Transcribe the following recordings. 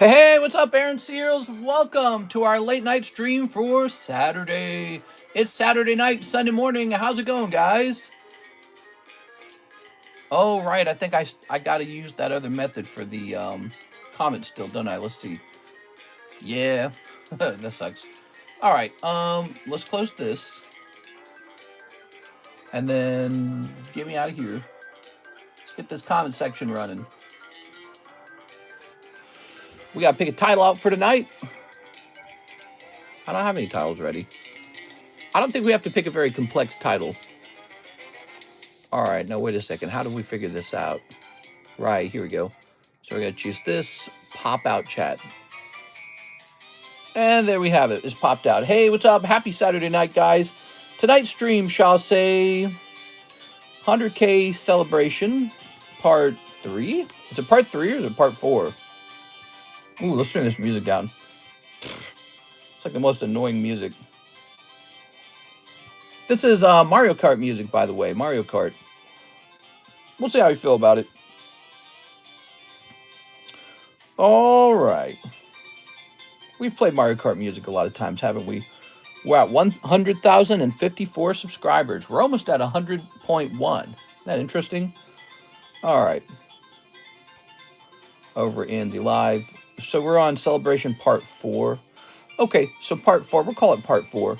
Hey, what's up, Aaron Seals? Welcome to our late night stream for Saturday. It's Saturday night, Sunday morning. How's it going, guys? Oh, right. I think I got to use that other method for the comments still, don't I? Let's see. Yeah, that sucks. All right. Let's close this. And then get me out of here. Let's get this comment section running. We got to pick a title out for tonight. I don't have any titles ready. I don't think we have to pick a very complex title. All right, now wait a second. How do we figure this out? Right, here we go. So we're going to choose this pop-out chat. And there we have it. It's popped out. Hey, what's up? Happy Saturday night, guys. Tonight's stream shall say 100K celebration part 3. Is it part 3 or is it part 4? Ooh, let's turn this music down. It's like the most annoying music. This is Mario Kart music, by the way. Mario Kart. We'll see how you feel about it. All right. We've played Mario Kart music a lot of times, haven't we? We're at 100,054 subscribers. We're almost at 100.1. Isn't that interesting? All right. Over in the live. So we're on celebration part 4. Okay, so part 4. We'll call it part 4.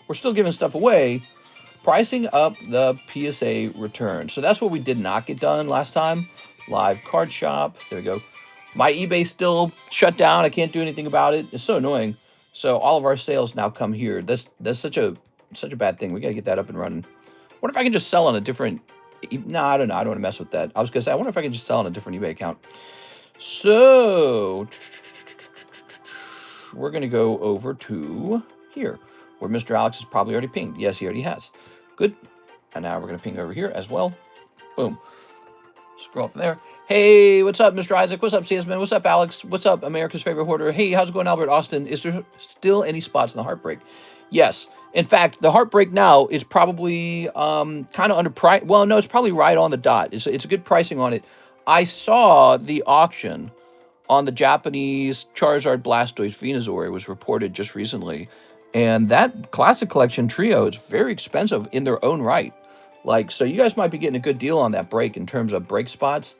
We're still giving stuff away. Pricing up the PSA return. So that's what we did not get done last time. Live card shop. There we go. My eBay still shut down. I can't do anything about it. It's so annoying. So all of our sales now come here. That's such a bad thing. We got to get that up and running. What if I can just sell on a different... No, I don't know. I don't want to mess with that. I was going to say, I wonder if I can just sell on a different eBay account. So we're going to go over to here, where Mr. Alex is probably already pinged. Yes, he already has. Good. And now we're going to ping over here as well. Boom. Scroll from there. Hey, what's up, Mr. Isaac? What's up, CSman? What's up, Alex? What's up, America's favorite hoarder? Hey, how's it going, Albert Austin? Is there still any spots in the Heartbreak? Yes. In fact, the Heartbreak now is probably kind of underpriced. Well, no, it's probably right on the dot. It's a good pricing on it. I saw the auction on the Japanese Charizard Blastoise Venusaur. It was reported just recently. And that Classic Collection trio is very expensive in their own right. Like, so you guys might be getting a good deal on that break in terms of break spots.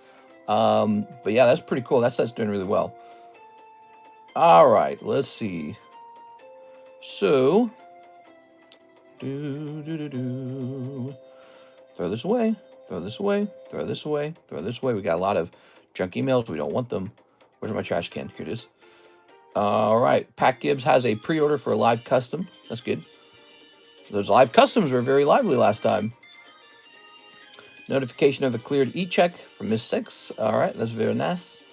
But yeah, that's pretty cool. That's doing really well. All right, let's see. So, throw this away, throw this away, throw this away, throw this away. We got a lot of junk emails. We don't want them. Where's my trash can? Here it is. All right, Pat Gibbs has a pre-order for a live custom. That's good. Those live customs were very lively last time. Notification of a cleared e-check from Miss Six. All right, that's very nice.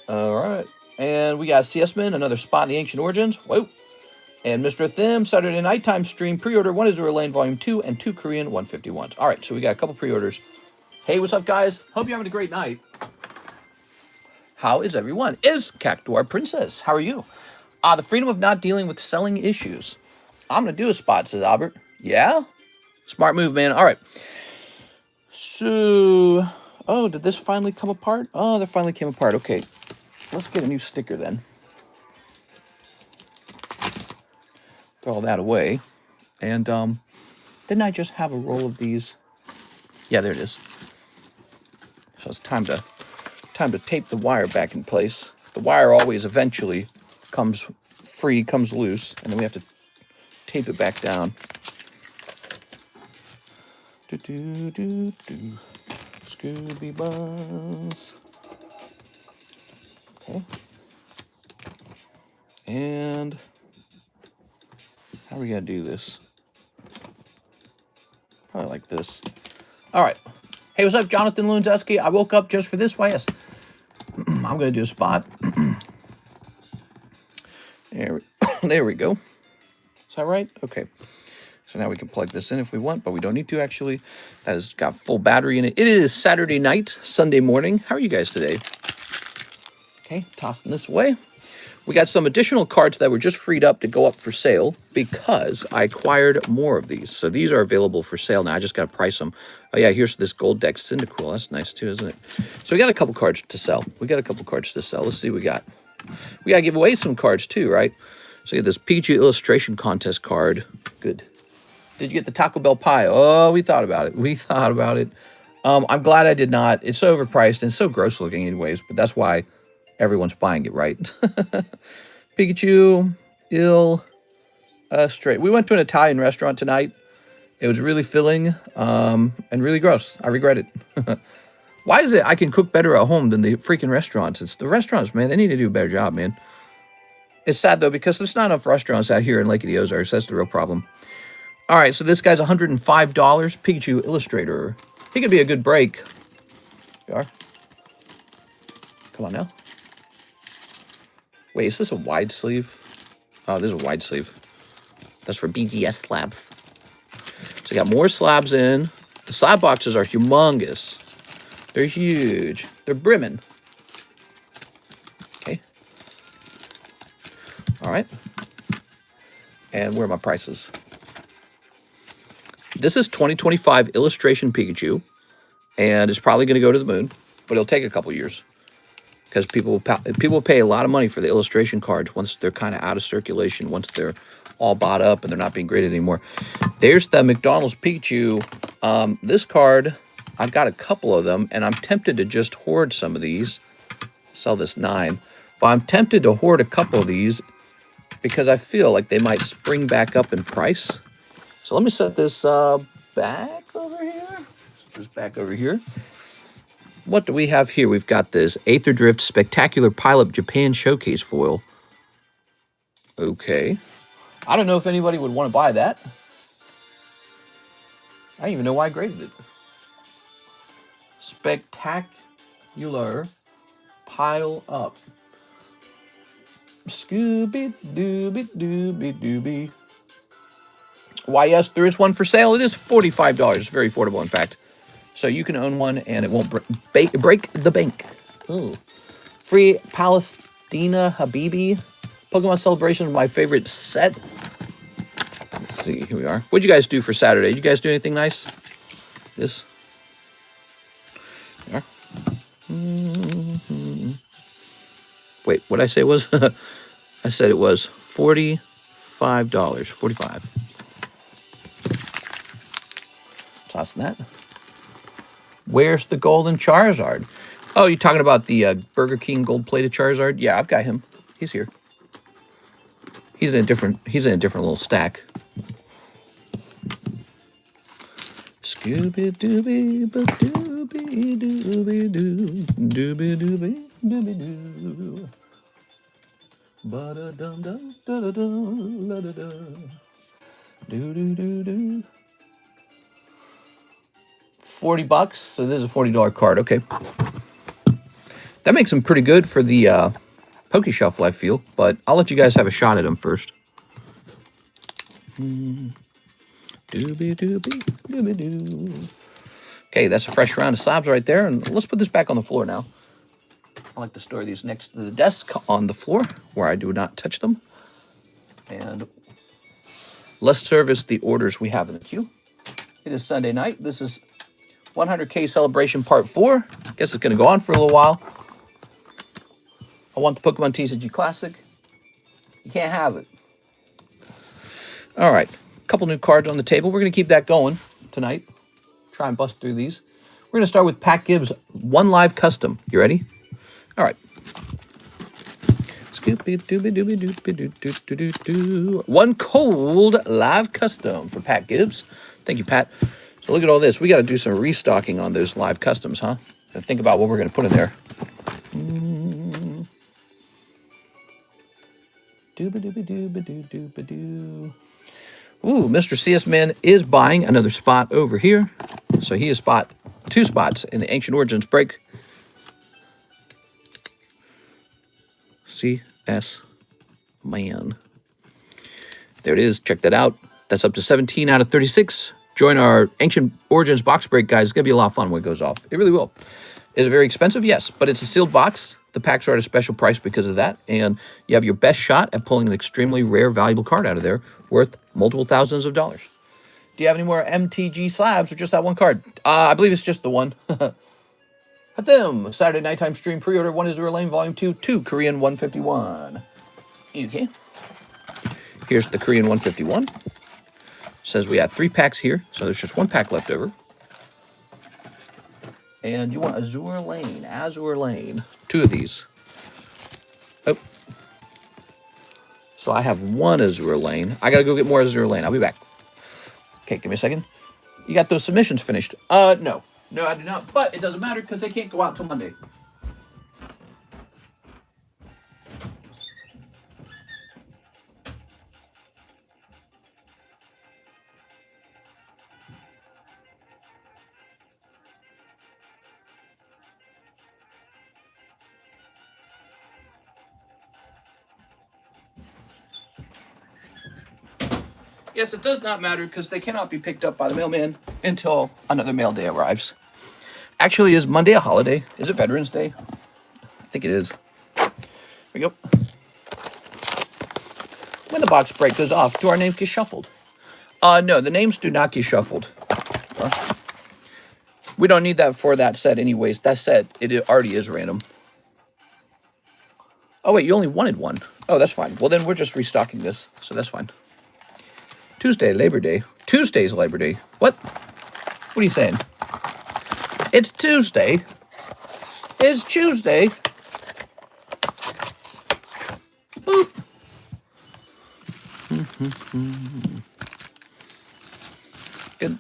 All right, and we got CS-Man, another spot in the Ancient Origins. Whoa. And Mr. Thim, Saturday nighttime stream pre-order. 1 Azure Lane Volume 2 and 2 Korean 151s. All right, so we got a couple pre-orders. Hey, what's up, guys? Hope you're having a great night. How is everyone? Is Cactuar Princess? How are you? The freedom of not dealing with selling issues. I'm going to do a spot, says Albert. Yeah? Smart move, man. All right. So, oh, did this finally come apart? Oh, that finally came apart. Okay. Let's get a new sticker then. Throw all that away. And, didn't I just have a roll of these? Yeah, there it is. So it's time to tape the wire back in place. The wire always eventually comes free, comes loose, and then we have to tape it back down. Scooby Buzz. Okay. And how are we gonna do this? Probably like this. All right. Hey, what's up, Jonathan Lunzeski? I woke up just for this. Why, yes. I'm going to do a spot. There we go. Is that right? Okay. So now we can plug this in if we want, but we don't need to, actually. That has got full battery in it. It is Saturday night, Sunday morning. How are you guys today? Okay, tossing this away. We got some additional cards that were just freed up to go up for sale because I acquired more of these. So these are available for sale now. I just got to price them. Oh, yeah, here's this Gold Dex Cyndaquil. That's nice, too, isn't it? So we got a couple cards to sell. Let's see what we got. We gotta give away some cards too, right? So you get this Pikachu illustration contest card. Good. Did you get the Taco Bell pie? Oh, we thought about it. We thought about it. I'm glad I did not. It's so overpriced and so gross looking anyways, but that's why everyone's buying it, right? Pikachu, straight. We went to an Italian restaurant tonight. It was really filling and really gross. I regret it. Why is it I can cook better at home than the freaking restaurants? It's the restaurants, man. They need to do a better job, man. It's sad, though, because there's not enough restaurants out here in Lake of the Ozarks. That's the real problem. All right, so this guy's $105. Pikachu Illustrator. He could be a good break. You are. Come on now. Wait, is this a wide sleeve? Oh, this is a wide sleeve. That's for BGS Slab. So you got more slabs in. The slab boxes are humongous. They're huge. They're brimming. Okay. All right. And where are my prices? This is 2025 Illustration Pikachu. And it's probably going to go to the moon. But it'll take a couple years. Because people pay a lot of money for the illustration cards once they're kind of out of circulation, once they're all bought up and they're not being graded anymore. There's the McDonald's Pikachu. This card, I've got a couple of them, and I'm tempted to just hoard some of these. Sell this 9. But I'm tempted to hoard a couple of these because I feel like they might spring back up in price. So let me set this back over here. Set this back over here. What do we have here? We've got this Aether Drift Spectacular Pileup Japan Showcase Foil. Okay. I don't know if anybody would want to buy that. I don't even know why I graded it. Spectacular Pile Up. Scooby-dooby-dooby-dooby. Why, yes, there is one for sale. It is $45. It's very affordable, in fact. So you can own one, and it won't break the bank. Ooh. Free Palestina Habibi. Pokemon Celebration is my favorite set. Let's see. Here we are. What'd you guys do for Saturday? Did you guys do anything nice? This. There. Wait, what did I say it was? I said it was $45. $45. Tossing that. Where's the golden Charizard? Oh, you're talking about the Burger King gold-plated Charizard? Yeah, I've got him. He's here. He's in a different little stack. Scooby-dooby, dooby-dooby-doo, dooby-dooby-dooby-doo. Ba-da-dum-dum, da-da-dum, da-da-dum. Do-do-do-do. $40, so this is a $40 card. Okay. That makes them pretty good for the Poke Shuffle, I feel, but I'll let you guys have a shot at them first. Okay, that's a fresh round of slabs right there, and let's put this back on the floor now. I like to store these next to the desk on the floor where I do not touch them. And let's service the orders we have in the queue. It is Sunday night. This is 100K Celebration Part 4. Guess it's going to go on for a little while. I want the Pokemon TCG Classic. You can't have it. All right. A couple new cards on the table. We're going to keep that going tonight. Try and bust through these. We're going to start with Pat Gibbs' One Live Custom. You ready? All right. One cold live custom for Pat Gibbs. Thank you, Pat. So look at all this. We got to do some restocking on those live customs, huh? Gotta think about what we're going to put in there. Ooh, Mr. CS Man is buying another spot over here. So he is two spots in the Ancient Origins break. CS Man. There it is. Check that out. That's up to 17 out of 36. Join our Ancient Origins box break, guys. It's going to be a lot of fun when it goes off. It really will. Is it very expensive? Yes, but it's a sealed box. The packs are at a special price because of that, and you have your best shot at pulling an extremely rare, valuable card out of there worth multiple thousands of dollars. Do you have any more MTG slabs or just that one card? I believe it's just the one. Hathim, Saturday nighttime stream pre-order 1 Azure Lane Volume 2, 2 Korean 151. Okay. Here's the Korean 151. Says we have 3 packs here, so there's just 1 pack left over. And you want Azure Lane. 2 of these. Oh. So I have 1 Azure Lane. I gotta go get more Azure Lane. I'll be back. Okay, give me a second. You got those submissions finished? No. No, I do not. But it doesn't matter because they can't go out till Monday. Yes, it does not matter because they cannot be picked up by the mailman until another mail day arrives. Actually, is Monday a holiday? Is it Veterans Day? I think it is. Here we go. When the box break goes off, do our names get shuffled? No, the names do not get shuffled. We don't need that for that set anyways. That set, it already is random. Oh, wait, you only wanted 1. Oh, that's fine. Well, then we're just restocking this, so that's fine. Tuesday, Labor Day. Tuesday's Labor Day. What? What are you saying? It's Tuesday. It's Tuesday. Boop. Good.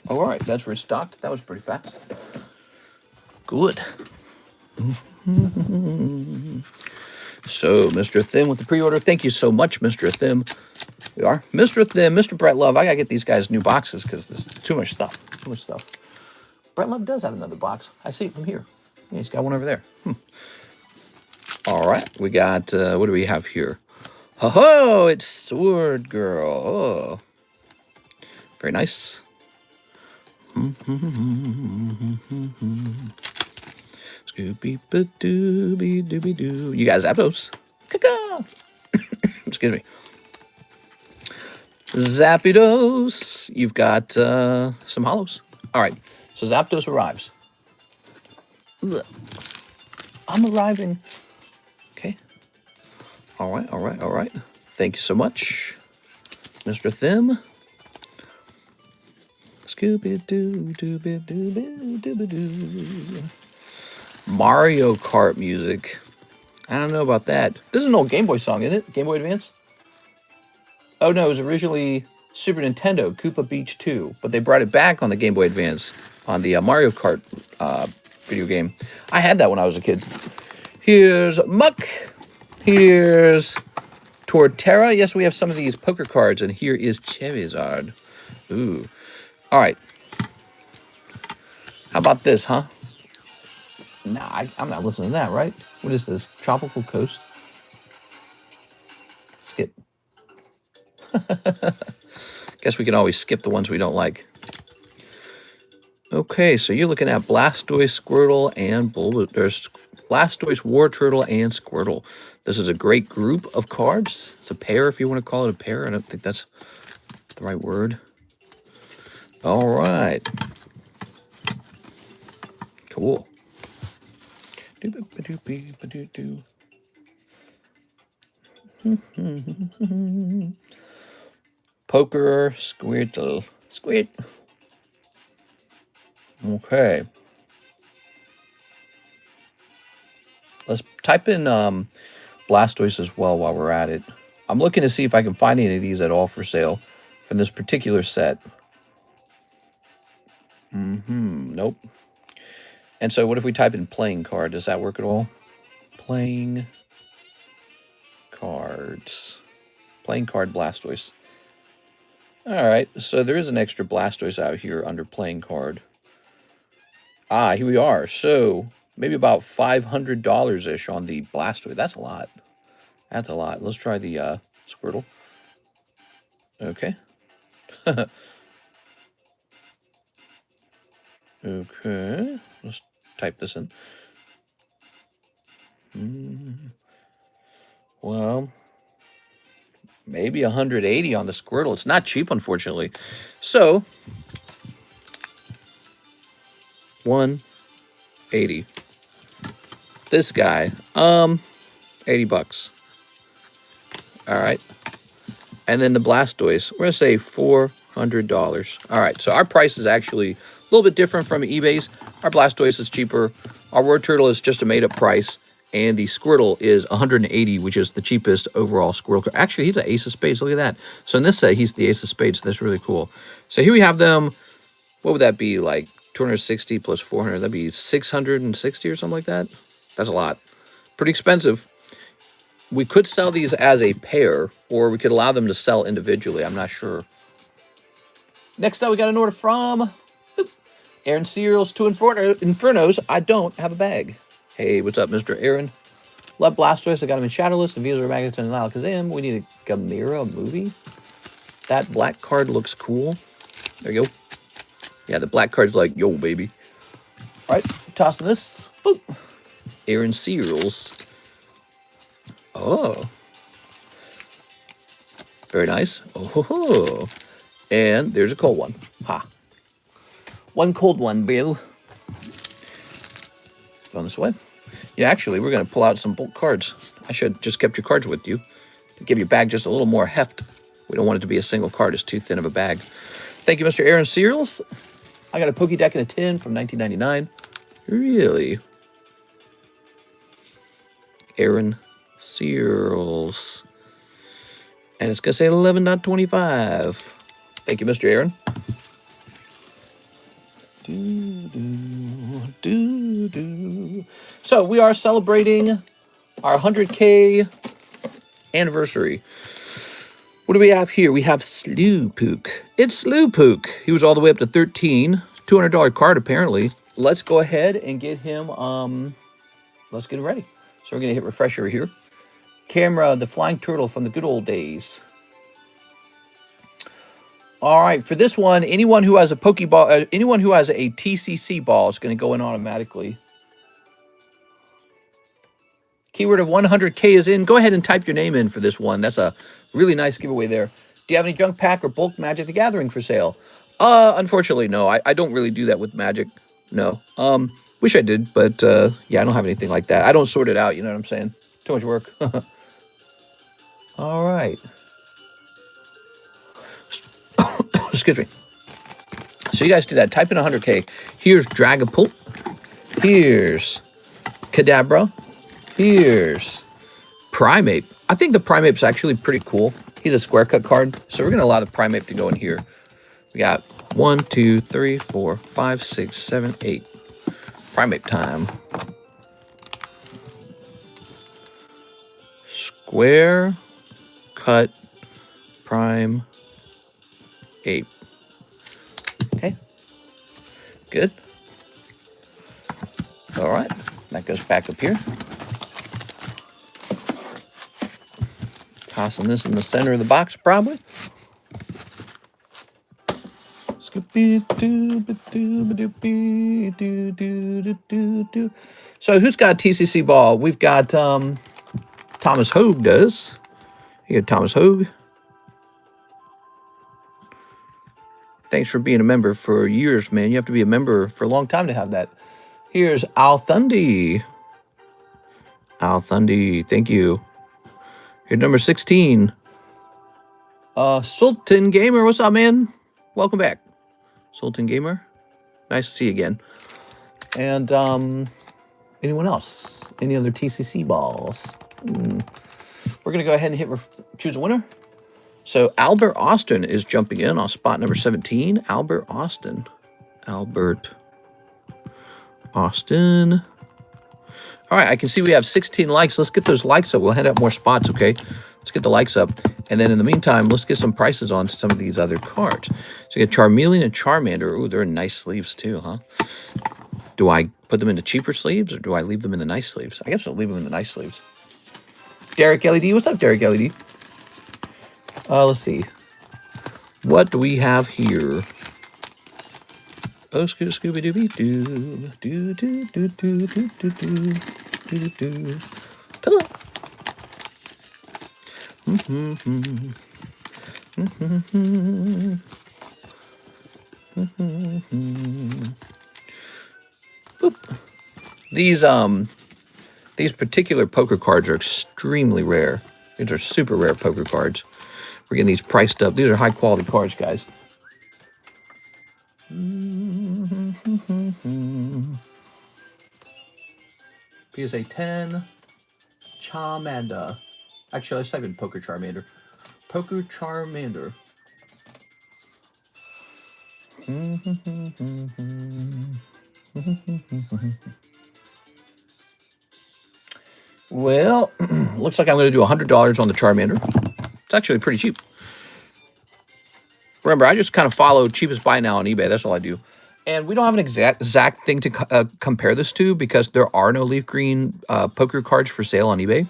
All right, that's restocked. That was pretty fast. Good. So, Mr. Thim with the pre-order. Thank you so much, Mr. Thim. We are. Mr. Thim, Mr. Brett Love. I got to get these guys new boxes because there's too much stuff. Too much stuff. Brett Love does have another box. I see it from here. Yeah, he's got one over there. All right. We got, what do we have here? Ho-ho! It's Sword Girl. Oh. Very nice. Scooby-ba-dooby-dooby-doo. You guys have those? Excuse me. Zapdos. You've got some hollows. All right. So Zapdos arrives. Ugh. I'm arriving. Okay. All right. All right. All right. Thank you so much, Mr. Thim. Scooby-doo-dooby-dooby-dooby-doo. Mario Kart music. I don't know about that. This is an old Game Boy song, isn't it? Game Boy Advance? Oh, no. It was originally Super Nintendo, Koopa Beach 2. But they brought it back on the Game Boy Advance on the Mario Kart video game. I had that when I was a kid. Here's Muck. Here's Torterra. Yes, we have some of these poker cards. And here is Charizard. Ooh. All right. How about this, huh? Nah, I'm not listening to that, right? What is this? Tropical Coast? Skip. Guess we can always skip the ones we don't like. Okay, so you're looking at Blastoise, Squirtle, and Bulbasaur. There's Blastoise, War Turtle, and Squirtle. This is a great group of cards. It's a pair, if you want to call it a pair. I don't think that's the right word. All right. Cool. Poker Squirtle. Squirt. Okay. Let's type in Blastoise as well while we're at it. I'm looking to see if I can find any of these at all for sale from this particular set. Nope. And so what if we type in playing card? Does that work at all? Playing cards. Playing card Blastoise. All right. So there is an extra Blastoise out here under playing card. Ah, here we are. So maybe about $500-ish on the Blastoise. That's a lot. That's a lot. Let's try the Squirtle. Okay. Okay. Let's type this in. Well, maybe 180 on the Squirtle. It's not cheap, unfortunately. So 180. This guy, 80 bucks. All right. And then the Blastoise, we're going to say $400. All right, so our price is actually a little bit different from eBay's. Our Blastoise is cheaper. Our Word Turtle is just a made-up price. And the Squirtle is 180, which is the cheapest overall Squirtle. Actually, he's an Ace of Spades. Look at that. So in this set, he's the Ace of Spades. So that's really cool. So here we have them. What would that be? Like 260 plus 400. That'd be 660 or something like that. That's a lot. Pretty expensive. We could sell these as a pair, or we could allow them to sell individually. I'm not sure. Next up, we got an order from Aaron Cereals to Infernos. I don't have a bag. Hey, what's up, Mr. Aaron? Love Blastoise. I got him in Shadowless. The Visa are Magneton and Alakazam. We need a Gamera movie. That black card looks cool. There you go. Yeah, the black card's like, yo, baby. All right, tossing this. Boop. Aaron Cereals. Oh. Very nice. Oh. And there's a cold one. Ha. One cold one, Bill. Throw this away. Yeah, actually, we're going to pull out some bulk cards. I should have just kept your cards with you to give your bag just a little more heft. We don't want it to be a single card. It's too thin of a bag. Thank you, Mr. Aaron Cereals. I got a Pokédeck in a tin from 1999. Really? Aaron Cereals. And it's going to say 11.25. Thank you, Mr. Aaron. So we are celebrating our 100K anniversary. What do we have here? We have Slowpoke. It's Slowpoke. He was all the way up to 13. $200 card, apparently. Let's go ahead and get him, let's get him ready. So we're going to hit refresher here. Camera, the flying turtle from the good old days. All right, for this one, anyone who has a Pokeball, anyone who has a TCC ball is going to go in automatically. Keyword of 100K is in. Go ahead and type your name in for this one. That's a really nice giveaway there. Do you have any junk pack or bulk Magic the Gathering for sale? Unfortunately, no. I don't really do that with Magic. No. Wish I did, but yeah, I don't have anything like that. I don't sort it out, you know what I'm saying? Too much work. All right. Excuse me. So you guys do that. Type in 100K. Here's Dragapult. Here's Kadabra. Here's Primeape. I think the Primeape's actually pretty cool. He's a square cut card, so we're going to allow the Primeape to go in here. We got 1, 2, 3, 4, 5, 6, 7, 8. Primeape time. Square cut Primeape. Okay. Good. All right. That goes back up here. Tossing this in the center of the box, probably. So who's got TCC ball? We've got Thomas Hogue does. You got Thomas Hogue. Thanks for being a member for years, man. You have to be a member for a long time to have that. Here's Al Thundi. Al Thundi, thank you. Here's number 16. Sultan Gamer, what's up, man? Welcome back. Sultan Gamer. Nice to see you again. And anyone else? Any other TCC balls? We're going to go ahead and hit choose a winner. So Albert Austin is jumping in on spot number 17. Albert Austin. Albert Austin. All right, I can see we have 16 likes. Let's get those likes up. We'll hand out more spots, okay? Let's get the likes up. And then in the meantime, let's get some prices on some of these other cards. So you get Charmeleon and Charmander. Ooh, they're in nice sleeves too, huh? Do I put them into cheaper sleeves or do I leave them in the nice sleeves? I guess I'll leave them in the nice sleeves. Derek LED, what's up, Derek LED? Let's see. What do we have here? Oh, Scooby-Dooby-Doo. Do-do-do-do-do-do-do-do-do. Ta-da! These particular poker cards are extremely rare. These are super rare poker cards. We're getting these priced up. These are high quality cards, guys. PSA 10. Charmander. Actually, let's type in Poker Charmander. Poker Charmander. Well, looks like I'm going to do $100 on the Charmander. It's actually pretty cheap. Remember, I just kind of follow cheapest buy now on eBay. That's all I do. And we don't have an exact thing to compare this to because there are no leaf green poker cards for sale on eBay.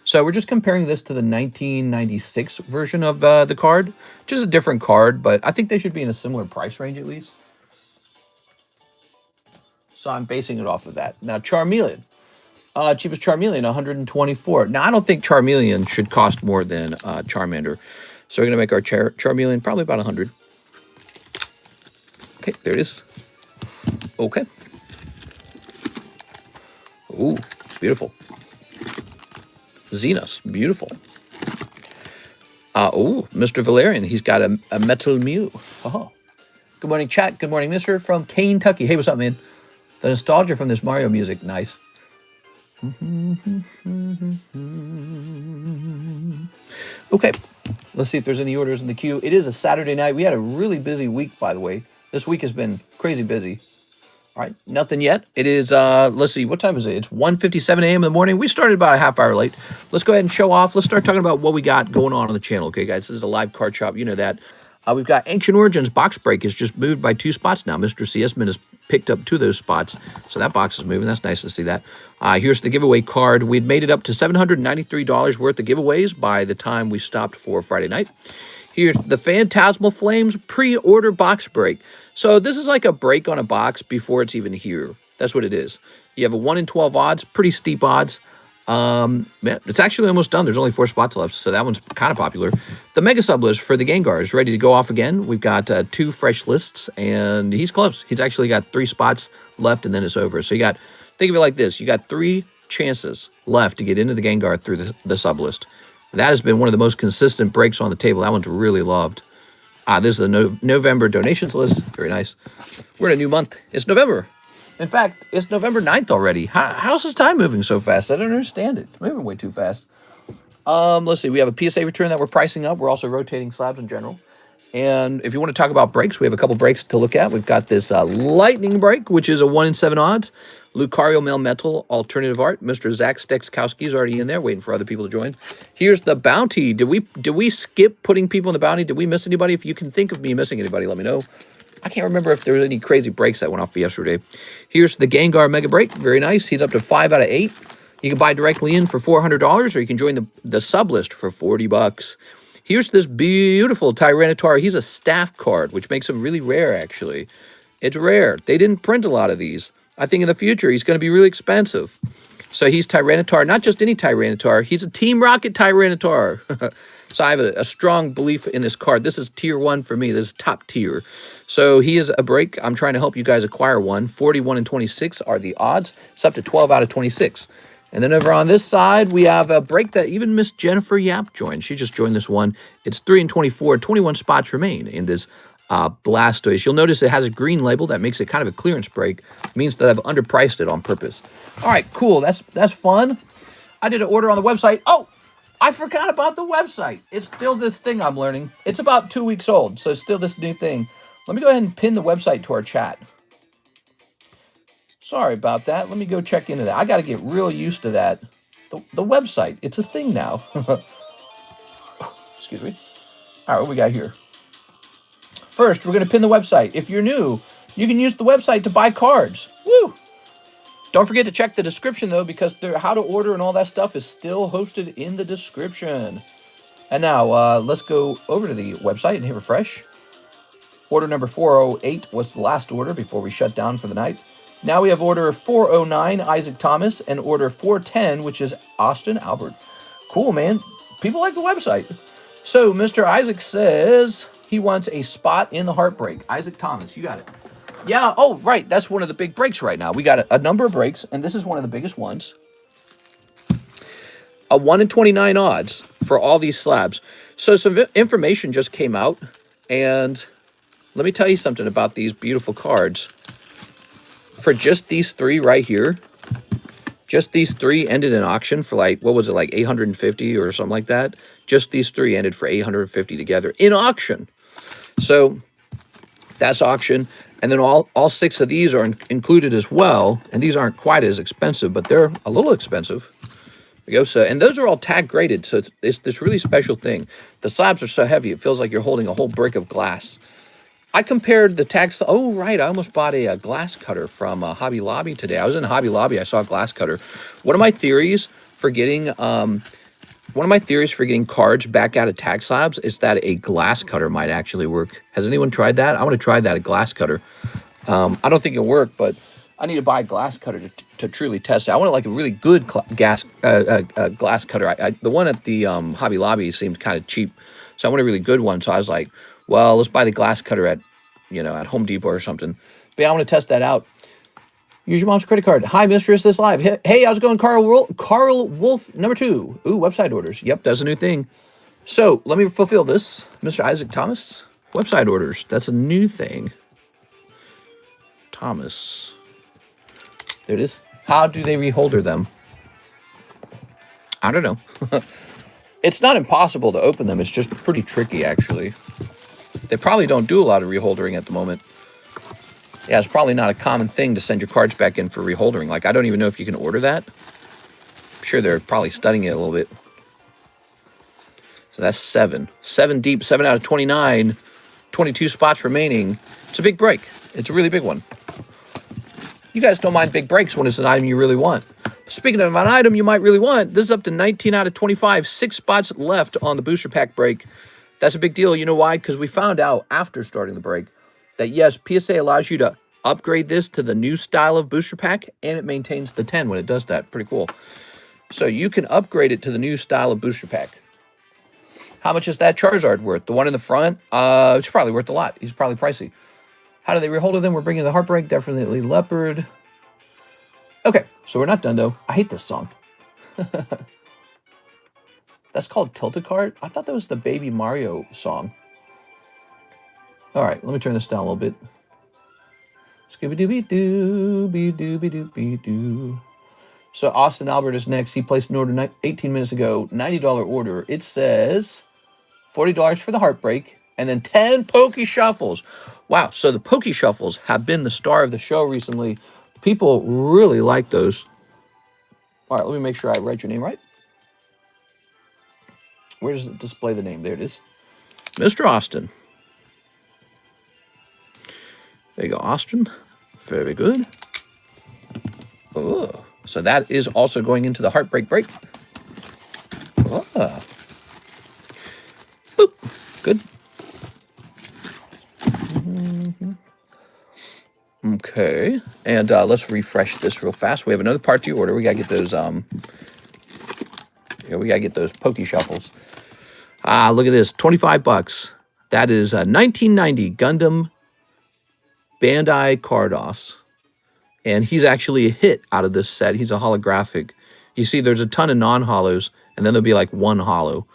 So we're just comparing this to the 1996 version of the card, which is a different card, but I think they should be in a similar price range at least. So I'm basing it off of that. Now, Charmeleon. Cheapest Charmeleon, 124. Now, I don't think Charmeleon should cost more than Charmander. So we're going to make our Charmeleon probably about 100. Okay, there it is. Okay. Ooh, beautiful. Xenos, beautiful. Oh, Mr. Valerian, he's got a Metal Mew. Oh. Good morning, chat. Good morning, Mr. from Kentucky. Hey, what's up, man? The nostalgia from this Mario music, nice. Okay, let's see if there's any orders in the queue. It is a Saturday night. We had a really busy week, by the way. This week has been crazy busy. All right, nothing yet. It is, let's see, what time is it? It's 1:57 a.m. in the morning. We started about a half hour late. Let's go ahead and show off. Let's start talking about what we got going on the channel. Okay, guys, this is a live card shop. You know that. We've got Ancient Origins box break is just moved by 2 spots now. Mr. CSman has picked up 2 of those spots. So that box is moving. That's nice to see that. Here's the giveaway card. We'd made it up to $793 worth of giveaways by the time we stopped for Friday night. Here's the Phantasmal Flames pre-order box break. So this is like a break on a box before it's even here. That's what it is. You have a 1 in 12 odds, pretty steep odds. Man, it's actually almost done. There's only 4 spots left, so that one's kind of popular. The Mega Sub list for the Gengar is ready to go off again. We've got 2 fresh lists, and he's close. He's actually got 3 spots left, and then it's over. So you got, think of it like this. You got 3 chances left to get into the Gengar through the sub list. That has been one of the most consistent breaks on the table. That one's really loved. This is the November donations list. Very nice. We're in a new month. It's November. In fact, it's November 9th already. How's this time moving so fast? I don't understand it. It's moving way too fast. Let's see. We have a PSA return that we're pricing up. We're also rotating slabs in general. And if you want to talk about breaks, we have a couple breaks to look at. We've got this lightning break, which is a 1 in 7 odds. Lucario Melmetal Alternative Art. Mr. Zach Stekskowski is already in there, waiting for other people to join. Here's the bounty. Did we skip putting people in the bounty? Did we miss anybody? If you can think of me missing anybody, let me know. I can't remember if there was any crazy breaks that went off yesterday. Here's the Gengar Mega Break. Very nice. He's up to 5 out of 8. You can buy directly in for $400, or you can join the sub list for $40. Here's this beautiful Tyranitar. He's a staff card, which makes him really rare, actually. It's rare. They didn't print a lot of these. I think in the future, he's going to be really expensive. So he's Tyranitar, not just any Tyranitar. He's a Team Rocket Tyranitar. So I have a strong belief in this card. This is tier 1 for me. This is top tier. So he is a break. I'm trying to help you guys acquire one. 41 and 26 are the odds. It's up to 12 out of 26. And then over on this side, we have a break that even Miss Jennifer Yap joined. She just joined this one. It's 3 and 24. 21 spots remain in this Blastoise. You'll notice it has a green label that makes it kind of a clearance break. It means that I've underpriced it on purpose. All right, cool. That's fun. I did an order on the website. Oh, I forgot about the website. It's still this thing I'm learning. It's about 2 weeks old, so it's still this new thing. Let me go ahead and pin the website to our chat. Sorry about that. Let me go check into that. I got to get real used to that. The website. It's a thing now. Excuse me. All right, what we got here? First, we're going to pin the website. If you're new, you can use the website to buy cards. Woo! Don't forget to check the description, though, because how to order and all that stuff is still hosted in the description. And now, let's go over to the website and hit refresh. Order number 408 was the last order before we shut down for the night. Now we have order 409, Isaac Thomas, and order 410, which is Austin Albert. Cool, man. People like the website. So, Mr. Isaac says he wants a spot in the Heartbreak. Isaac Thomas, you got it. Yeah. Oh, right. That's one of the big breaks right now. We got a number of breaks, and this is one of the biggest ones. A 1 in 29 odds for all these slabs. So some information just came out, and let me tell you something about these beautiful cards. For just these three right here, just these three ended in auction for like, what was it, like 850 or something like that? Just these three ended for 850 together in auction. So that's auction. And then all six of these are included as well. And these aren't quite as expensive, but they're a little expensive. There we go. So, and those are all tag graded. So it's this really special thing. The slabs are so heavy, it feels like you're holding a whole brick of glass. I compared the tags. Oh, right. I almost bought a glass cutter from Hobby Lobby today. I was in Hobby Lobby. I saw a glass cutter. One of my theories for getting cards back out of tag slabs is that a glass cutter might actually work. Has anyone tried that? I want to try that, a glass cutter. I don't think it'll work, but I need to buy a glass cutter to truly test it. I want like a really good glass cutter. The one at the Hobby Lobby seemed kind of cheap, so I want a really good one. So I was like, well, let's buy the glass cutter at Home Depot or something. But yeah, I want to test that out. Use your mom's credit card. Hi, mistress, this live. Hey, how's it going, Carl Wolf number 2. Ooh, website orders. Yep, that's a new thing. So let me fulfill this. Mr. Isaac Thomas, website orders. That's a new thing. Thomas. There it is. How do they reholder them? I don't know. It's not impossible to open them. It's just pretty tricky, actually. They probably don't do a lot of reholdering at the moment. Yeah, it's probably not a common thing to send your cards back in for reholdering. Like, I don't even know if you can order that. I'm sure they're probably studying it a little bit. So that's 7. 7 deep, 7 out of 29. 22 spots remaining. It's a big break. It's a really big one. You guys don't mind big breaks when it's an item you really want. Speaking of an item you might really want, this is up to 19 out of 25. 6 spots left on the booster pack break. That's a big deal. You know why? Because we found out after starting the break that, yes, PSA allows you to upgrade this to the new style of booster pack, and it maintains the 10 when it does that. Pretty cool. So you can upgrade it to the new style of booster pack. How much is that Charizard worth? The one in the front? It's probably worth a lot. He's probably pricey. How do they rehold them? We're bringing the Heartbreak. Definitely Leopard. Okay, so we're not done, though. I hate this song. That's called Tilted Cart? I thought that was the Baby Mario song. All right, let me turn this down a little bit. Scooby-Dooby-Doo. So Austin Albert is next. He placed an order 18 minutes ago. $90 order. It says $40 for the Heartbreak and then 10 Pokey Shuffles. Wow, so the Pokey Shuffles have been the star of the show recently. People really like those. All right, let me make sure I write your name right. Where does it display the name? There it is. Mr. Austin. There you go, Austin. Very good. Oh, so that is also going into the Heartbreak break. Oh. Boop. Good. Okay, and let's refresh this real fast. We have another part to your order. We gotta get those. We gotta get those Pokey Shuffles. Look at this, $25. That is 1990 Gundam Bandai Cardos, and he's actually a hit out of this set. He's a holographic. You see, there's a ton of non-holos, and then there'll be like one holo,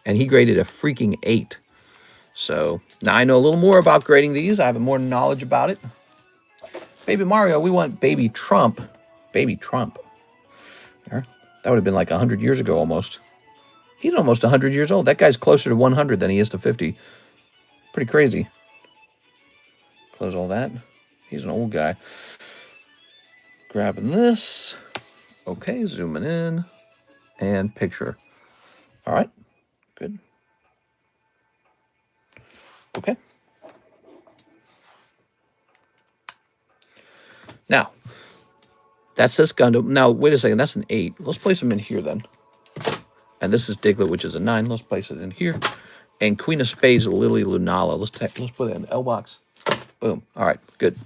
and he graded a freaking 8. So now I know a little more about grading these. I have more knowledge about it. Baby Mario, we want Baby Trump. Baby Trump. There. That would have been like 100 years ago almost. He's almost 100 years old. That guy's closer to 100 than he is to 50. Pretty crazy. Close all that. He's an old guy. Grabbing this. Okay, zooming in. And picture. All right. Good. Okay. Now, that's this Gundam. Now, wait a second. That's an 8. Let's place him in here then. And this is Diglett, which is a 9. Let's place it in here. And Queen of Spades, Lily Lunala. Let's put it in the L box. Boom. All right, good.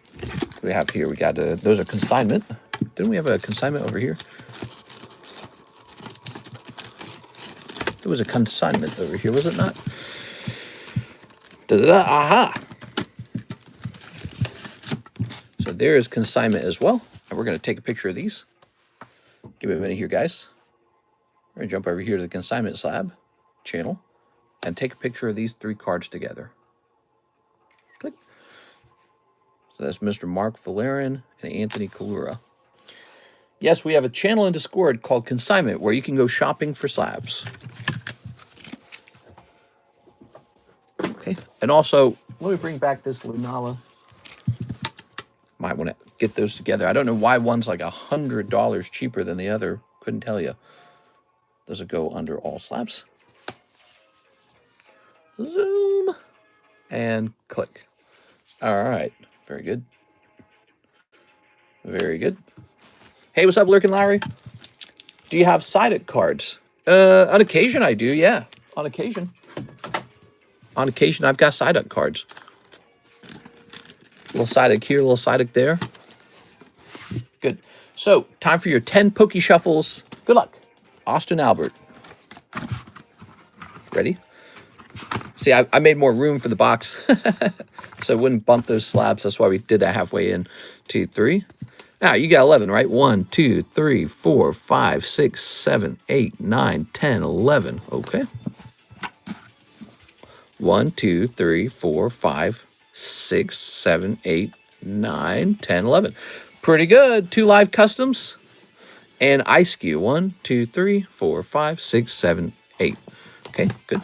What do we have here? We got those are consignment. Didn't we have a consignment over here? There was a consignment over here, was it not? Da-da-da, aha! So there is consignment as well. And we're going to take a picture of these. Give me a minute here, guys. We're going to jump over here to the consignment slab channel and take a picture of these 3 cards together. Click. So that's Mr. Mark Valerian and Anthony Kalura. Yes, we have a channel in Discord called Consignment where you can go shopping for slabs. Okay, and also, let me bring back this Lunala. Might want to get those together. I don't know why one's like $100 cheaper than the other. Couldn't tell you. Does it go under all slabs? Zoom. And click. All right. Very good. Very good. Hey, what's up, Lurkin Larry? Do you have sided cards? On occasion, I do, yeah. On occasion. On occasion, I've got side-up cards. A little side-up here, a little side-up there. Good. So, time for your 10 Pokey Shuffles. Good luck. Austin Albert. Ready? See, I made more room for the box, so it wouldn't bump those slabs. That's why we did that halfway in. 2, 3. Now, you got 11, right? 1, 2, 3, 4, 5, 6, 7, 8, 9, 10, 11. Okay. 1, 2, 3, 4, 5, 6, 7, 8, 9, 10, 11. Pretty good. 2 live customs and ice cube. 1, 2, 3, 4, 5, 6, 7, 8. Okay, good.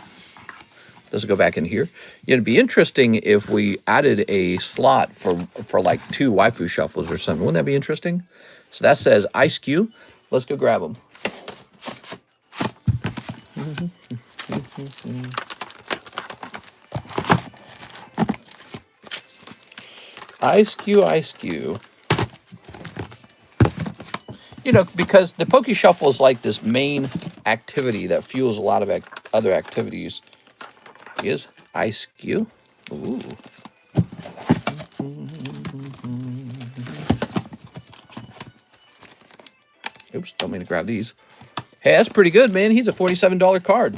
Does it go back in here? It'd be interesting if we added a slot for like 2 waifu shuffles or something. Wouldn't that be interesting? So that says ice cube. Let's go grab them. Ice cube, ice cube. You know, because the Poke Shuffle is like this main activity that fuels a lot of other activities. Is ice cube. Ooh. Oops, don't mean to grab these. Hey, that's pretty good, man. He's a $47 card.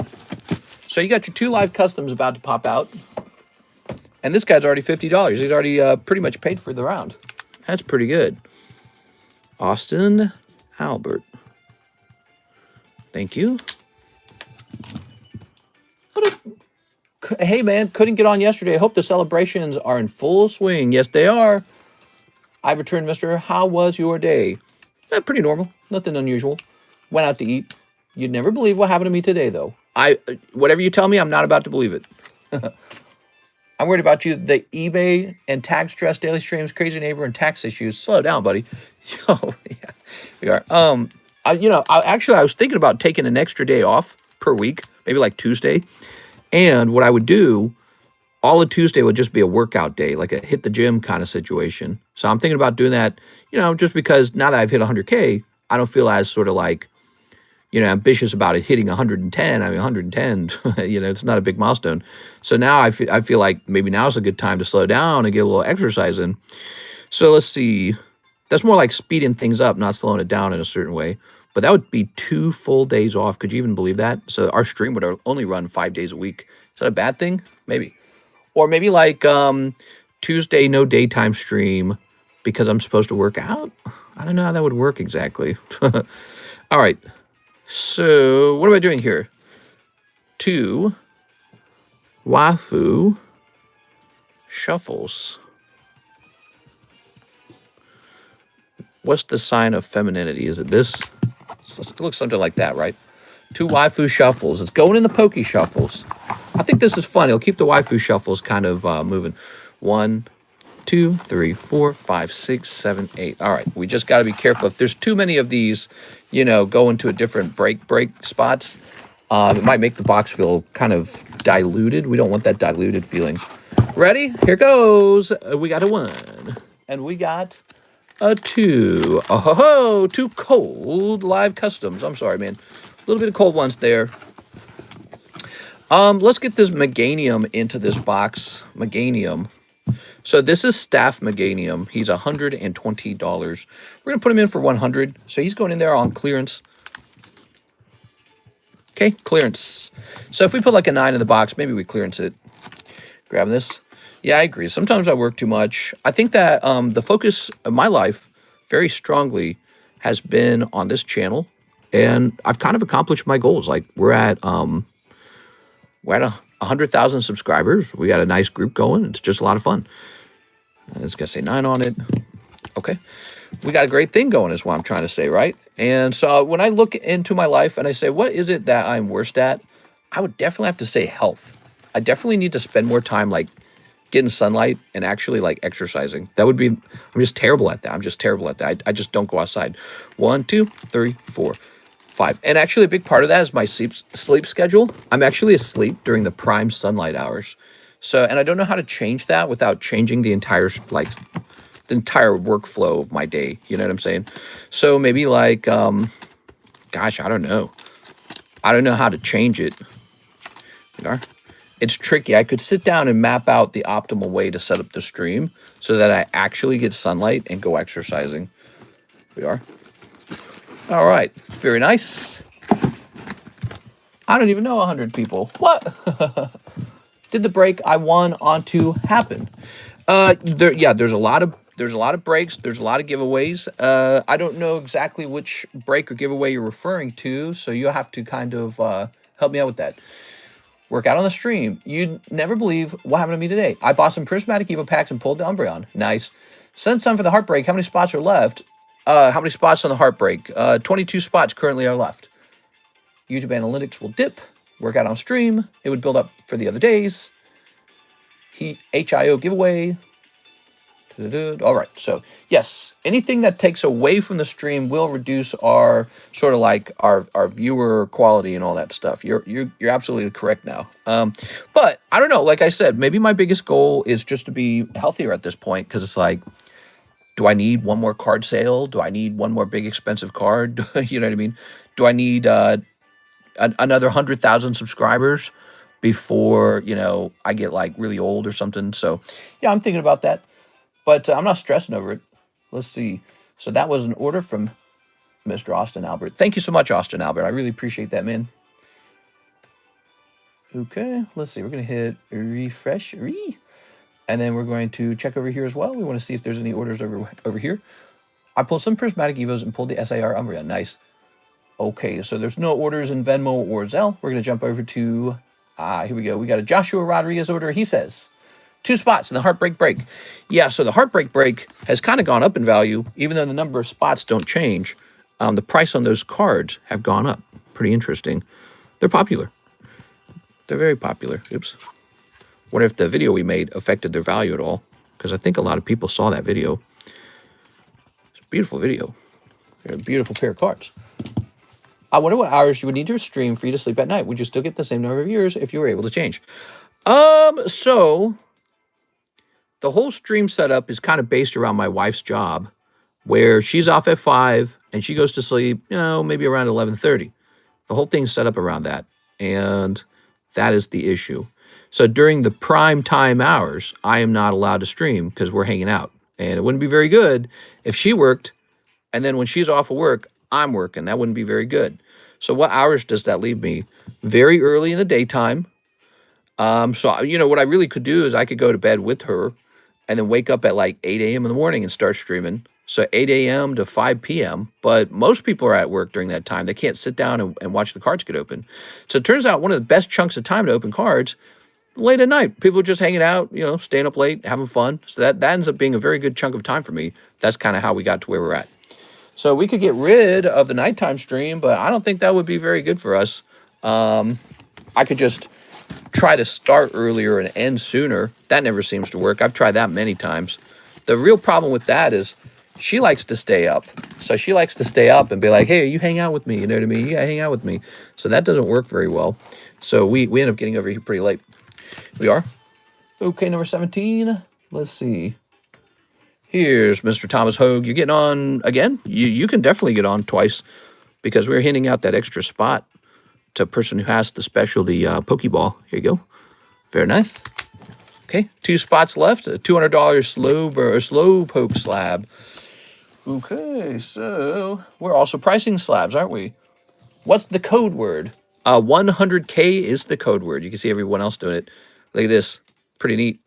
So you got your 2 live customs about to pop out. And this guy's already $50. He's already pretty much paid for the round. That's pretty good. Austin Albert. Thank you. Hey, man, couldn't get on yesterday. I hope the celebrations are in full swing. Yes, they are. I've returned, mister. How was your day? Pretty normal. Nothing unusual. Went out to eat. You'd never believe what happened to me today, though. Whatever you tell me, I'm not about to believe it. I'm worried about you. The eBay and tag stress, daily streams, crazy neighbor, and tax issues. Slow down, buddy. Yo, yeah, we are. I was thinking about taking an extra day off per week, maybe like Tuesday. And what I would do, all of Tuesday would just be a workout day, like a hit the gym kind of situation. So I'm thinking about doing that, just because now that I've hit 100K, I don't feel as sort of like, ambitious about it hitting 110. I mean, 110, it's not a big milestone. So now I feel like maybe now's a good time to slow down and get a little exercise in. So let's see. That's more like speeding things up, not slowing it down in a certain way. But that would be 2 full days off. Could you even believe that? So our stream would only run 5 days a week. Is that a bad thing? Maybe. Or maybe like Tuesday, no daytime stream because I'm supposed to work out. I don't know how that would work exactly. All right. So what am I doing here? 2 waifu shuffles. What's the sign of femininity? Is it this? It looks something like that, right? 2 waifu shuffles. It's going in the Pokey Shuffles. I think this is fun. It'll keep the waifu shuffles kind of moving. 1, 2, 3, 4, 5, 6, 7, 8. All right. We just got to be careful. If there's too many of these, go into a different break spots, it might make the box feel kind of diluted. We don't want that diluted feeling. Ready? Here goes. We got a 1. And we got a 2. Oh, ho, ho, 2 cold live customs. I'm sorry, man. A little bit of cold ones there. Let's get this Meganium into this box. Meganium. So this is Staff Meganium. He's $120. We're going to put him in for 100. So he's going in there on clearance. Okay, clearance. So if we put like a 9 in the box, maybe we clearance it. Grab this. Yeah, I agree. Sometimes I work too much. I think that the focus of my life very strongly has been on this channel, and I've kind of accomplished my goals. Like we're at 100,000 subscribers. We got a nice group going. It's just a lot of fun. It's got to say 9 on it. Okay. We got a great thing going is what I'm trying to say, right? And so when I look into my life and I say, what is it that I'm worst at? I would definitely have to say health. I definitely need to spend more time like getting sunlight and actually like exercising. That would be, I'm just terrible at that. I'm just terrible at that. I just don't go outside. 1, 2, 3, 4, 5. And actually a big part of that is my sleep schedule. I'm actually asleep during the prime sunlight hours. So, and I don't know how to change that without changing the entire, like the entire workflow of my day. You know what I'm saying? So maybe like, gosh, I don't know. I don't know how to change it. It's tricky. I could sit down and map out the optimal way to set up the stream so that I actually get sunlight and go exercising. We are. All right. Very nice. I don't even know 100 people. What? Did the break I won onto happen? There's a lot of breaks. There's a lot of giveaways. I don't know exactly which break or giveaway you're referring to, so you'll have to kind of help me out with that. Work out on the stream. You'd never believe what happened to me today. I bought some prismatic Evo packs and pulled the Umbreon. Nice. Send some for the Heartbreak. How many spots are left? How many spots on the Heartbreak? 22 spots currently are left. YouTube analytics will dip. Work out on stream. It would build up for the other days. HIO giveaway. All right. So yes, anything that takes away from the stream will reduce our sort of like our viewer quality and all that stuff. You're absolutely correct now. But I don't know. Like I said, maybe my biggest goal is just to be healthier at this point, because it's like, do I need one more card sale? Do I need one more big expensive card? You know what I mean? Do I need another 100,000 subscribers before, you know, I get like really old or something? So yeah, I'm thinking about that. But I'm not stressing over it. Let's see. So that was an order from Mr. Austin Albert. Thank you so much, Austin Albert. I really appreciate that, man. Okay, let's see. We're going to hit refresh. And then we're going to check over here as well. We want to see if there's any orders over here. I pulled some Prismatic Evos and pulled the SAR Umbreon. Nice. Okay, so there's no orders in Venmo or Zelle. We're going to jump over to, here we go. We got a Joshua Rodriguez order. He says, 2 spots in the Heartbreak Break. Yeah, so the Heartbreak Break has kind of gone up in value, even though the number of spots don't change. The price on those cards have gone up. Pretty interesting. They're popular. They're very popular. Oops. Wonder if the video we made affected their value at all, because I think a lot of people saw that video. It's a beautiful video. They're a beautiful pair of cards. I wonder what hours you would need to stream for you to sleep at night. Would you still get the same number of viewers if you were able to change? So the whole stream setup is kind of based around my wife's job, where she's off at 5 and she goes to sleep, you know, maybe around 11:30. The whole thing's set up around that, and that is the issue. So during the prime time hours, I am not allowed to stream because we're hanging out, and it wouldn't be very good if she worked, and then when she's off of work, I'm working. That wouldn't be very good. So what hours does that leave me? Very early in the daytime. So, you know, what I really could do is I could go to bed with her and then wake up at like 8 a.m. in the morning and start streaming. So 8 a.m. to 5 p.m. But most people are at work during that time. They can't sit down and watch the cards get open. So it turns out one of the best chunks of time to open cards, late at night. People are just hanging out, you know, staying up late, having fun. So that ends up being a very good chunk of time for me. That's kind of how we got to where we're at. So we could get rid of the nighttime stream, but I don't think that would be very good for us. I could just try to start earlier and end sooner. That never seems to work. I've tried that many times. The real problem with that is she likes to stay up. So she likes to stay up and be like, hey, you hang out with me. You know what I mean? Yeah, hang out with me. So that doesn't work very well. So we end up getting over here pretty late. We are. Okay, number 17. Let's see. Here's Mr. Thomas Hogue. You're getting on again? You can definitely get on twice, because we're handing out that extra spot to a person who has the specialty Pokeball. Here you go. Very nice. Okay, 2 spots left. A $200 slow poke slab. Okay, so we're also pricing slabs, aren't we? What's the code word? 100K is the code word. You can see everyone else doing it. Look at this. Pretty neat.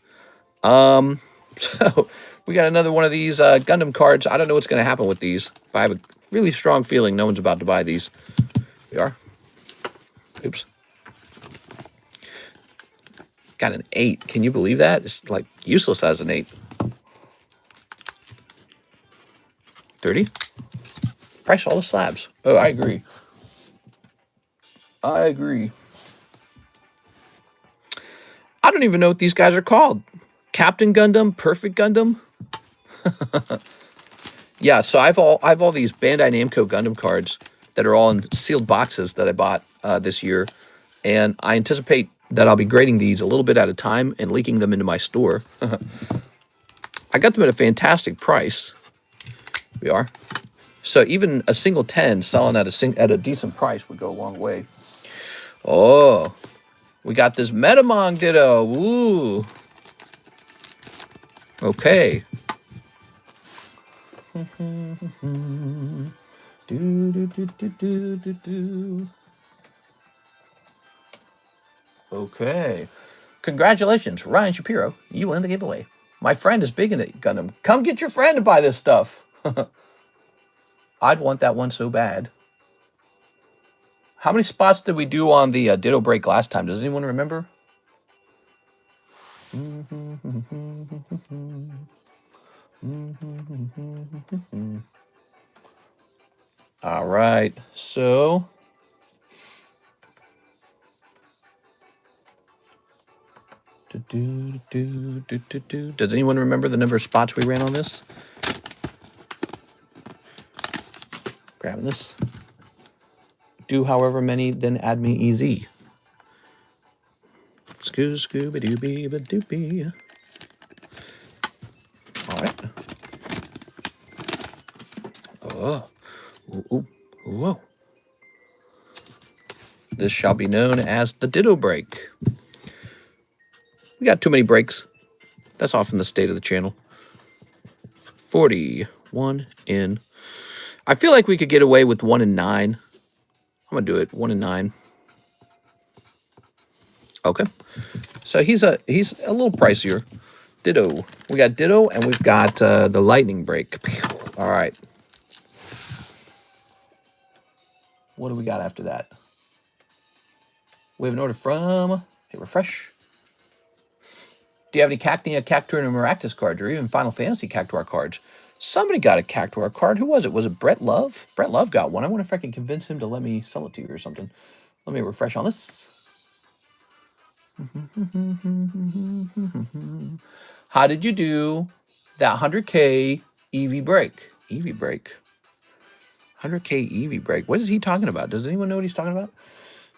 So we got another one of these Gundam cards. I don't know what's going to happen with these, but I have a really strong feeling no one's about to buy these. We are. Oops. Got an 8. Can you believe that? It's like useless as an 8. 30. Price all the slabs. Oh, I agree. I agree. I don't even know what these guys are called. Captain Gundam, Perfect Gundam. Yeah, so I've all these Bandai Namco Gundam cards that are all in sealed boxes that I bought this year, and I anticipate that I'll be grading these a little bit at a time and leaking them into my store. I got them at a fantastic price. We are. So even a single 10 selling at a decent price would go a long way. Oh, we got this Metamon Ditto. Woo. Okay. Okay. Congratulations, Ryan Shapiro. You win the giveaway. My friend is big into Gundam. Come get your friend to buy this stuff. I'd want that one so bad. How many spots did we do on the Ditto break last time? Does anyone remember? All right, so does anyone remember the number of spots we ran on this? Grabbing this. Do however many, then add me EZ. Scooby-dooby-ba-doopy. All right. Oh. Ooh. Whoa. This shall be known as the Ditto break. We got too many breaks. That's often the state of the channel. 41 in. I feel like we could get away with 1 in 9. I'm going to do it. 1 in 9. Okay. So he's a little pricier. Ditto. We got Ditto and we've got the lightning break. All right. What do we got after that? We have an order from... Hit refresh. Do you have any Cacnea, Cactuar, and Maractus cards, or even Final Fantasy Cactuar cards? Somebody got a Cactuar card. Who was it? Was it Brett Love? Brett Love got one. I wonder if I can convince him to let me sell it to you or something. Let me refresh on this. How did you do that 100K EV break? EV break. 100K EV break. What is he talking about? Does anyone know what he's talking about?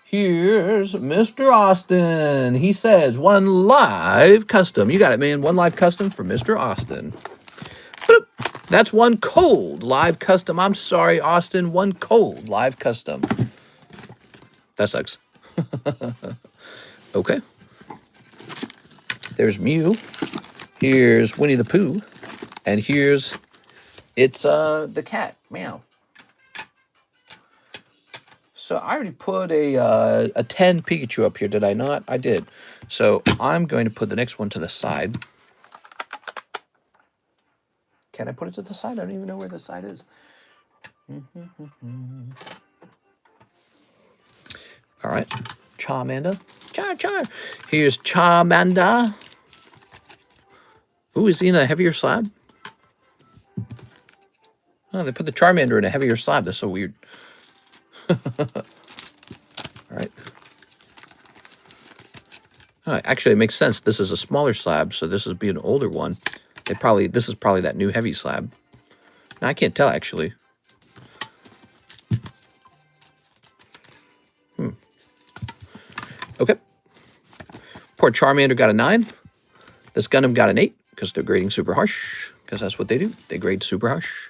Here's Mr. Austin. He says, 1 live custom. You got it, man. 1 live custom for Mr. Austin. Boop. That's 1 cold live custom. I'm sorry, Austin. 1 cold live custom. That sucks. Okay. There's Mew. Here's Winnie the Pooh. And here's, it's the cat. Meow. So I already put a 10 Pikachu up here, did I not? I did. So I'm going to put the next one to the side. Can I put it to the side? I don't even know where the side is. All right. Charmander. Char. Here's Charmander. Ooh, is he in a heavier slab? Oh, they put the Charmander in a heavier slab. That's so weird. All right. Oh, actually, it makes sense. This is a smaller slab, so this would be an older one. This is probably that new heavy slab. Now, I can't tell, actually. Okay. Poor Charmander got a 9. This Gundam got an 8, because they're grading super harsh, because that's what they do. They grade super harsh.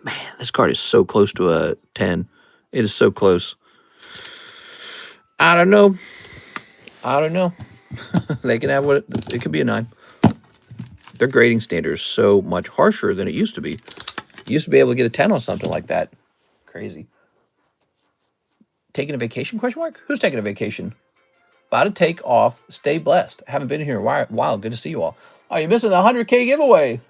Man, this card is so close to a 10. It is so close. I don't know. They can have what it could be a 9. Their grading standard is so much harsher than it used to be. You used to be able to get a 10 on something like that. Crazy. Taking a vacation, question mark? Who's taking a vacation? About to take off. Stay blessed. I haven't been here in a while. Good to see you all. Oh, you're missing the 100K giveaway.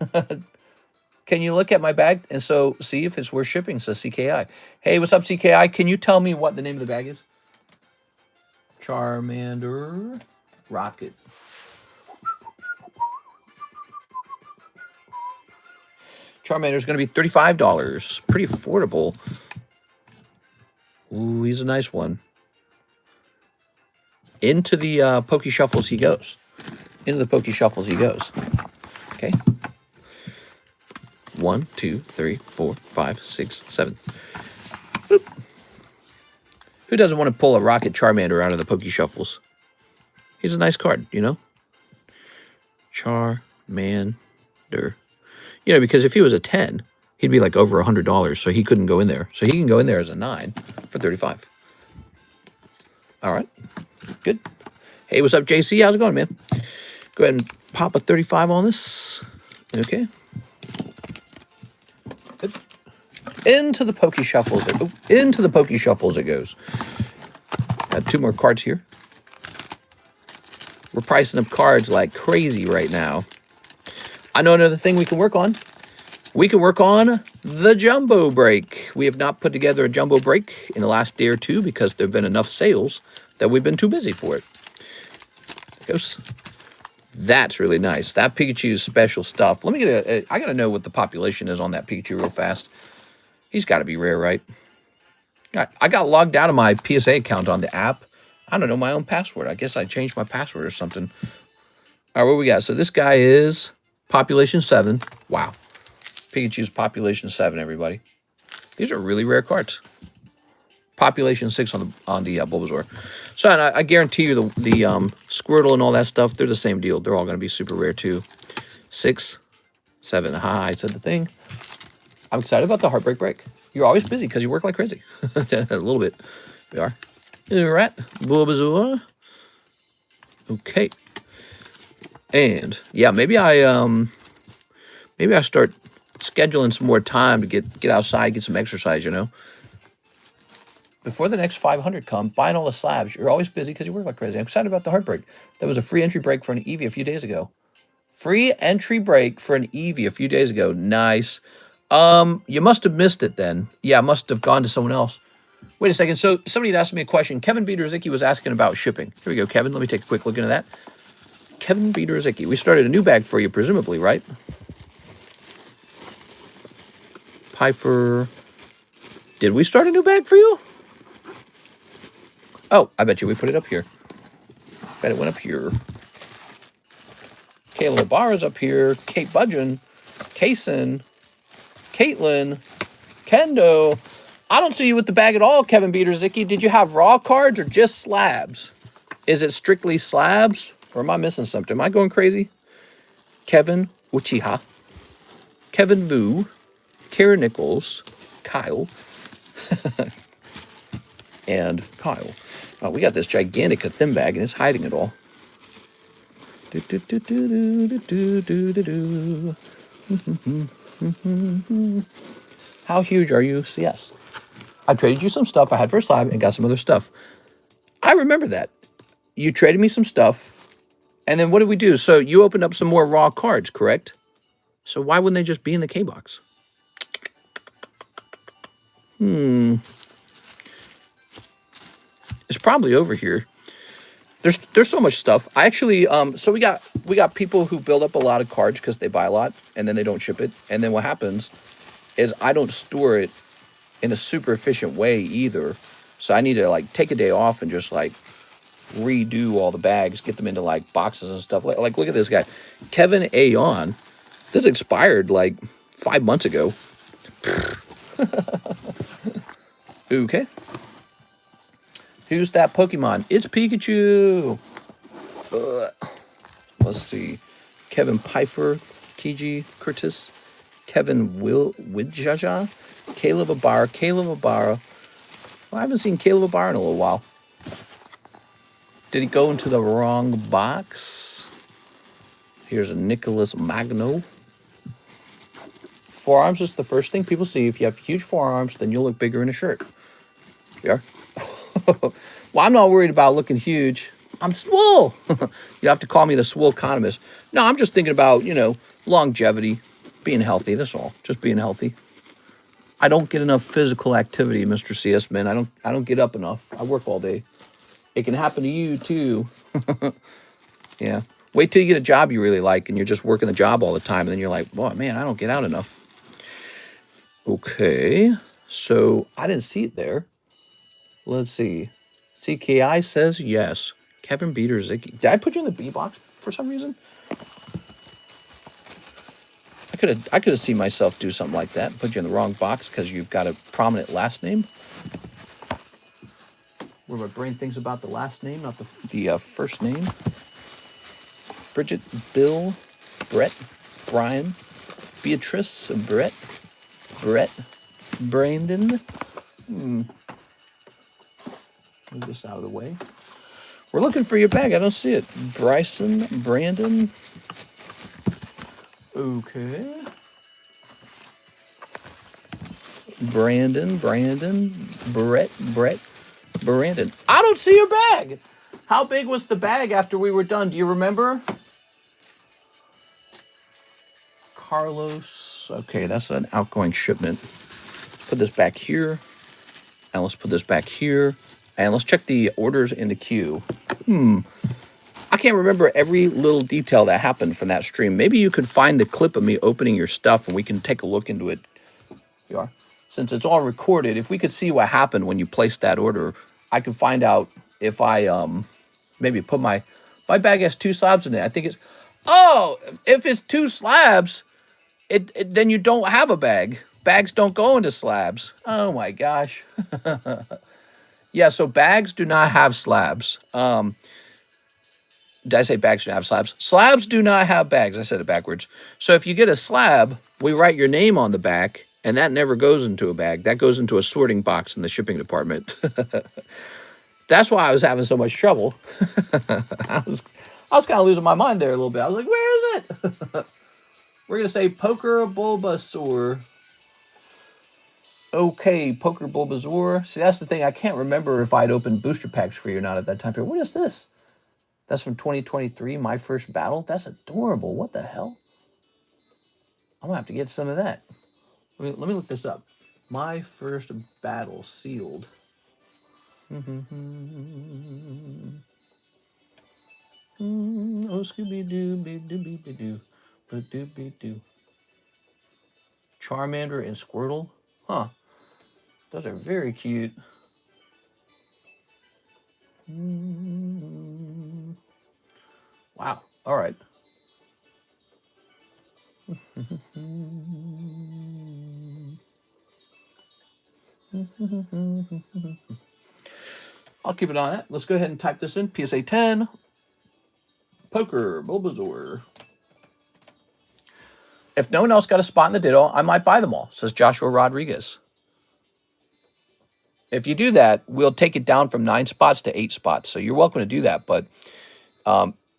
Can you look at my bag and so see if it's worth shipping? Says CKI. Hey, what's up, CKI? Can you tell me what the name of the bag is? Charmander Rocket. Charmander's going to be $35. Pretty affordable. Ooh, he's a nice one. Into the Poke Shuffles he goes. Into the Poke Shuffles he goes. Okay. 1, 2, 3, 4, 5, 6, 7. Boop. Who doesn't want to pull a Rocket Charmander out of the Poke Shuffles? He's a nice card, you know? Charmander. You know, because if he was a 10, he'd be like over $100, so he couldn't go in there. So he can go in there as a 9 for 35. All right. Good. Hey, what's up, JC? How's it going, man? Go ahead and pop a 35 on this. Okay. Good. Into the Poke Shuffles. Into the Poke Shuffles it goes. Got 2 more cards here. We're pricing up cards like crazy right now. I know another thing we can work on. We can work on the jumbo break. We have not put together a jumbo break in the last day or two because there have been enough sales that we've been too busy for it. There goes. That's really nice. That Pikachu's special stuff. Let me get I got to know what the population is on that Pikachu real fast. He's got to be rare, right? I got logged out of my PSA account on the app. I don't know my own password. I guess I changed my password or something. All right, what we got? So this guy is population 7. Wow. Pikachu's population 7, everybody. These are really rare cards. Population 6 on the Bulbasaur. So I guarantee you the Squirtle and all that stuff, they're the same deal. They're all going to be super rare too. 6, 7. I said the thing. I'm excited about the Heartbreak Break. You're always busy because you work like crazy. A little bit. We are. All right. Bulbasaur. Okay. And yeah, maybe I start scheduling some more time to get outside, get some exercise, you know. Before the next 500 come, buying all the slabs. You're always busy because you work like crazy. I'm excited about the Heartbreak. That was a free entry break for an Eevee a few days ago. Free entry break for an Eevee a few days ago. Nice. You must have missed it then. Yeah, I must have gone to someone else. Wait a second. So somebody had asked me a question. Kevin Beaterzicki was asking about shipping. Here we go, Kevin. Let me take a quick look into that. Kevin Beaterzicki. We started a new bag for you, presumably, right? Piper. Did we start a new bag for you? Oh, I bet you we put it up here. Bet it went up here. Kayla Ibarra's up here. Kate Budgeon. Kaysen. Caitlin. Kendo. I don't see you with the bag at all, Kevin Beaterzicki. Did you have raw cards or just slabs? Is it strictly slabs? Or am I missing something? Am I going crazy? Kevin Uchiha. Kevin Vu. Kara Nichols. Kyle. And Kyle. Oh, we got this gigantic thin bag and it's hiding it all. How huge are you, CS? I traded you some stuff I had for a slab and got some other stuff. I remember that. You traded me some stuff. And then what did we do? So you opened up some more raw cards, correct? So why wouldn't they just be in the K-box? It's probably over here. There's so much stuff. I actually so we got people who build up a lot of cards because they buy a lot and then they don't ship it. And then what happens is I don't store it in a super efficient way either. So I need to like take a day off and just like redo all the bags, get them into like boxes and stuff. Like look at this guy, Kevin Aon. This expired like 5 months ago. Okay. Who's that Pokemon? It's Pikachu. Let's see. Kevin Piper, Kiji Curtis, Kevin Widjaja, Caleb Ibarra. Well, I haven't seen Caleb Ibarra in a little while. Did he go into the wrong box? Here's a Nicholas Magno. Forearms is the first thing people see. If you have huge forearms, then you'll look bigger in a shirt. Yeah. Well, I'm not worried about looking huge. I'm swole. You have to call me the swole economist. No, I'm just thinking about, you know, longevity, being healthy. That's all. Just being healthy. I don't get enough physical activity, Mr. CS man. I don't get up enough. I work all day. It can happen to you too. Yeah. Wait till you get a job you really like and you're just working the job all the time and then you're like, "Boy, man, I don't get out enough." Okay. So, I didn't see it there. Let's see. CKI says yes. Kevin Beater Zicky. Did I put you in the B box for some reason? I could have seen myself do something like that. Put you in the wrong box because you've got a prominent last name. Where my brain thinks about the last name, not the first name. Bridget, Bill, Brett, Brian, Beatrice, Brett, Brandon. Move this out of the way. We're looking for your bag. I don't see it. Bryson, Brandon. Okay. Brandon, Brett, Brandon. I don't see your bag. How big was the bag after we were done? Do you remember? Carlos. Okay, that's an outgoing shipment. Put this back here. And let's put this back here. And let's check the orders in the queue. I can't remember every little detail that happened from that stream. Maybe you could find the clip of me opening your stuff and we can take a look into it. You are. Since it's all recorded, if we could see what happened when you placed that order, I could find out if I maybe put my bag has 2 slabs in it. I think it's if it's 2 slabs, then you don't have a bag. Bags don't go into slabs. Oh my gosh. Yeah, so bags do not have slabs. Did I say bags do not have slabs? Slabs do not have bags. I said it backwards. So if you get a slab, we write your name on the back, and that never goes into a bag. That goes into a sorting box in the shipping department. That's why I was having so much trouble. I was kind of losing my mind there a little bit. I was like, where is it? We're going to say Poker Bulbasaur. Okay, Poker Bulbasaur. See, that's the thing. I can't remember if I'd opened booster packs for you or not at that time period. What is this? That's from 2023, my first battle. That's adorable. What the hell? I'm going to have to get some of that. Let me look this up. My first battle sealed. Oh, Scooby-Doo. Charmander and Squirtle. Huh. Those are very cute. Wow. All right. I'll keep it on that. Let's go ahead and type this in. PSA 10. Poker Bulbasaur. If no one else got a spot in the ditto, I might buy them all, says Joshua Rodriguez. If you do that, we'll take it down from 9 spots to 8 spots. So you're welcome to do that. But,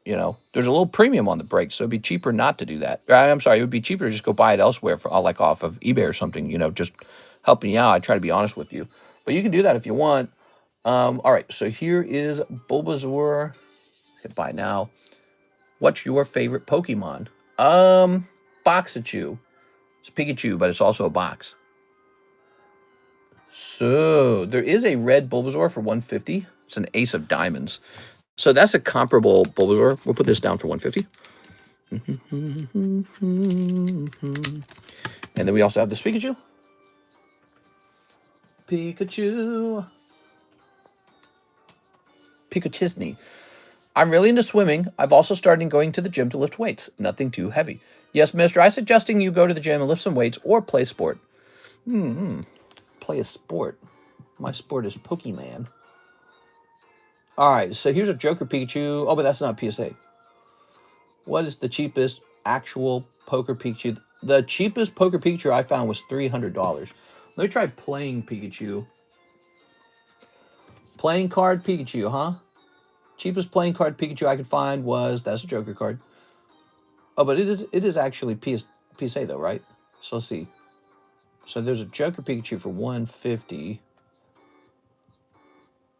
you know, there's a little premium on the break. So it'd be cheaper not to do that. I'm sorry. It would be cheaper to just go buy it elsewhere, for like off of eBay or something, you know, just helping you out. I try to be honest with you. But you can do that if you want. All right. So here is Bulbasaur. Hit buy now. What's your favorite Pokemon? Boxachew. It's Pikachu, but it's also a box. So there is a red Bulbasaur for 150. It's an Ace of Diamonds. So that's a comparable Bulbasaur. We'll put this down for 150. And then we also have this Pikachu. Pikachu. I'm really into swimming. I've also started going to the gym to lift weights. Nothing too heavy. Yes, mister, I'm suggesting you go to the gym and lift some weights or play sport. Play a sport. My sport is Pokemon. All right, so here's a Joker Pikachu. Oh, but that's not PSA. What is the cheapest actual Poker Pikachu? The cheapest Poker Pikachu I found was $300. Let me try playing Pikachu. Playing card Pikachu, huh? Cheapest playing card Pikachu I could find was, that's a Joker card. Oh, but it is actually PSA though, right? So let's see. So there's a Joker Pikachu for 150.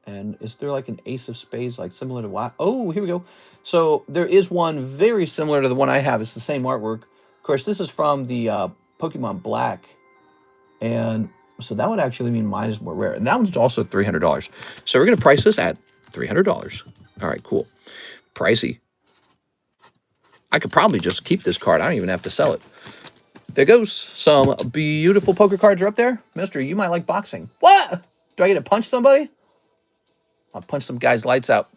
And is there like an ace of spades, like similar to what? Oh, here we go. So there is one very similar to the one I have. It's the same artwork. Of course, this is from the Pokemon Black. And so that would actually mean mine is more rare. And that one's also $300. So we're going to price this at $300. All right, cool. Pricey. I could probably just keep this card. I don't even have to sell it. There goes. Some beautiful poker cards are up there. Mister, you might like boxing. What? Do I get to punch somebody? I'll punch some guy's lights out.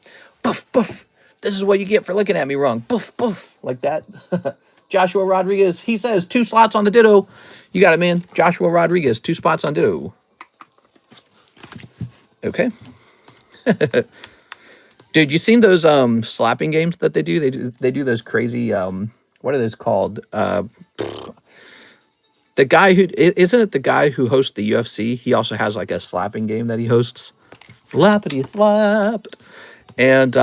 Poof, poof. This is what you get for looking at me wrong. Poof, poof. Like that. Joshua Rodriguez, he says 2 slots on the Ditto. You got it, man. Joshua Rodriguez, 2 spots on Ditto. Okay. Dude, you seen those slapping games that they do? They do those crazy what are those called? The guy who isn't it the guy who hosts the UFC? He also has like a slapping game that he hosts. Flappity flapped. And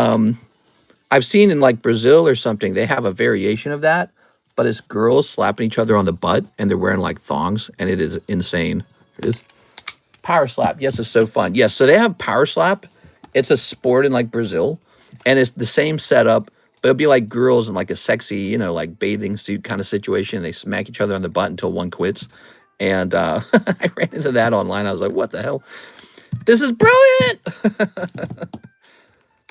I've seen in like Brazil or something, they have a variation of that, but it's girls slapping each other on the butt and they're wearing like thongs, and it is insane. It is power slap. Yes, it's so fun. Yes, so they have power slap. It's a sport in like Brazil, and it's the same setup, but it'll be like girls in like a sexy, you know, like bathing suit kind of situation. They smack each other on the butt until one quits. And I ran into that online. I was like, what the hell? This is brilliant. $1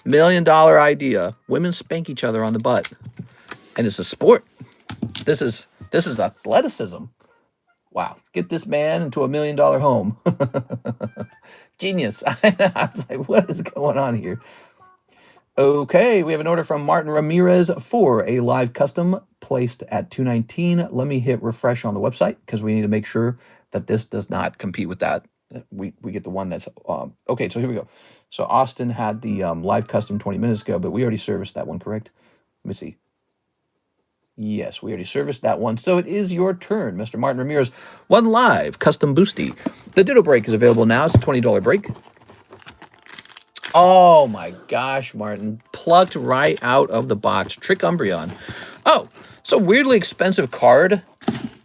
million idea. Women spank each other on the butt. And it's a sport. This is athleticism. Wow. Get this man into $1 million home. Genius. I was like, what is going on here? Okay, we have an order from Martin Ramirez for a live custom placed at $219. Let me hit refresh on the website because we need to make sure that this does not compete with that. We get the one that's okay. So here we go. So Austin had the live custom 20 minutes ago, but we already serviced that one, correct? Let me see. Yes, we already serviced that one. So it is your turn, Mr. Martin Ramirez. One live custom boosty. The Ditto break is available now. It's a $20 break. Oh my gosh, Martin. Plucked right out of the box. Trick Umbreon. Oh, so weirdly expensive card.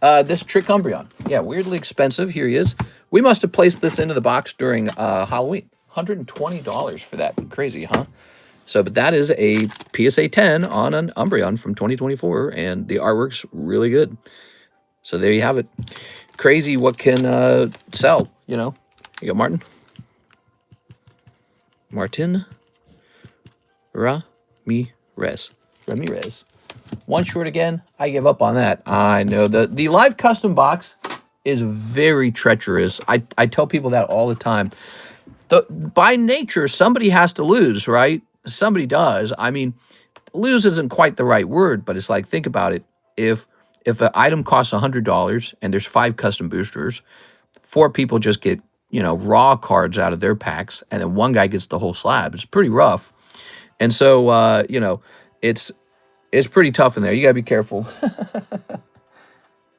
This Trick Umbreon. Yeah, weirdly expensive. Here he is. We must have placed this into the box during Halloween. $120 for that. Crazy, huh? So, but that is a PSA 10 on an Umbreon from 2024, and the artwork's really good. So there you have it. Crazy what can sell, you know. You go, Martin. Martin Ramirez. One short again. I give up on that. I know. The live custom box is very treacherous. I tell people that all the time. By nature, somebody has to lose, right? Somebody does. I mean, lose isn't quite the right word, but it's like, think about it. If an item costs $100 and there's 5 custom boosters, 4 people just get, you know, raw cards out of their packs, and then one guy gets the whole slab. It's pretty rough. And so, you know, it's pretty tough in there. You got to be careful.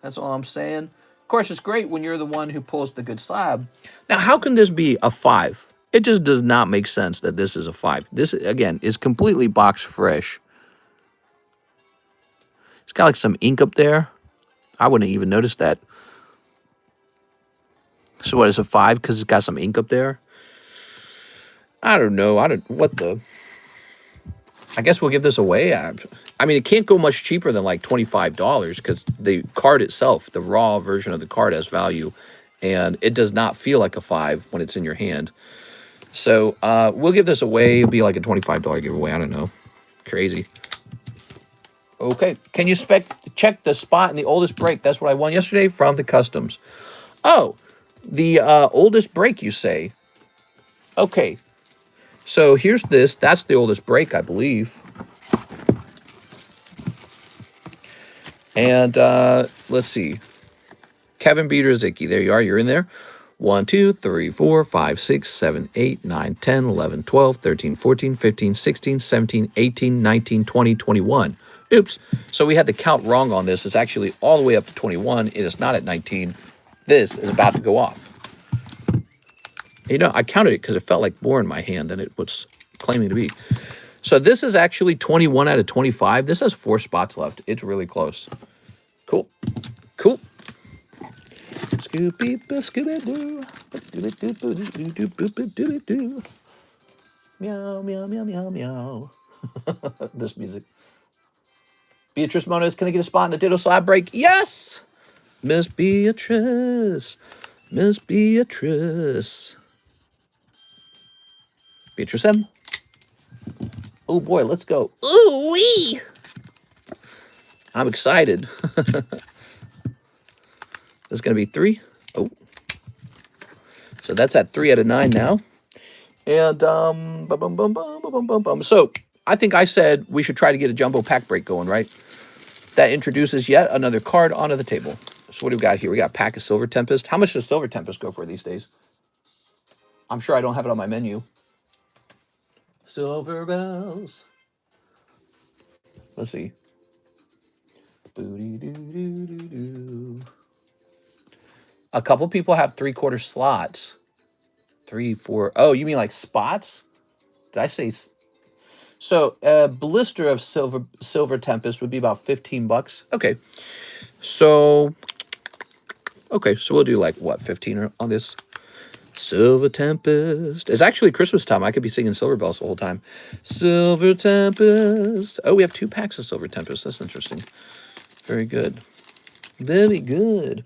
That's all I'm saying. Of course, it's great when you're the one who pulls the good slab. Now, how can this be a 5? It just does not make sense that this is a 5. This, again, is completely box fresh. It's got like some ink up there. I wouldn't even notice that. So what, is a 5 because it's got some ink up there? I don't know. I guess we'll give this away. I mean, it can't go much cheaper than like $25 because the card itself, the raw version of the card, has value. And it does not feel like a 5 when it's in your hand. So we'll give this away. It'll be like a $25 giveaway. I don't know. Crazy. Okay. Can you check the spot in the oldest break? That's what I won yesterday from the customs. Oh, the oldest break, you say? Okay. So here's this. That's the oldest break, I believe. And let's see. Kevin Beater Zicki. There you are. You're in there. 1, 2, 3, 4, 5, 6, 7, 8, 9, 10, 11, 12, 13, 14, 15, 16, 17, 18, 19, 20, 21. Oops. So we had the count wrong on this. It's actually all the way up to 21. It is not at 19. This is about to go off. You know, I counted it because it felt like more in my hand than it was claiming to be. So this is actually 21 out of 25. This has 4 spots left. It's really close. Cool. Cool. Scoopy, scooby-doo. Meow, meow, meow, meow, meow. This music. Beatrice Moniz, can I get a spot in the Ditto Slab break? Yes! Miss Beatrice. Miss Beatrice. Beatrice M. Oh boy, let's go. Ooh wee! I'm excited. This is going to be 3. Oh. So that's at 3 out of 9 now. And, so I think I said we should try to get a jumbo pack break going, right? That introduces yet another card onto the table. So what do we got here? We got Pack of Silver Tempest. How much does Silver Tempest go for these days? I'm sure I don't have it on my menu. Silver bells. Let's see. Booty-doo-doo-doo-doo. A couple people have 3/4 slots. 3, 4. Oh, you mean like spots? Did I say? So a blister of Silver Tempest would be about $15. Okay. So we'll do like what, 15 on this Silver Tempest. It's actually Christmas time. I could be singing Silver Bells the whole time. Silver Tempest. Oh, we have 2 packs of Silver Tempest. That's interesting. Very good. Very good.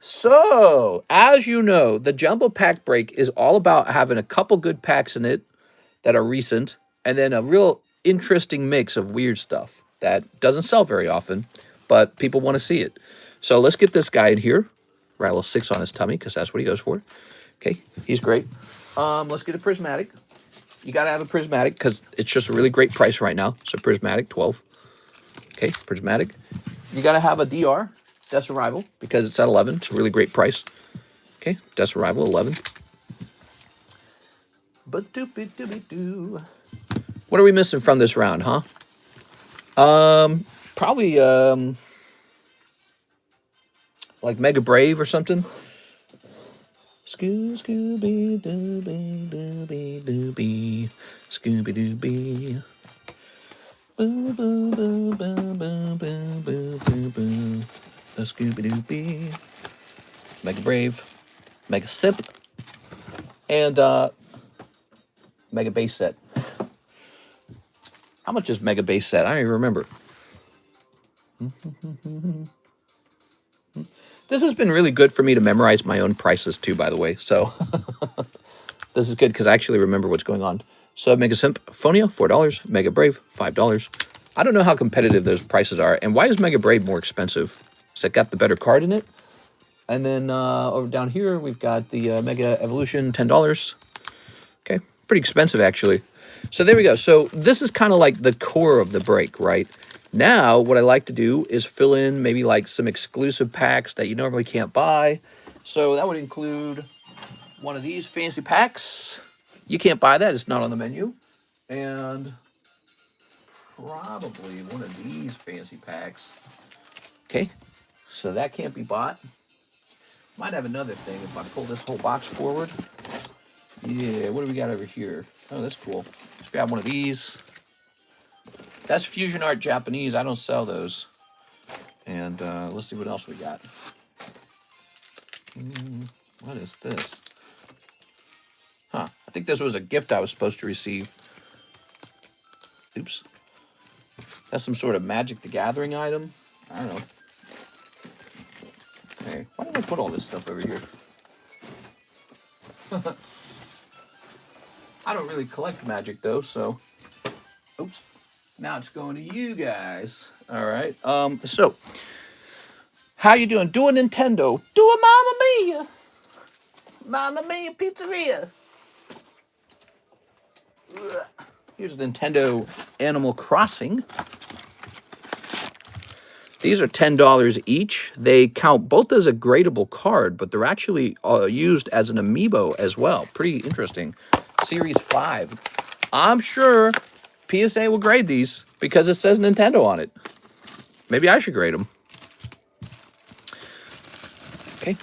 So, as you know, the Jumbo Pack Break is all about having a couple good packs in it that are recent, and then a real interesting mix of weird stuff that doesn't sell very often, but people want to see it. So let's get this guy in here. Rattle 6 on his tummy, because that's what he goes for. Okay, he's great. Let's get a prismatic. You got to have a prismatic, because it's just a really great price right now. So prismatic, 12. Okay, prismatic. You got to have a DR. Death's Arrival, because it's at 11. It's a really great price. Okay, Death's Arrival, 11. But doopy-dooby-doo. What are we missing from this round, huh? Probably, like Mega Brave or something. Scooby-Dooby-Dooby-Dooby. Scooby-Dooby. Boo, boo, boo, boo, boo, boo, boo, boo, boo. A Scooby-Dooby. Mega Brave. Mega Sip. And, Mega Base Set. How much is Mega Base Set? I don't even remember. This has been really good for me to memorize my own prices too, by the way. So this is good because I actually remember what's going on. So Mega Symphonia, $4. Mega Brave, $5. I don't know how competitive those prices are. And why is Mega Brave more expensive? Has it got the better card in it? And then over down here, we've got the Mega Evolution, $10. Okay, pretty expensive actually. So there we go. So this is kind of like the core of the break, right? Now, what I like to do is fill in maybe like some exclusive packs that you normally can't buy. So that would include one of these fancy packs. You can't buy that. It's not on the menu. And probably one of these fancy packs. Okay, so that can't be bought. Might have another thing if I pull this whole box forward. Yeah, what do we got over here? Oh, that's cool. Let's grab one of these. That's Fusion Art Japanese. I don't sell those. And let's see what else we got. What is this? Huh. I think this was a gift I was supposed to receive. Oops. That's some sort of Magic the Gathering item. I don't know. Okay. Why did I put all this stuff over here? I don't really collect Magic, though, so... Oops. Now it's going to you guys. All right. So, how you doing? Do a Nintendo. Do a Mamma Mia. Mamma Mia Pizzeria. Here's Nintendo Animal Crossing. These are $10 each. They count both as a gradable card, but they're actually used as an amiibo as well. Pretty interesting. Series 5. I'm sure PSA will grade these because it says Nintendo on it. Maybe I should grade them. Okay.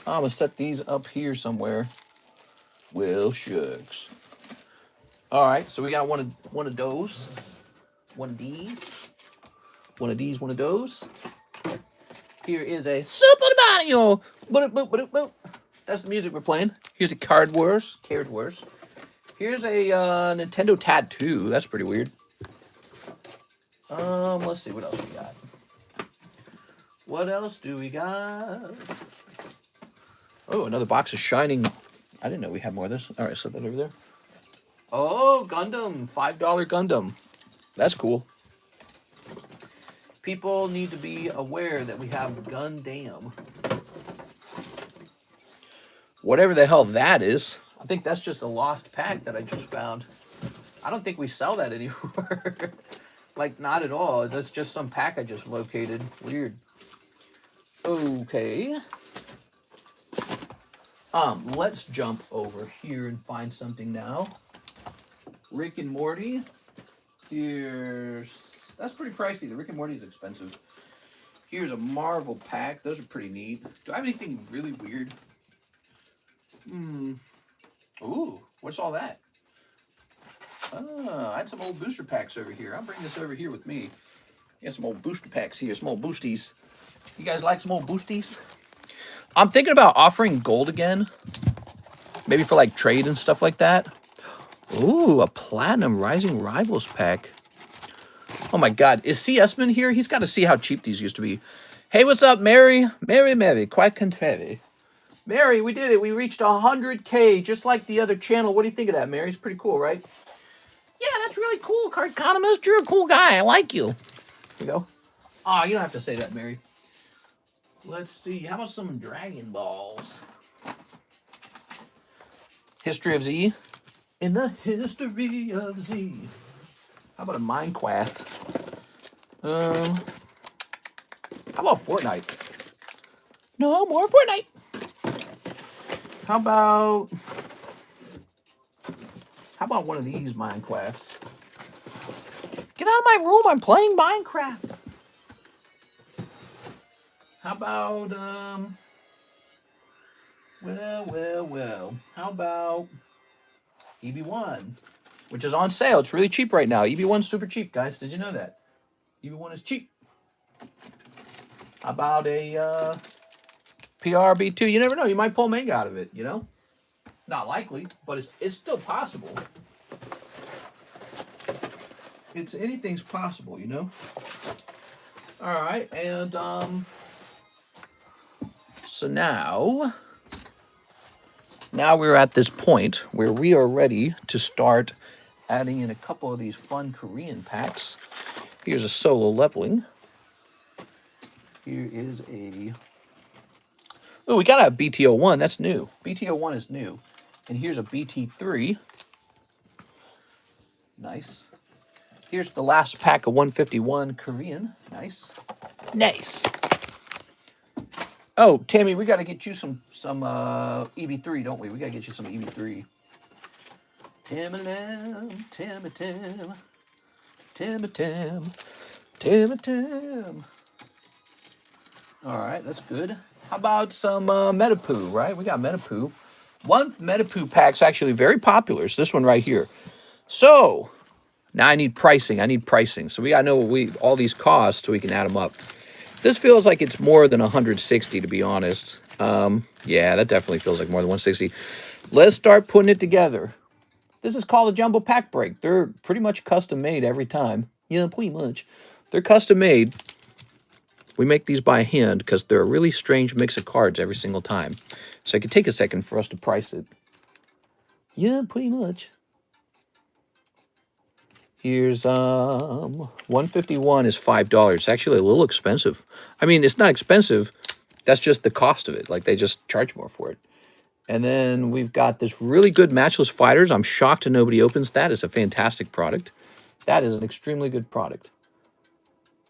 I'm going to set these up here somewhere. Well, shucks. All right, so we got one of those. One of these. One of these, one of those. Here is a Super Mario. Boop, boop, boop, boop. That's the music we're playing. Here's a Card Wars. Here's a Nintendo tattoo. That's pretty weird. Let's see what else we got. What else do we got? Oh, another box of Shining. I didn't know we had more of this. All right, set that over there. Oh, Gundam. $5 Gundam. That's cool. People need to be aware that we have Gundam. Whatever the hell that is. I think that's just a lost pack that I just found. I don't think we sell that anymore. Like, not at all. That's just some pack I just located. Weird. Okay. Let's jump over here and find something now. Rick and Morty. Here's... That's pretty pricey. The Rick and Morty is expensive. Here's a Marvel pack. Those are pretty neat. Do I have anything really weird? Ooh, what's all that? I had some old booster packs over here. I'll bring this over here with me. Got some old booster packs here, some old boosties. You guys like some old boosties? I'm thinking about offering gold again. Maybe for like trade and stuff like that. Ooh, a Platinum Rising Rivals pack. Oh my God, is CS-Man here? He's got to see how cheap these used to be. Hey, what's up, Mary? Mary, quite contrary. Mary, we did it. We reached 100K, just like the other channel. What do you think of that, Mary? It's pretty cool, right? Yeah, that's really cool, Cardconomist. You're a cool guy. I like you. Here we go. Oh, you don't have to say that, Mary. Let's see. How about some Dragon Balls? History of Z. In the history of Z. How about a Minecraft? How about Fortnite? No more Fortnite. How about one of these Minecrafts? Get out of my room, I'm playing Minecraft. How about, well. How about EB1, which is on sale. It's really cheap right now. EB1's super cheap, guys. Did you know that? EB1 is cheap. How about a PRB2? You never know. You might pull manga out of it, you know? Not likely, but it's still possible. Anything's possible, you know? All right, and so now we're at this point where we are ready to start adding in a couple of these fun Korean packs. Here's a solo leveling. Here is a... Oh, we got a BTO1. That's new. BTO1 is new. And here's a BT3. Nice. Here's the last pack of 151 Korean. Nice. Nice. Oh, Tammy, we got to get you some EB3, don't we? We got to get you some EB3. Tim. All right, that's good. How about some Metapoo, right? We got Metapoo. One Metapoo pack's actually very popular. It's this one right here. So now I need pricing. So we got to know what all these cost so we can add them up. This feels like it's more than 160, to be honest. Yeah, that definitely feels like more than 160. Let's start putting it together. This is called a jumbo pack break. They're pretty much custom made every time. Yeah, pretty much. They're custom made. We make these by hand because they're a really strange mix of cards every single time. So it could take a second for us to price it. Yeah, pretty much. Here's 151 is $5. It's actually a little expensive. I mean, it's not expensive. That's just the cost of it. Like, they just charge more for it. And then we've got this really good Matchless Fighters. I'm shocked nobody opens that. It's a fantastic product. That is an extremely good product.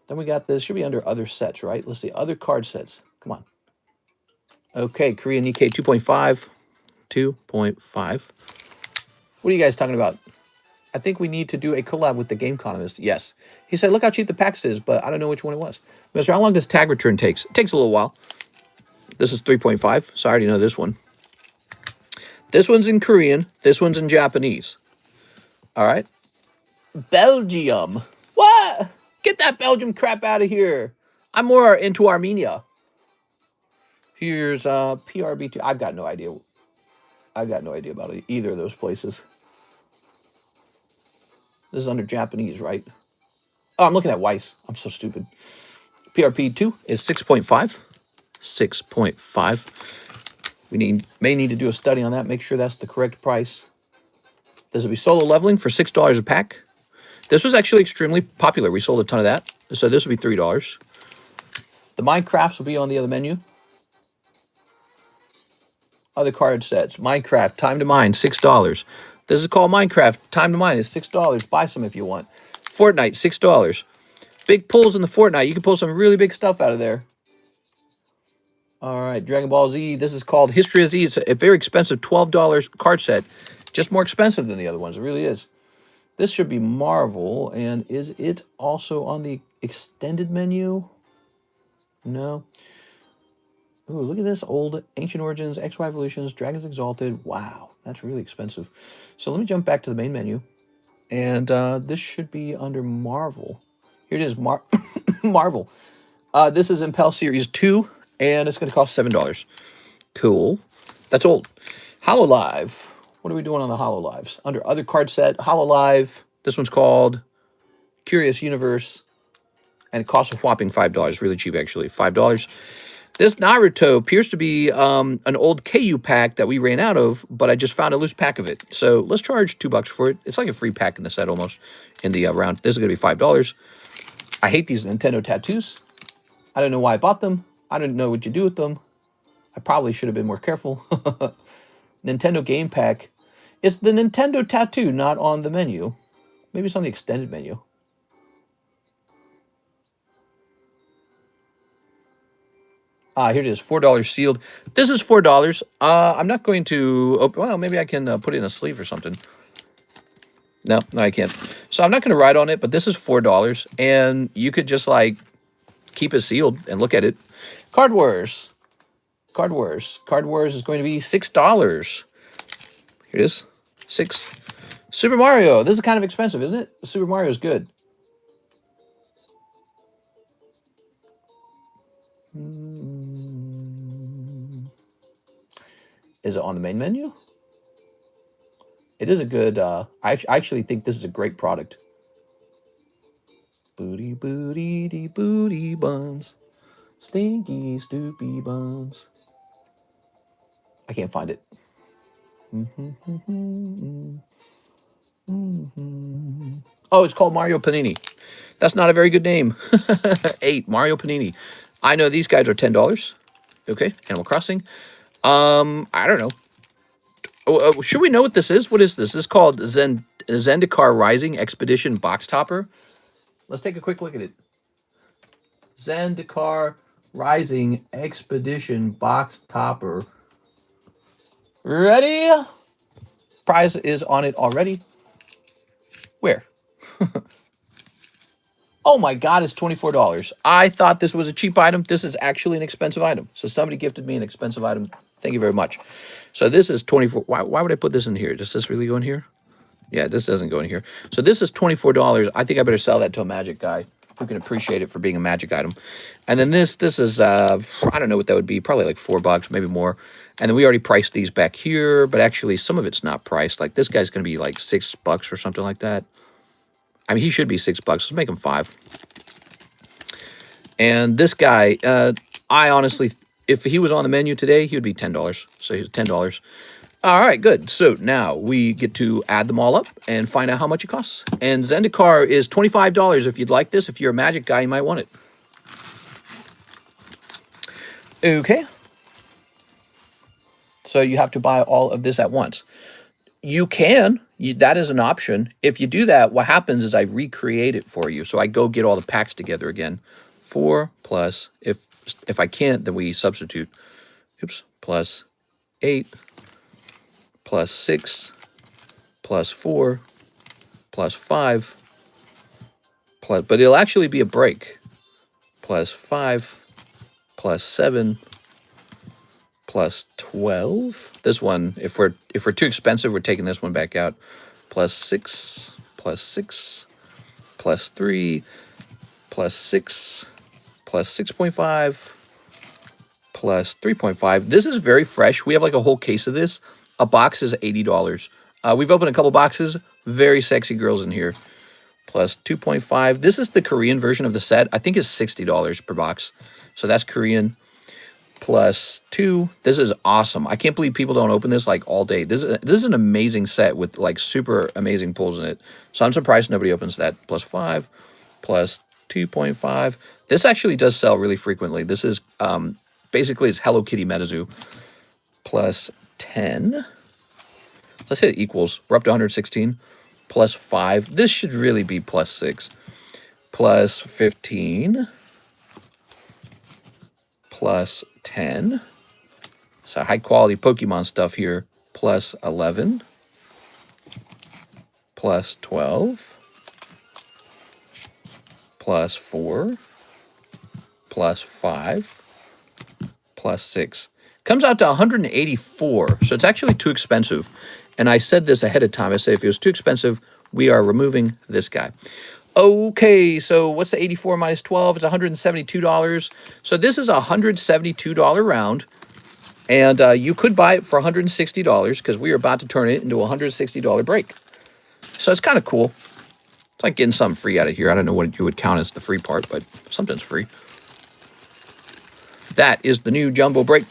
Then we got this. Should be under other sets, right? Let's see. Other card sets. Come on. Okay. Korean Nikkei 2.5. 2.5. What are you guys talking about? I think we need to do a collab with the TheCardconomist. Yes. He said, look how cheap the pack is, but I don't know which one it was. Mister, how long does tag return take? It takes a little while. This is 3.5, so I already know this one. This one's in Korean. This one's in Japanese. All right. Belgium. What? Get that Belgium crap out of here. I'm more into Armenia. Here's PRB2. I've got no idea. I've got no idea about either of those places. This is under Japanese, right? Oh, I'm looking at Weiss. I'm so stupid. PRP2 is 6.5. 6.5. We may need to do a study on that, make sure that's the correct price. This will be solo leveling for $6 a pack. This was actually extremely popular. We sold a ton of that. So this will be $3. The Minecrafts will be on the other menu. Other card sets. Minecraft, Time to Mine, $6. This is called Minecraft. Time to Mine is $6. Buy some if you want. Fortnite, $6. Big pulls in the Fortnite. You can pull some really big stuff out of there. All right, Dragon Ball Z. This is called History of Z. It's a very expensive $12 card set. Just more expensive than the other ones. It really is. This should be Marvel. And is it also on the extended menu? No. Ooh, look at this. Old Ancient Origins, XY Evolutions, Dragons Exalted. Wow, that's really expensive. So let me jump back to the main menu. And this should be under Marvel. Here it is, Marvel. This is Impel Series 2, and it's going to cost $7. Cool. That's old. HoloLive. What are we doing on the HoloLives? Under other card set, HoloLive. This one's called Curious Universe, and it costs a whopping $5. Really cheap, actually. $5. This Naruto appears to be an old KU pack that we ran out of, but I just found a loose pack of it. So let's charge $2 for it. It's like a free pack in the set almost in the round. This is going to be $5. I hate these Nintendo tattoos. I don't know why I bought them. I don't know what you do with them. I probably should have been more careful. Nintendo game pack. It's the Nintendo tattoo, not on the menu. Maybe it's on the extended menu. Here it is, $4 sealed. This is $4. I'm not going to open. Well, maybe I can put it in a sleeve or something. No, I can't. So I'm not going to write on it, but this is $4, and you could just like keep it sealed and look at it. Card Wars. Card Wars. Card Wars is going to be $6. Here it is, 6. Super Mario. This is kind of expensive, isn't it? Super Mario is good. Is it on the main menu? It is a good, I actually think this is a great product. Booty, booty, dee, booty buns. Stinky, stoopy buns. I can't find it. Oh, it's called Mario Panini. That's not a very good name. 8, Mario Panini. I know these guys are $10. Okay, Animal Crossing. I don't know. Should we know what this is? What is this? This is called Zendikar Rising Expedition Box Topper. Let's take a quick look at it. Zendikar Rising Expedition Box Topper. Ready? Prize is on it already. Where? Oh my God, it's $24. I thought this was a cheap item. This is actually an expensive item. So somebody gifted me an expensive item. Thank you very much. So this is $24. Why would I put this in here? Does this really go in here? Yeah, this doesn't go in here. So this is $24. I think I better sell that to a magic guy who can appreciate it for being a magic item. And then this is, I don't know what that would be. Probably like $4, maybe more. And then we already priced these back here, but actually some of it's not priced. Like this guy's going to be like $6 or something like that. I mean, he should be $6. Let's make him 5. And this guy, I honestly, if he was on the menu today, he would be $10. So he's $10. All right, good. So now we get to add them all up and find out how much it costs. And Zendikar is $25 if you'd like this. If you're a magic guy, you might want it. Okay. So you have to buy all of this at once. You can. That is an option. If you do that, what happens is I recreate it for you. So I go get all the packs together again. 4 plus, if I can't, then we substitute. Oops, plus 8, plus 6, plus 4, plus 5, plus, but it'll actually be a break. Plus 5, plus 7, plus 12. This one, if we're too expensive, we're taking this one back out. Plus 6, plus 6, plus 3, plus 6, plus 6.5, plus 3.5. This is very fresh. We have like a whole case of this. A box is $80. We've opened a couple boxes. Very sexy girls in here. plus 2.5. This is the Korean version of the set. I think it's $60 per box. So that's Korean. Plus 2. This is awesome. I can't believe people don't open this like all day. This is an amazing set with like super amazing pulls in it. So I'm surprised nobody opens that. Plus 5, plus 2.5. This actually does sell really frequently. This is basically it's Hello Kitty Metazoo. Plus 10. Let's hit equals. We're up to 116. Plus 5. This should really be plus 6. Plus 15. Plus 10. So high quality Pokemon stuff here. Plus 11. Plus 12. Plus 4. Plus 5. Plus 6. Comes out to 184. So it's actually too expensive. And I said this ahead of time. I said if it was too expensive, we are removing this guy. Okay, so what's the 84 minus 12? It's $172. So this is a $172 round. And you could buy it for $160 because we are about to turn it into a $160 break. So it's kind of cool. It's like getting something free out of here. I don't know what you would count as the free part, but something's free. That is the new jumbo break.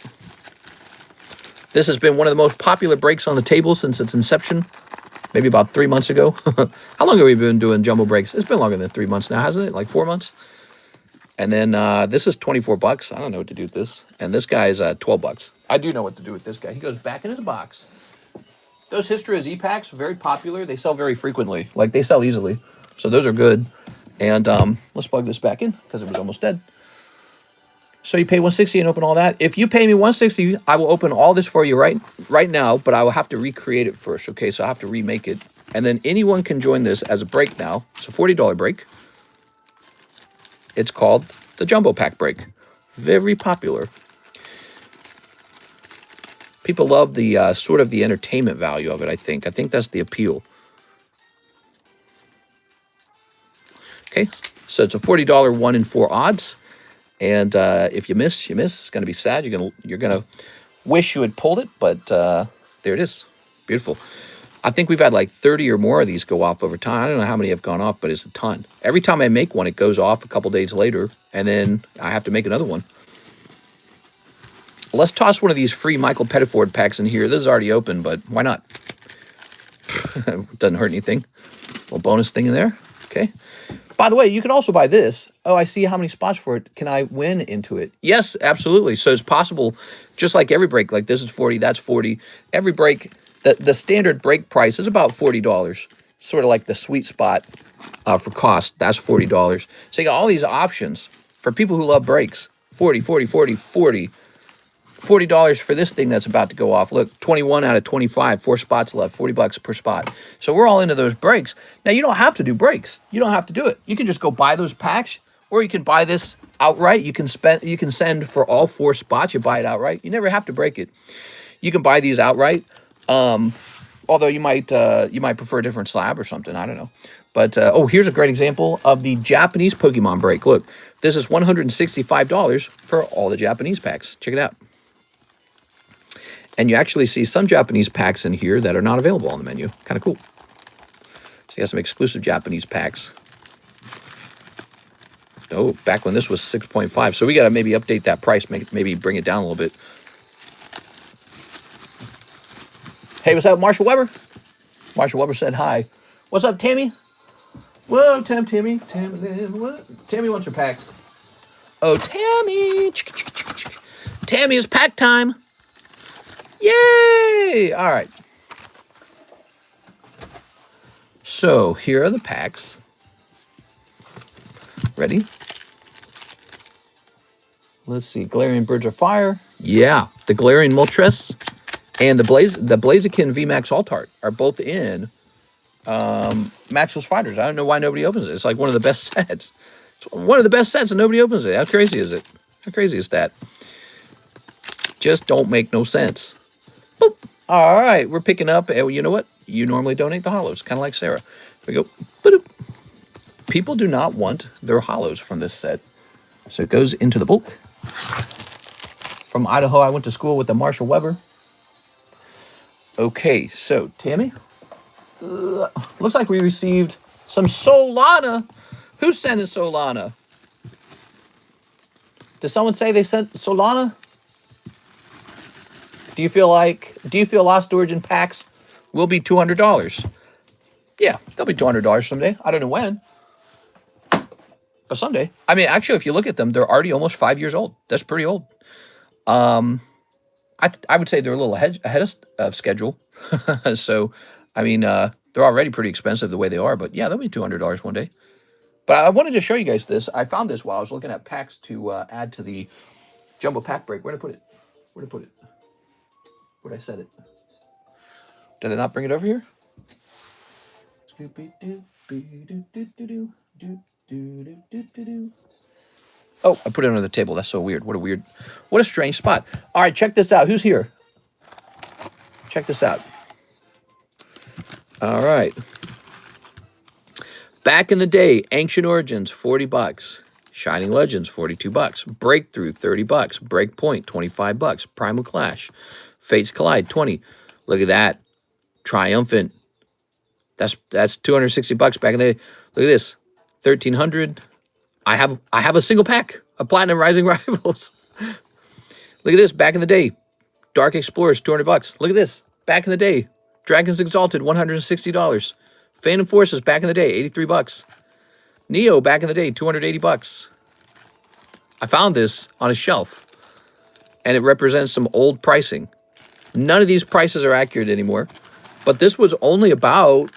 This has been one of the most popular breaks on the table since its inception. Maybe about 3 months ago. How long have we been doing jumbo breaks? It's been longer than 3 months now, hasn't it? Like 4 months? And then this is 24 bucks. I don't know what to do with this. And this guy is 12 bucks. I do know what to do with this guy. He goes back in his box. Those History Z-Packs, very popular. They sell very frequently. Like, they sell easily. So those are good. And let's plug this back in because it was almost dead. So you pay $160 and open all that. If you pay me $160, I will open all this for you right now, but I will have to recreate it first, okay? So I have to remake it. And then anyone can join this as a break now. It's a $40 break. It's called the Jumbo Pack break. Very popular. People love the sort of the entertainment value of it, I think. I think that's the appeal. Okay, so it's a $40 1 in 4 odds. And if you miss, you miss. It's going to be sad. You're gonna wish you had pulled it, but there it is. Beautiful. I think we've had like 30 or more of these go off over time. I don't know how many have gone off, but it's a ton. Every time I make one, it goes off a couple days later, and then I have to make another one. Let's toss one of these free Michael Pettiford packs in here. This is already open, but why not? Doesn't hurt anything. Little bonus thing in there. Okay. By the way, you can also buy this. Oh, I see how many spots for it. Can I win into it? Yes, absolutely. So it's possible, just like every break, like this is 40, that's 40. Every break, the standard break price is about $40. Sort of like the sweet spot for cost. That's $40. So you got all these options for people who love breaks. 40, 40, 40, 40. $40 for this thing that's about to go off. Look, 21 out of 25, 4 spots left, 40 bucks per spot. So we're all into those breaks. Now, you don't have to do breaks. You don't have to do it. You can just go buy those packs, or you can buy this outright. You can send for all 4 spots. You buy it outright. You never have to break it. You can buy these outright. Although you might prefer a different slab or something. I don't know. But, oh, here's a great example of the Japanese Pokemon break. Look, this is $165 for all the Japanese packs. Check it out. And you actually see some Japanese packs in here that are not available on the menu. Kind of cool. So you got some exclusive Japanese packs. Oh, back when this was 6.5. So we got to maybe update that price, maybe bring it down a little bit. Hey, what's up, Marshall Weber? Marshall Weber said hi. What's up, Tammy? Whoa, Tammy. What? Tammy wants her packs. Oh, Tammy. Tammy, it's pack time. Yay! All right. So here are the packs. Ready? Let's see. Galarian Bridge of Fire. Yeah. The Galarian Moltres and the Blaziken VMAX Altart are both in Matchless Fighters. I don't know why nobody opens it. It's like one of the best sets. It's one of the best sets and nobody opens it. How crazy is it? How crazy is that? Just don't make no sense. Boop. All right, we're picking up. You know what? You normally donate the hollows, kind of like Sarah. Here we go. Boop. People do not want their hollows from this set, so it goes into the bulk. From Idaho, I went to school with the Marshall Weber. Okay, so Tammy, looks like we received Some Solana. Who's sending Solana? Did someone say they sent Solana? Do you feel Lost Origin packs will be $200? Yeah, they'll be $200 someday. I don't know when, but someday. I mean, actually, if you look at them, they're already almost 5 years old. That's pretty old. I would say they're a little ahead of schedule. So, I mean, they're already pretty expensive the way they are. But yeah, they'll be $200 one day. But I wanted to show you guys this. I found this while I was looking at packs to add to the jumbo pack break. Where to put it? Where'd I set it? Did I not bring it over here? Oh, I put it under the table. That's so weird. What a strange spot. All right, check this out. Who's here? Check this out. All right. Back in the day, Ancient Origins, $40. Shining Legends, $42. Breakthrough, $30. Breakpoint, $25. Primal Clash. Fates Collide, $20. Look at that. Triumphant. That's $260 back in the day. Look at this. $1,300. I have a single pack of Platinum Rising Rivals. Look at this. Back in the day, Dark Explorers, $200. Look at this. Back in the day, Dragons Exalted, $160. Phantom Forces back in the day, $83. Neo back in the day, $280. I found this on a shelf, and it represents some old pricing. None of these prices are accurate anymore, but this was only about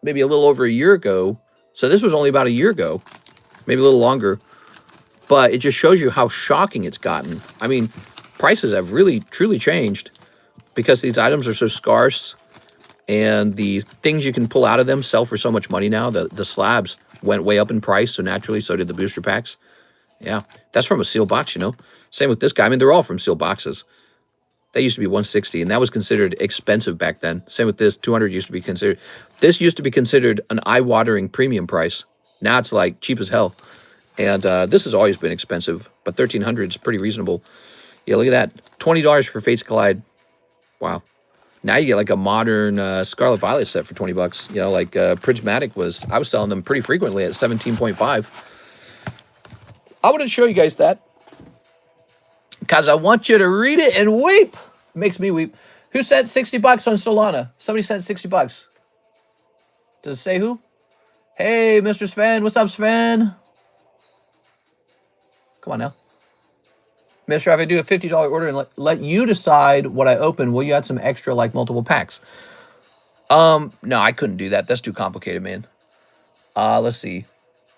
maybe a little over a year ago. So this was only about a year ago, maybe a little longer. But it just shows you how shocking it's gotten. I mean, prices have really, truly changed because these items are so scarce. And the things you can pull out of them sell for so much money now. The slabs went way up in price, so naturally so did the booster packs. Yeah, that's from a sealed box, you know. Same with this guy. I mean, they're all from sealed boxes. That used to be $160, and that was considered expensive back then. Same with this, $200 used to be considered. This used to be considered an eye-watering premium price. Now it's like cheap as hell. And this has always been expensive, but $1,300 is pretty reasonable. Yeah, look at that. $20 for Fates Collide. Wow. Now you get like a modern Scarlet Violet set for $20. You know, like Prismatic I was selling them pretty frequently at 17.5. I wanted to show you guys that because I want you to read it and weep. It makes me weep. Who sent $60 on Solana? Somebody sent $60. Does it say who? Hey, Mr. Sven. What's up, Sven? Come on now. Mister, if I do a $50 order and let you decide what I open, will you add some extra, like multiple packs? No, I couldn't do that. That's too complicated, man. Let's see.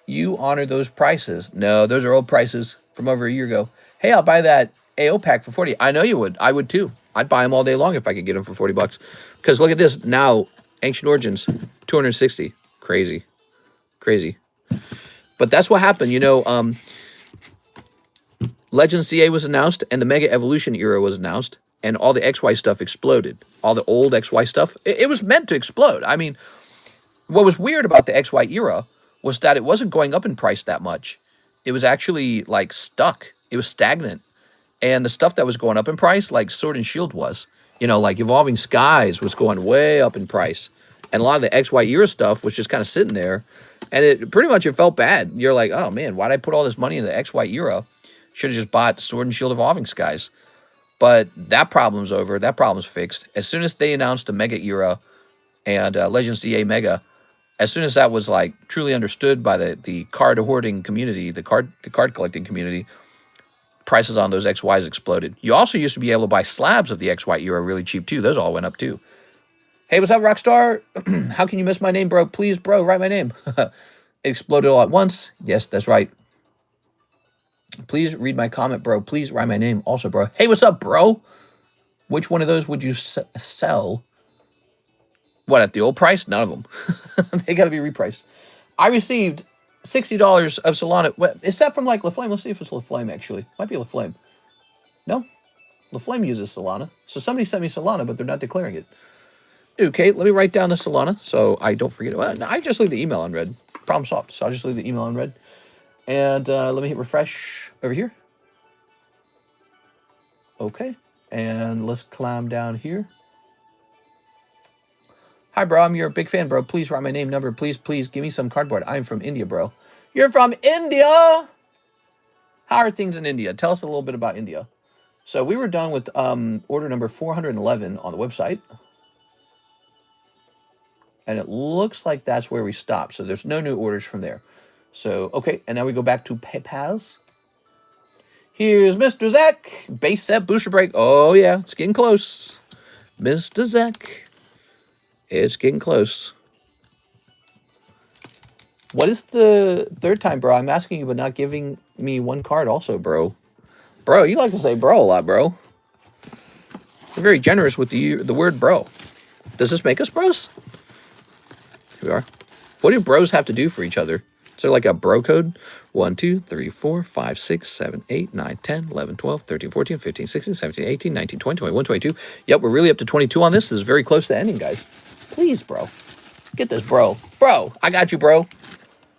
You honor those prices. No, those are old prices from over a year ago. Hey, I'll buy that AO pack for 40. I know you would. I would too. I'd buy them all day long if I could get them for $40. Because look at this now. Ancient Origins, $260. Crazy. Crazy. But that's what happened. You know, Legends CA was announced, and the Mega Evolution era was announced, and all the XY stuff exploded. All the old XY stuff, it was meant to explode. I mean, what was weird about the XY era was that it wasn't going up in price that much. It was actually, like, stuck. It was stagnant. And the stuff that was going up in price, like Sword and Shield was, you know, like Evolving Skies was going way up in price. And a lot of the XY era stuff was just kind of sitting there. And it pretty much, it felt bad. You're like, oh, man, why'd I put all this money in the XY era? Should have just bought Sword and Shield Evolving Skies. But that problem's over. That problem's fixed. As soon as they announced the Mega era and Legends CA Mega, as soon as that was like truly understood by the card hoarding community, the card collecting community, prices on those XYs exploded. You also used to be able to buy slabs of the XY era really cheap too. Those all went up too. Hey, what's up, Rockstar? How can you miss my name, bro? Please, bro, write my name. It exploded all at once. Yes, that's right. Please read my comment, bro. Please write my name also, bro. Hey, what's up, bro? Which one of those would you sell? What, at the old price? None of them. They got to be repriced. I received $60 of Solana. What, is that from like LaFlame? Let's see if it's LaFlame, actually. Might be LaFlame. No? LaFlame uses Solana. So somebody sent me Solana, but they're not declaring it. Okay, let me write down the Solana so I don't forget it. Well, no, I just leave the email unread. Problem solved. So I'll just leave the email unread. And let me hit refresh over here. Okay. And let's climb down here. Hi, bro. I'm your big fan, bro. Please write my name, number. Please, please give me some cardboard. I'm from India, bro. You're from India? How are things in India? Tell us a little bit about India. So we were done with order number 411 on the website. And it looks like that's where we stopped. So there's no new orders from there. So, okay. And now we go back to PayPal's. Here's Mr. Zach. Base set booster break. Oh, yeah. It's getting close. Mr. Zach. It's getting close. What is the third time, bro? I'm asking you, but not giving me one card also, bro. Bro, you like to say bro a lot, bro. You're very generous with the word bro. Does this make us bros? Here we are. What do bros have to do for each other? Is there like a bro code? 1, 2, 3, 4, 5, 6, 7, 8, 9, 10, 11, 12, 13, 14, 15, 16, 17, 18, 19, 20, 21, 22. Yep, we're really up to 22 on this. This is very close to ending, guys. Please, bro. Get this, bro. Bro, I got you, bro.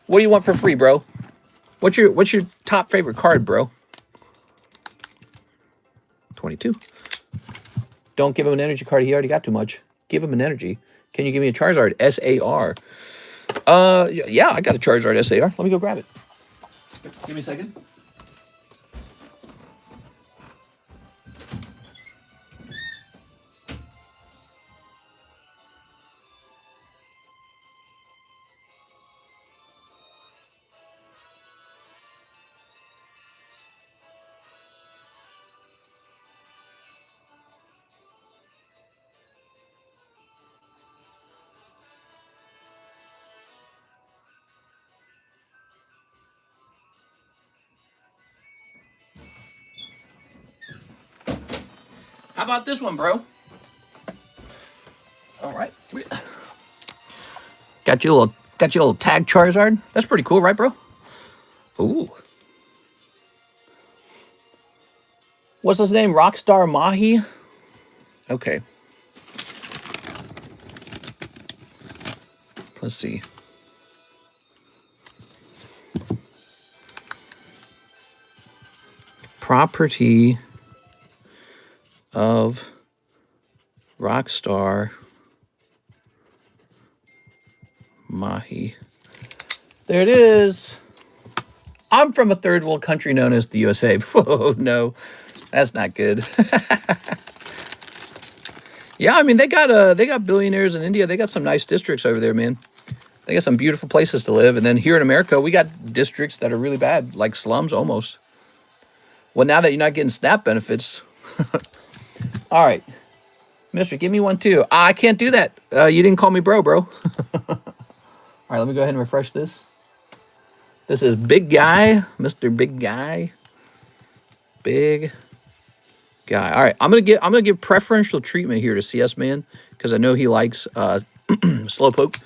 What do you want for free, bro? What's your top favorite card, bro? 22. Don't give him an energy card. He already got too much. Give him an energy. Can you give me a Charizard SAR? Yeah, I got a Charizard SAR. Let me go grab it. Give me a second. How about this one, bro? All right. Got you a little tag Charizard. That's pretty cool, right, bro? Ooh. What's his name? Rockstar Mahi? Okay. Let's see. Property of Rockstar Mahi. There it is. I'm from a third world country known as the USA. Oh, no. That's not good. Yeah, I mean, they got billionaires in India. They got some nice districts over there, man. They got some beautiful places to live. And then here in America, we got districts that are really bad, like slums almost. Well, now that you're not getting SNAP benefits. All right. Mister, give me one too. I can't do that. You didn't call me bro. All right, let me go ahead and refresh this. This is Big Guy, Mr. Big Guy. Big Guy. All right, I'm gonna give preferential treatment here to CS Man because I know he likes Slowpoke,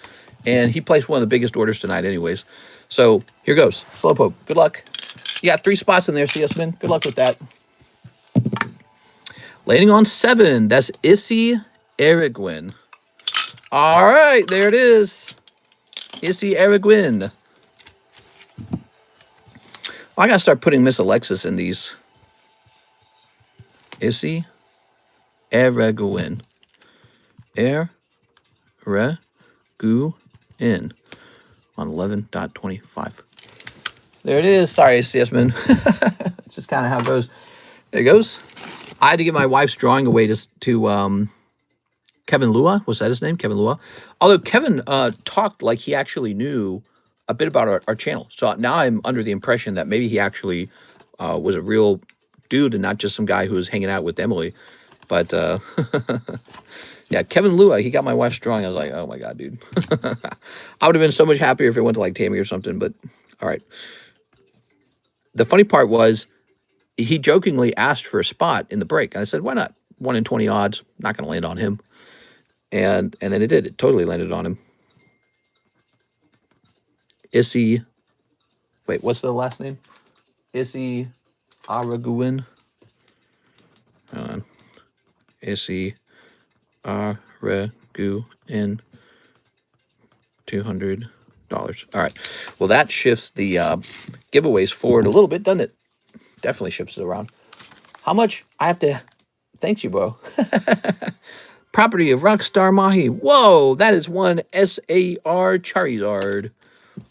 and he placed one of the biggest orders tonight, anyways. So here goes, Slowpoke. Good luck. You got 3 spots in there, CS Man. Good luck with that. Landing on 7. That's Issy Erigwin. All right, there it is. Issy Erigwin. I gotta start putting Miss Alexis in these. Issy Erigwin. Erigwin on 11.25. There it is. Sorry, CS Man. Just kind of how it goes. There it goes. I had to give my wife's drawing away to Kevin Lua. Was that his name? Kevin Lua. Although Kevin talked like he actually knew a bit about our channel. So now I'm under the impression that maybe he actually was a real dude and not just some guy who was hanging out with Emily. But yeah, Kevin Lua, he got my wife's drawing. I was like, oh my God, dude. I would have been so much happier if it went to like Tammy or something. But all right. The funny part was he jokingly asked for a spot in the break. And I said, why not? 1 in 20 odds. Not going to land on him. And then it did. It totally landed on him. Issy. Wait, what's the last name? Issy Araguin. Hold on. Issy Araguin. $200. All right. Well, that shifts the giveaways forward a little bit, doesn't it? Definitely shifts it around. How much I have to... Thanks you, bro. Property of Rockstar Mahi. Whoa, that is one SAR Charizard.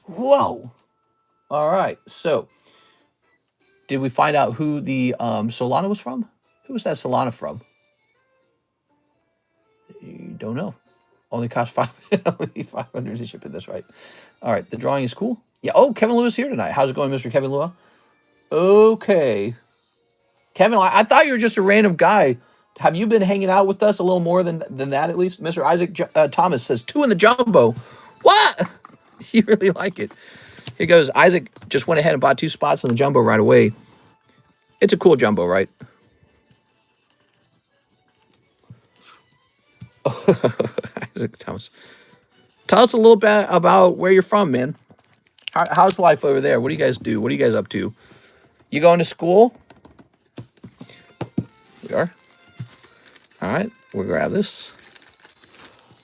Whoa. All right, so did we find out who the Solana was from? Who was that Solana from? You don't know. Only cost only 500 to ship it. That's right. All right, the drawing is cool. Yeah. Oh, Kevin Lewis here tonight. How's it going, Mr. Kevin Lewis? Okay. Kevin, I thought you were just a random guy. Have you been hanging out with us a little more than that, at least? Mr. Isaac Thomas says 2 in the jumbo. What? You really like it. Here goes. Isaac just went ahead and bought 2 spots in the jumbo right away. It's a cool jumbo, right? Isaac Thomas. Tell us a little bit about where you're from, man. How's life over there? What do you guys do? What are you guys up to? You going to school? We are. All right, we'll grab this.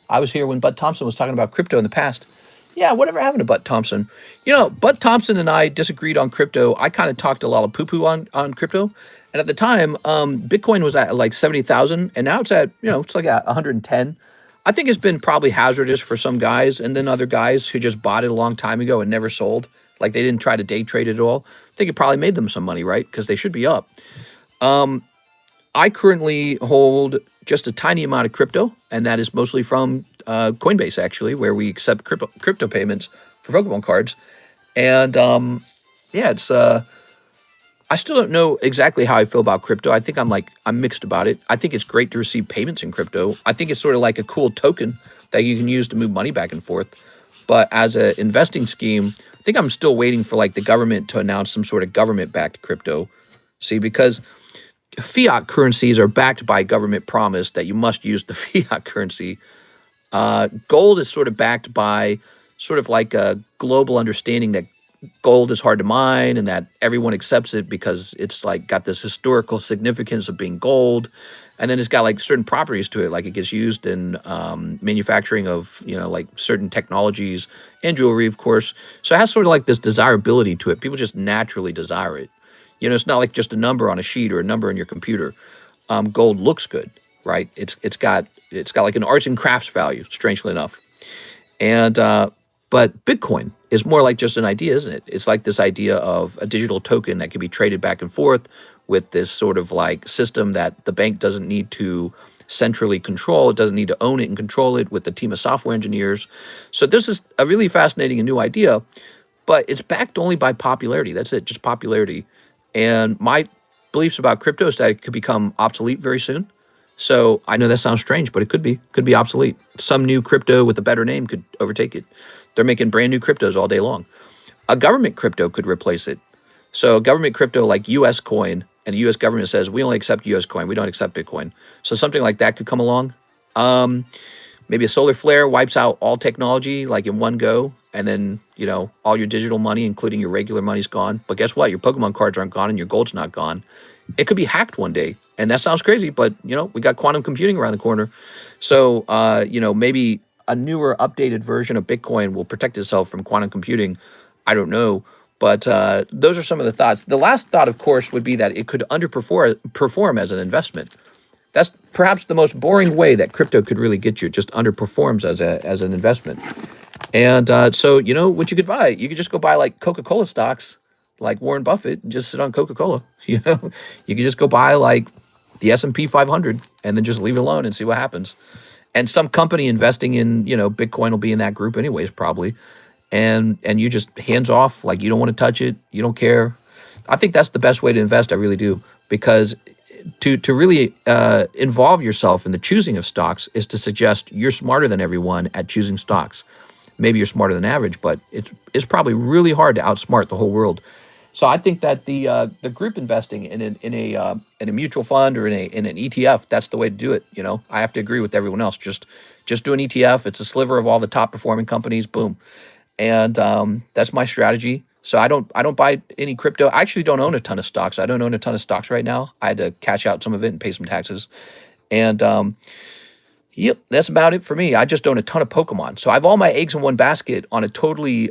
I was here when Bud Thompson was talking about crypto in the past. Yeah, whatever happened to Bud Thompson? You know, Bud Thompson and I disagreed on crypto. I kind of talked a lot of poo-poo on crypto. And at the time, Bitcoin was at like 70,000, and now it's at, it's like at 110. I think it's been probably hazardous for some guys, and then other guys who just bought it a long time ago and never sold. Like they didn't try to day trade it at all. I think it probably made them some money, right? Because they should be up. I currently hold just a tiny amount of crypto, and that is mostly from Coinbase, actually, where we accept crypto payments for Pokemon cards. And yeah, it's I still don't know exactly how I feel about crypto. I think I'm mixed about it. I think it's great to receive payments in crypto. I think it's sort of like a cool token that you can use to move money back and forth. But as an investing scheme, I think I'm still waiting for like the government to announce some sort of government-backed crypto. See, because fiat currencies are backed by government promise that you must use the fiat currency. Gold is sort of backed by sort of like a global understanding that gold is hard to mine and that everyone accepts it because it's like got this historical significance of being gold. And then it's got like certain properties to it, like it gets used in manufacturing of, like certain technologies and jewelry, of course. So it has sort of like this desirability to it. People just naturally desire it. It's not like just a number on a sheet or a number in your computer. Gold looks good, right? It's got like an arts and crafts value, strangely enough. And but Bitcoin is more like just an idea, isn't it? It's like this idea of a digital token that can be traded back and forth with this sort of like system that the bank doesn't need to centrally control. It doesn't need to own it and control it with a team of software engineers. So this is a really fascinating and new idea, but it's backed only by popularity. That's it, just popularity. And my beliefs about crypto is that it could become obsolete very soon. So I know that sounds strange, but it could be obsolete. Some new crypto with a better name could overtake it. They're making brand new cryptos all day long. A government crypto could replace it. So a government crypto like US coin, and the US government says, we only accept US coin. We don't accept Bitcoin. So something like that could come along. Maybe a solar flare wipes out all technology like in one go. And then, all your digital money, including your regular money, is gone. But guess what? Your Pokemon cards aren't gone and your gold's not gone. It could be hacked one day. And that sounds crazy, but, we got quantum computing around the corner. So, maybe a newer, updated version of Bitcoin will protect itself from quantum computing. I don't know. But those are some of the thoughts. The last thought, of course, would be that it could underperform as an investment. That's perhaps the most boring way that crypto could really get you. It just underperforms as an investment. And so, what you could buy, you could just go buy like Coca-Cola stocks, like Warren Buffett, and just sit on Coca-Cola. You could just go buy like the S&P 500 and then just leave it alone and see what happens. And some company investing in, Bitcoin will be in that group anyways, probably. And you just hands off, like you don't want to touch it. You don't care. I think that's the best way to invest. I really do. Because to really involve yourself in the choosing of stocks is to suggest you're smarter than everyone at choosing stocks. Maybe you're smarter than average, but it's probably really hard to outsmart the whole world. So I think that the group investing in a mutual fund or in an ETF, that's the way to do it. I have to agree with everyone else. Just do an ETF. It's a sliver of all the top performing companies. Boom, and that's my strategy. So I don't buy any crypto. I actually don't own a ton of stocks. I don't own a ton of stocks right now. I had to cash out some of it and pay some taxes, and yep, that's about it for me. I just own a ton of Pokemon. So I have all my eggs in one basket on a totally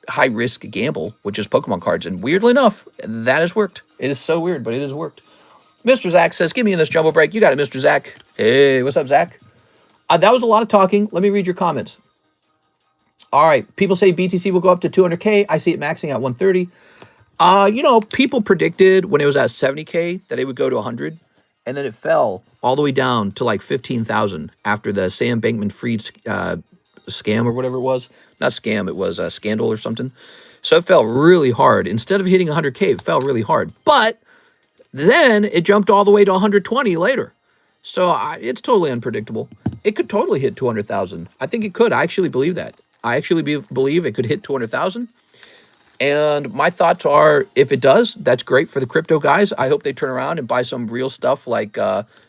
high-risk gamble, which is Pokemon cards. And weirdly enough, that has worked. It is so weird, but it has worked. Mr. Zach says, give me in this jumbo break. You got it, Mr. Zach. Hey, what's up, Zach? That was a lot of talking. Let me read your comments. All right. People say BTC will go up to 200K. I see it maxing at 130. You know, people predicted when it was at 70K that it would go to 100. And then it fell all the way down to like 15,000 after the Sam Bankman-Fried scam or whatever it was. Not scam, it was a scandal or something. So it fell really hard. Instead of hitting 100K, it fell really hard. But then it jumped all the way to 120 later. So it's totally unpredictable. It could totally hit 200,000. I think it could. I actually believe that. I actually believe it could hit 200,000. And my thoughts are, if it does, that's great for the crypto guys. I hope they turn around and buy some real stuff like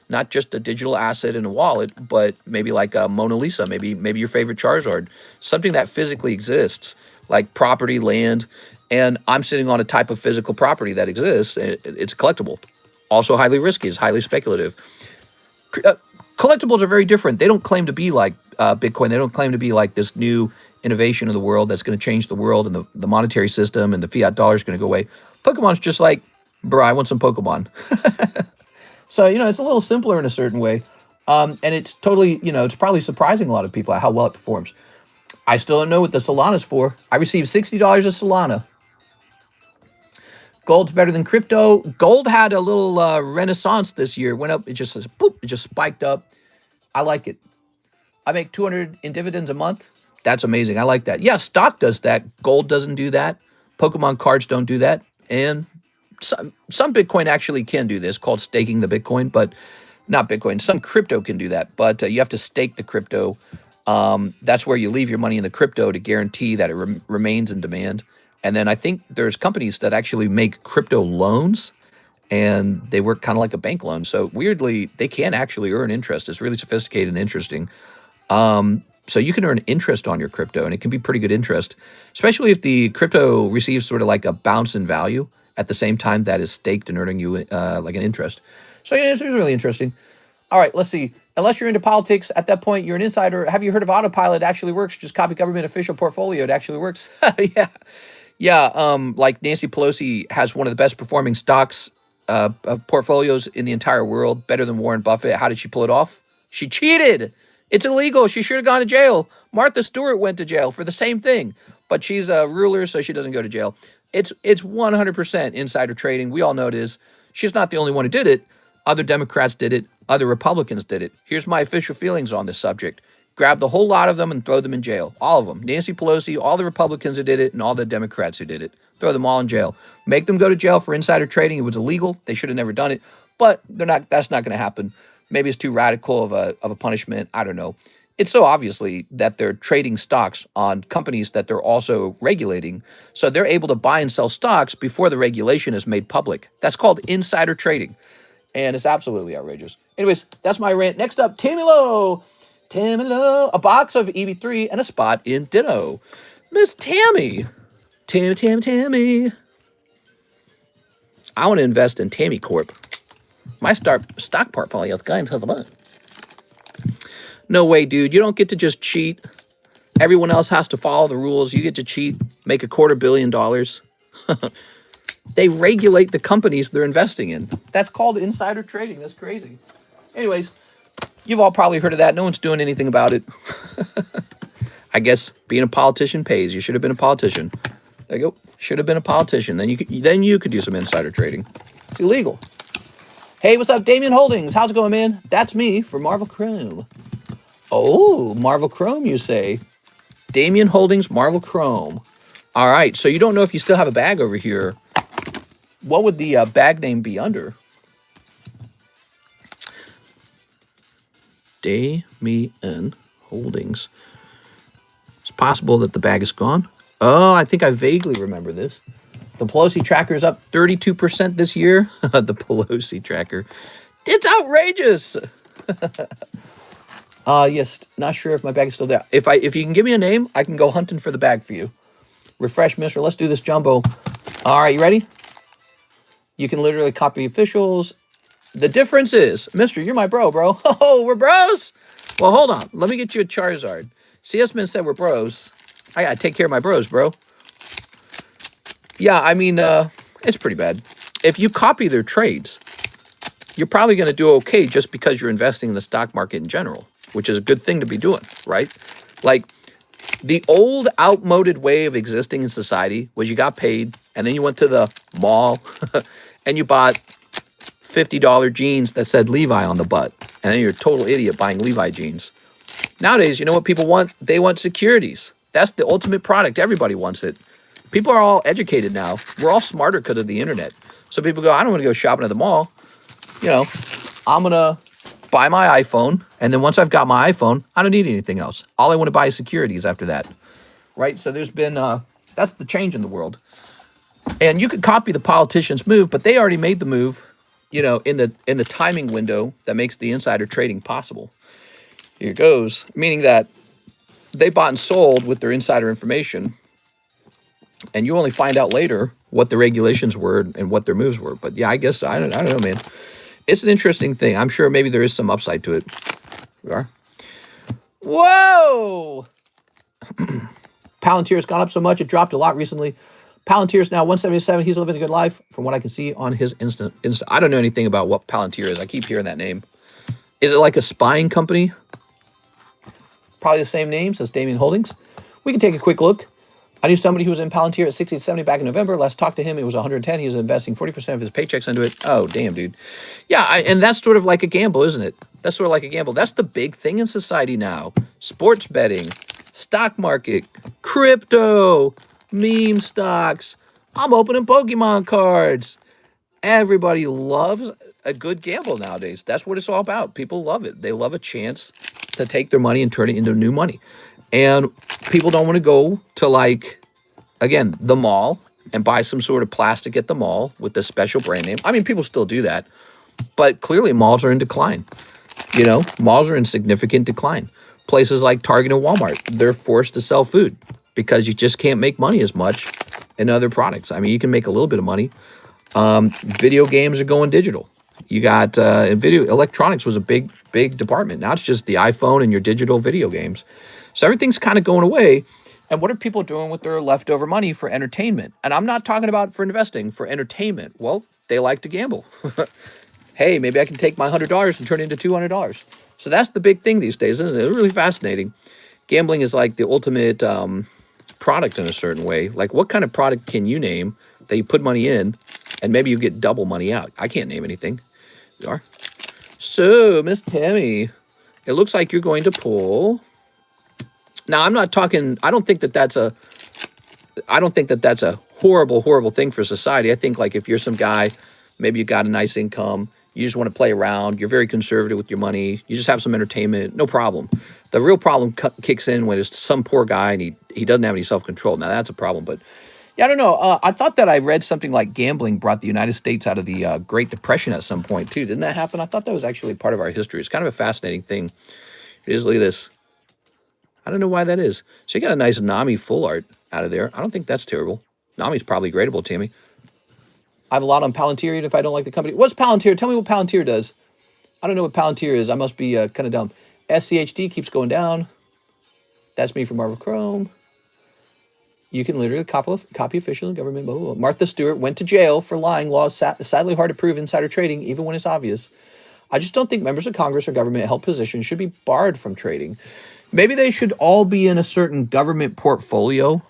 not just a digital asset in a wallet, but maybe like a Mona Lisa, maybe your favorite Charizard, something that physically exists, like property, land. And I'm sitting on a type of physical property that exists. It's collectible. Also highly risky, it's highly speculative. Collectibles are very different. They don't claim to be like Bitcoin. They don't claim to be like this new innovation of the world that's going to change the world and the monetary system and the fiat dollar is going to go away. Pokemon's just like, bro, I want some Pokemon. So, you know, it's a little simpler in a certain way. And it's totally, you know, it's probably surprising a lot of people how well it performs. I still don't know what the Solana's for. I received $60 of Solana. Gold's better than crypto. Gold had a little renaissance this year. Went up, it just says, boop, it just spiked up. I like it. I make 200 in dividends a month. That's amazing. I like that. Yeah, stock does that. Gold doesn't do that. Pokemon cards don't do that. And some Bitcoin actually can do this, called staking the Bitcoin, but not Bitcoin. Some crypto can do that, but you have to stake the crypto. That's where you leave your money in the crypto to guarantee that it remains in demand. And then I think there's companies that actually make crypto loans, and they work kind of like a bank loan. So weirdly, they can actually earn interest. It's really sophisticated and interesting. So you can earn interest on your crypto, and it can be pretty good interest, especially if the crypto receives sort of like a bounce in value at the same time that is staked and earning you like an interest. So yeah, it's really interesting. All right, let's see. Unless you're into politics, at that point, you're an insider. Have you heard of autopilot? It actually works. Just copy government official portfolio. It actually works. Yeah. Yeah, like Nancy Pelosi has one of the best performing stocks portfolios in the entire world, better than Warren Buffett. How did she pull it off? She cheated. It's illegal. She should have gone to jail. Martha Stewart went to jail for the same thing, but she's a ruler, so she doesn't go to jail. It's 100% insider trading. We all know it is. She's not the only one who did it. Other Democrats did it. Other Republicans did it. Here's my official feelings on this subject. Grab the whole lot of them and throw them in jail. All of them. Nancy Pelosi, all the Republicans who did it, and all the Democrats who did it. Throw them all in jail. Make them go to jail for insider trading. It was illegal. They should have never done it. But they're not. That's not going to happen. Maybe it's too radical of a punishment. I don't know. It's so obviously that they're trading stocks on companies that they're also regulating. So they're able to buy and sell stocks before the regulation is made public. That's called insider trading. And it's absolutely outrageous. Anyways, that's my rant. Next up, Tammy Lowe. Tammy Lowe. A box of EB3 and a spot in Ditto. Miss Tammy. Tammy. I want to invest in Tammy Corp. My stock portfolio is going to the moon. No way, dude. You don't get to just cheat. Everyone else has to follow the rules. You get to cheat, make $250 million. They regulate the companies they're investing in. That's called insider trading. That's crazy. Anyways, you've all probably heard of that. No one's doing anything about it. I guess being a politician pays. You should have been a politician. There you go. Should have been a politician. Then you could do some insider trading. It's illegal. Hey, what's up, Damien Holdings? How's it going, man? That's me for Marvel Chrome. Oh, Marvel Chrome, you say? Damien Holdings, Marvel Chrome. All right, so you don't know if you still have a bag over here. What would the bag name be under? Damien Holdings. It's possible that the bag is gone. Oh, I think I vaguely remember this. The Pelosi tracker is up 32% this year. The Pelosi tracker. It's outrageous. Yes, not sure if my bag is still there. If you can give me a name, I can go hunting for the bag for you. Refresh, mister. Let's do this jumbo. All right, you ready? You can literally copy officials. The difference is, mister, you're my bro. Oh, we're bros? Well, hold on. Let me get you a Charizard. CS-Man said we're bros. I gotta take care of my bros, bro. Yeah, I mean, it's pretty bad. If you copy their trades, you're probably going to do okay just because you're investing in the stock market in general, which is a good thing to be doing, right? Like the old outmoded way of existing in society was you got paid and then you went to the mall and you bought $50 jeans that said Levi on the butt. And then you're a total idiot buying Levi jeans. Nowadays, you know what people want? They want securities. That's the ultimate product. Everybody wants it. People are all educated now. We're all smarter because of the internet. So people go, I don't want to go shopping at the mall. You know, I'm going to buy my iPhone. And then once I've got my iPhone, I don't need anything else. All I want to buy is securities after that. Right? So there's been, that's the change in the world. And you could copy the politicians' move, but they already made the move, you know, in the timing window that makes the insider trading possible. Here it goes, meaning that they bought and sold with their insider information, and you only find out later what the regulations were and what their moves were. But yeah, I guess I don't know, man. It's an interesting thing. I'm sure maybe there is some upside to it. We are. Whoa! Palantir's gone up so much it dropped a lot recently. Palantir's now 177. He's living a good life from what I can see on his Insta. I don't know anything about what Palantir is. I keep hearing that name. Is it like a spying company? Probably the same names as Damien Holdings. We can take a quick look. I knew somebody who was in Palantir at 60 to 70 back in November. Last talked to him, it was 110. He was investing 40% of his paychecks into it. Oh, damn, dude. Yeah, and that's sort of like a gamble, isn't it? That's sort of like a gamble. That's the big thing in society now. Sports betting, stock market, crypto, meme stocks. I'm opening Pokemon cards. Everybody loves a good gamble nowadays. That's what it's all about. People love it. They love a chance to take their money and turn it into new money. And people don't want to go to, like, again, the mall and buy some sort of plastic at the mall with the special brand name. I mean, people still do that, but clearly malls are in decline. You know, malls are in significant decline. Places like Target and Walmart, they're forced to sell food because you just can't make money as much in other products. I mean, you can make a little bit of money. Video games are going digital. You got video electronics was a big department. Now it's just the iPhone and your digital video games. So everything's kind of going away. And what are people doing with their leftover money for entertainment? And I'm not talking about for investing, for entertainment. Well, they like to gamble. Hey, maybe I can take my $100 and turn it into $200. So that's the big thing these days, isn't it? It's really fascinating. Gambling is like the ultimate product in a certain way. Like, what kind of product can you name that you put money in and maybe you get double money out? I can't name anything. You are. So, Miss Tammy, it looks like you're going to pull. Now, I'm not talking, I don't think that that's a horrible thing for society. I think, like, if you're some guy, maybe you got a nice income, you just want to play around, you're very conservative with your money, you just have some entertainment, no problem. The real problem kicks in when it's some poor guy and he doesn't have any self-control. Now, that's a problem, but yeah, I don't know. I thought that I read something like gambling brought the United States out of the Great Depression at some point, too. Didn't that happen? I thought that was actually part of our history. It's kind of a fascinating thing. Just look at this. I don't know why that is. So you got a nice Nami full art out of there. I don't think that's terrible. Nami's probably gradable, Tammy. I have a lot on Palantir, even if I don't like the company. What's Palantir? Tell me what Palantir does. I don't know what Palantir is. I must be kind of dumb. SCHD keeps going down. That's me from Marvel Chrome. You can literally copy official government, blah, blah, blah. Martha Stewart went to jail for lying. Law is sadly hard to prove insider trading, even when it's obvious. I just don't think members of Congress or government-held positions should be barred from trading. Maybe they should all be in a certain government portfolio.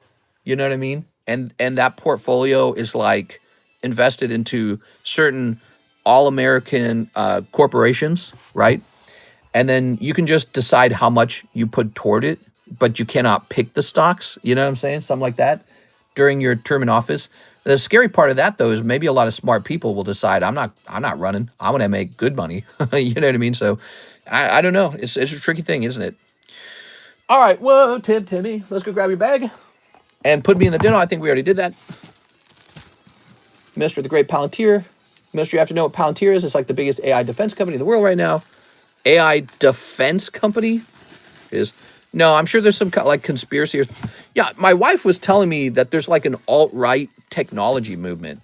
You know what I mean? And that portfolio is like invested into certain all-American corporations, right? And then you can just decide how much you put toward it, but you cannot pick the stocks. You know what I'm saying? Something like that during your term in office. The scary part of that, though, is maybe a lot of smart people will decide, I'm not running. I want to make good money. You know what I mean? So I don't know. It's a tricky thing, isn't it? All right. Whoa, Timmy, let's go grab your bag and put me in the dinner. I think we already did that. Mr. The Great Palantir. Mr. You have to know what Palantir is. It's like the biggest AI defense company in the world right now. AI defense company is... No, I'm sure there's some like conspiracy. Yeah, my wife was telling me that there's like an alt-right technology movement.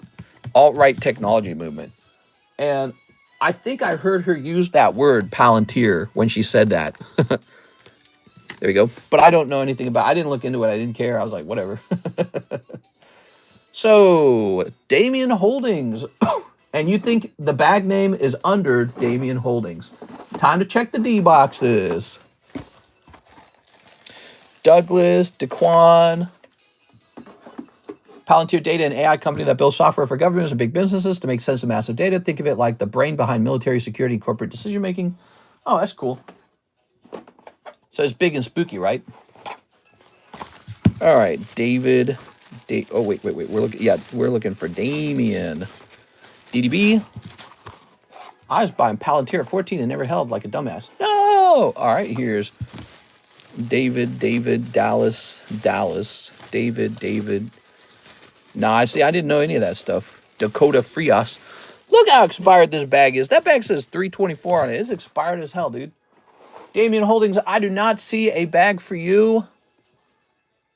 And I think I heard her use that word, Palantir, when she said that. There we go. But I don't know anything about it. I didn't look into it. I didn't care. I was like, whatever. So, Damien Holdings. And you think the bag name is under Damien Holdings. Time to check the D boxes. Douglas, Daquan, Palantir Data, an AI company that builds software for governments and big businesses to make sense of massive data. Think of it like the brain behind military security and corporate decision-making. Oh, that's cool. So it's big and spooky, right? All right, David. Oh, wait. We're looking for Damien. DDB. I was buying Palantir at 14 and never held like a dumbass. No! All right, here's David, Dallas, David. Nah, see, I didn't know any of that stuff. Dakota Frias. Look how expired this bag is. That bag says 324 on it. It's expired as hell, dude. Damien Holdings, I do not see a bag for you.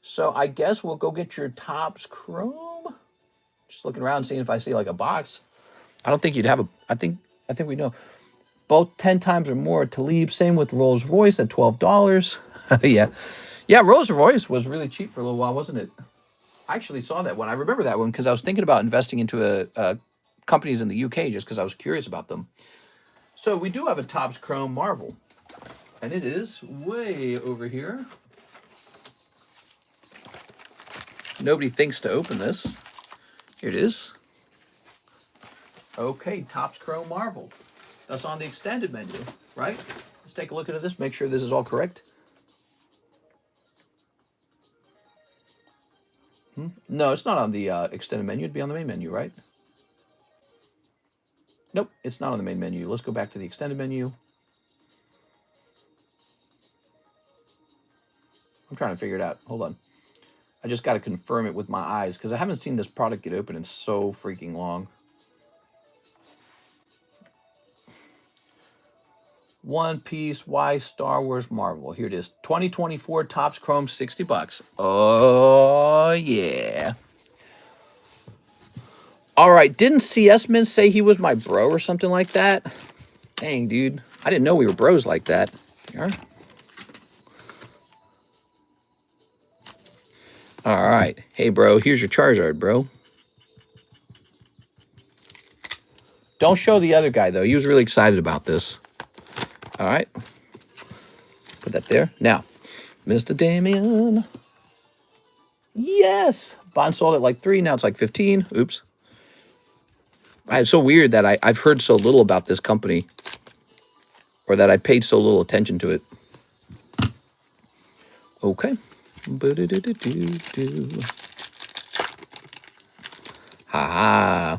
So I guess we'll go get your Topps Chrome. Just looking around, seeing if I see like a box. I don't think you'd have a... I think we know. Both 10 times or more to leave. Same with Rolls Royce at $12. Yeah, Rolls Royce was really cheap for a little while, wasn't it? I actually saw that one. I remember that one because I was thinking about investing into companies in the UK just because I was curious about them. So we do have a Topps Chrome Marvel. And it is way over here. Nobody thinks to open this. Here it is. Okay, Topps Chrome Marvel. That's on the extended menu, right? Let's take a look at this, make sure this is all correct. No, it's not on the extended menu. It'd be on the main menu, right? Nope, it's not on the main menu. Let's go back to the extended menu. I'm trying to figure it out. Hold on. I just got to confirm it with my eyes because I haven't seen this product get open in so freaking long. One Piece, Y, Star Wars, Marvel. Here it is. 2024 Topps Chrome, $60. Oh, yeah. All right. Didn't CS Min say he was my bro or something like that? Dang, dude. I didn't know we were bros like that. Here. All right. Hey, bro. Here's your Charizard, bro. Don't show the other guy, though. He was really excited about this. All right. Put that there. Now, Mr. Damien. Yes. Bond sold at like 3. Now it's like 15. Oops. It's so weird that I've heard so little about this company. Or that I paid so little attention to it. Okay. Ha-ha.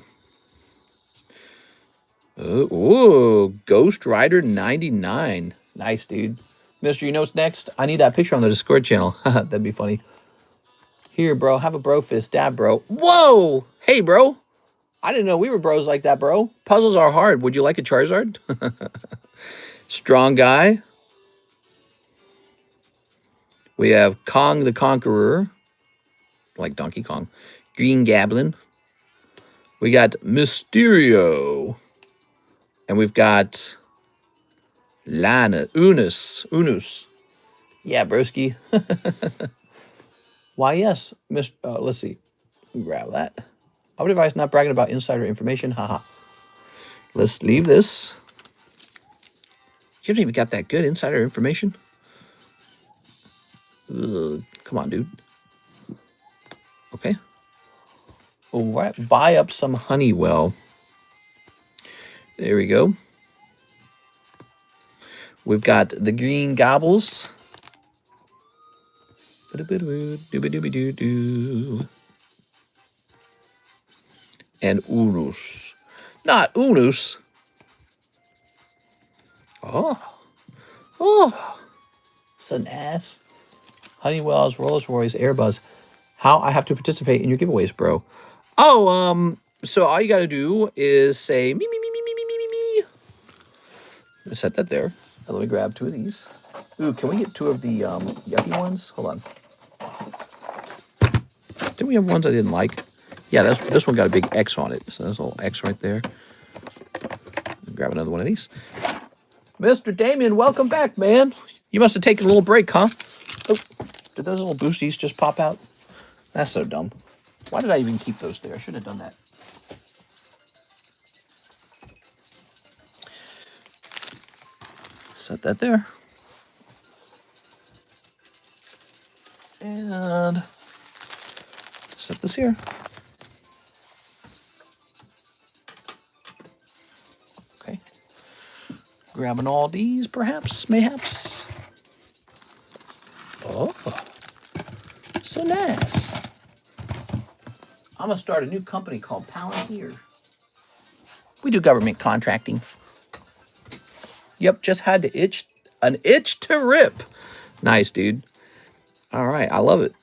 Ooh, Ghost Rider 99. Nice, dude. Mister, you know what's next? I need that picture on the Discord channel. That'd be funny. Here, bro. Have a bro fist. Dab, bro. Whoa! Hey, bro. I didn't know we were bros like that, bro. Puzzles are hard. Would you like a Charizard? Strong guy. We have Kong the Conqueror. Like Donkey Kong. Green Goblin. We got Mysterio. And we've got Unus. Yeah, broski. Why, yes. Let's see. Grab that. I would advise not bragging about insider information. Haha. Let's leave this. You don't even got that good insider information. Ugh, come on, dude. Okay. All right. Buy up some Honeywell. There we go. We've got the Green Gobbles. And Unus. Not Unus. Oh. It's an ass. Honeywell's, Rolls Royce, Airbus. How I have to participate in your giveaways, bro. Oh, so all you got to do is say me. Set that there. Now let me grab 2 of these. Ooh, can we get 2 of the yucky ones? Hold on. Didn't we have ones I didn't like? Yeah, this one got a big X on it. So there's a little X right there. Grab another one of these. Mr. Damien, welcome back, man. You must have taken a little break, huh? Oh, did those little boosties just pop out? That's so dumb. Why did I even keep those there? I should have done that. Set that there. And set this here. Okay. Grabbing all these, perhaps, mayhaps. Oh, so nice. I'm gonna start a new company called Palantir. We do government contracting. Yep, just had to an itch to rip. Nice, dude. All right, I love it.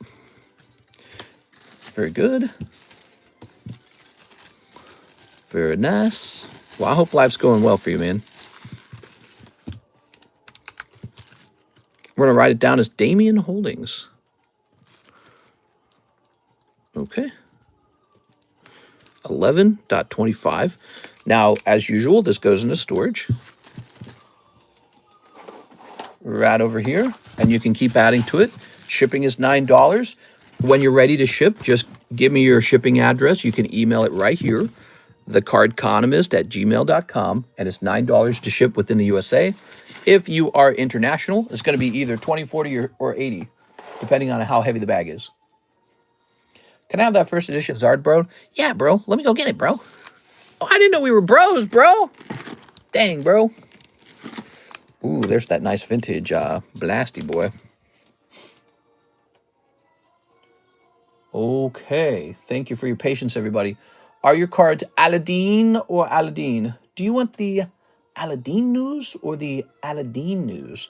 Very good. Very nice. Well, I hope life's going well for you, man. We're going to write it down as Damien Holdings. Okay. 11.25. Now, as usual, this goes into storage. Right over here. And you can keep adding to it. Shipping is $9. When you're ready to ship, just give me your shipping address. You can email it right here. TheCardconomist@gmail.com, and it's $9 to ship within the USA. If you are international, it's going to be either 20, 40, or 80, depending on how heavy the bag is. Can I have that first edition Zard, bro? Yeah, bro. Let me go get it, bro. Oh, I didn't know we were bros, bro. Dang, bro. Ooh, there's that nice vintage Blasty boy. Okay. Thank you for your patience, everybody. Are your cards Aladdin or Aladdin? Do you want the Aladdin news or the Aladdin news?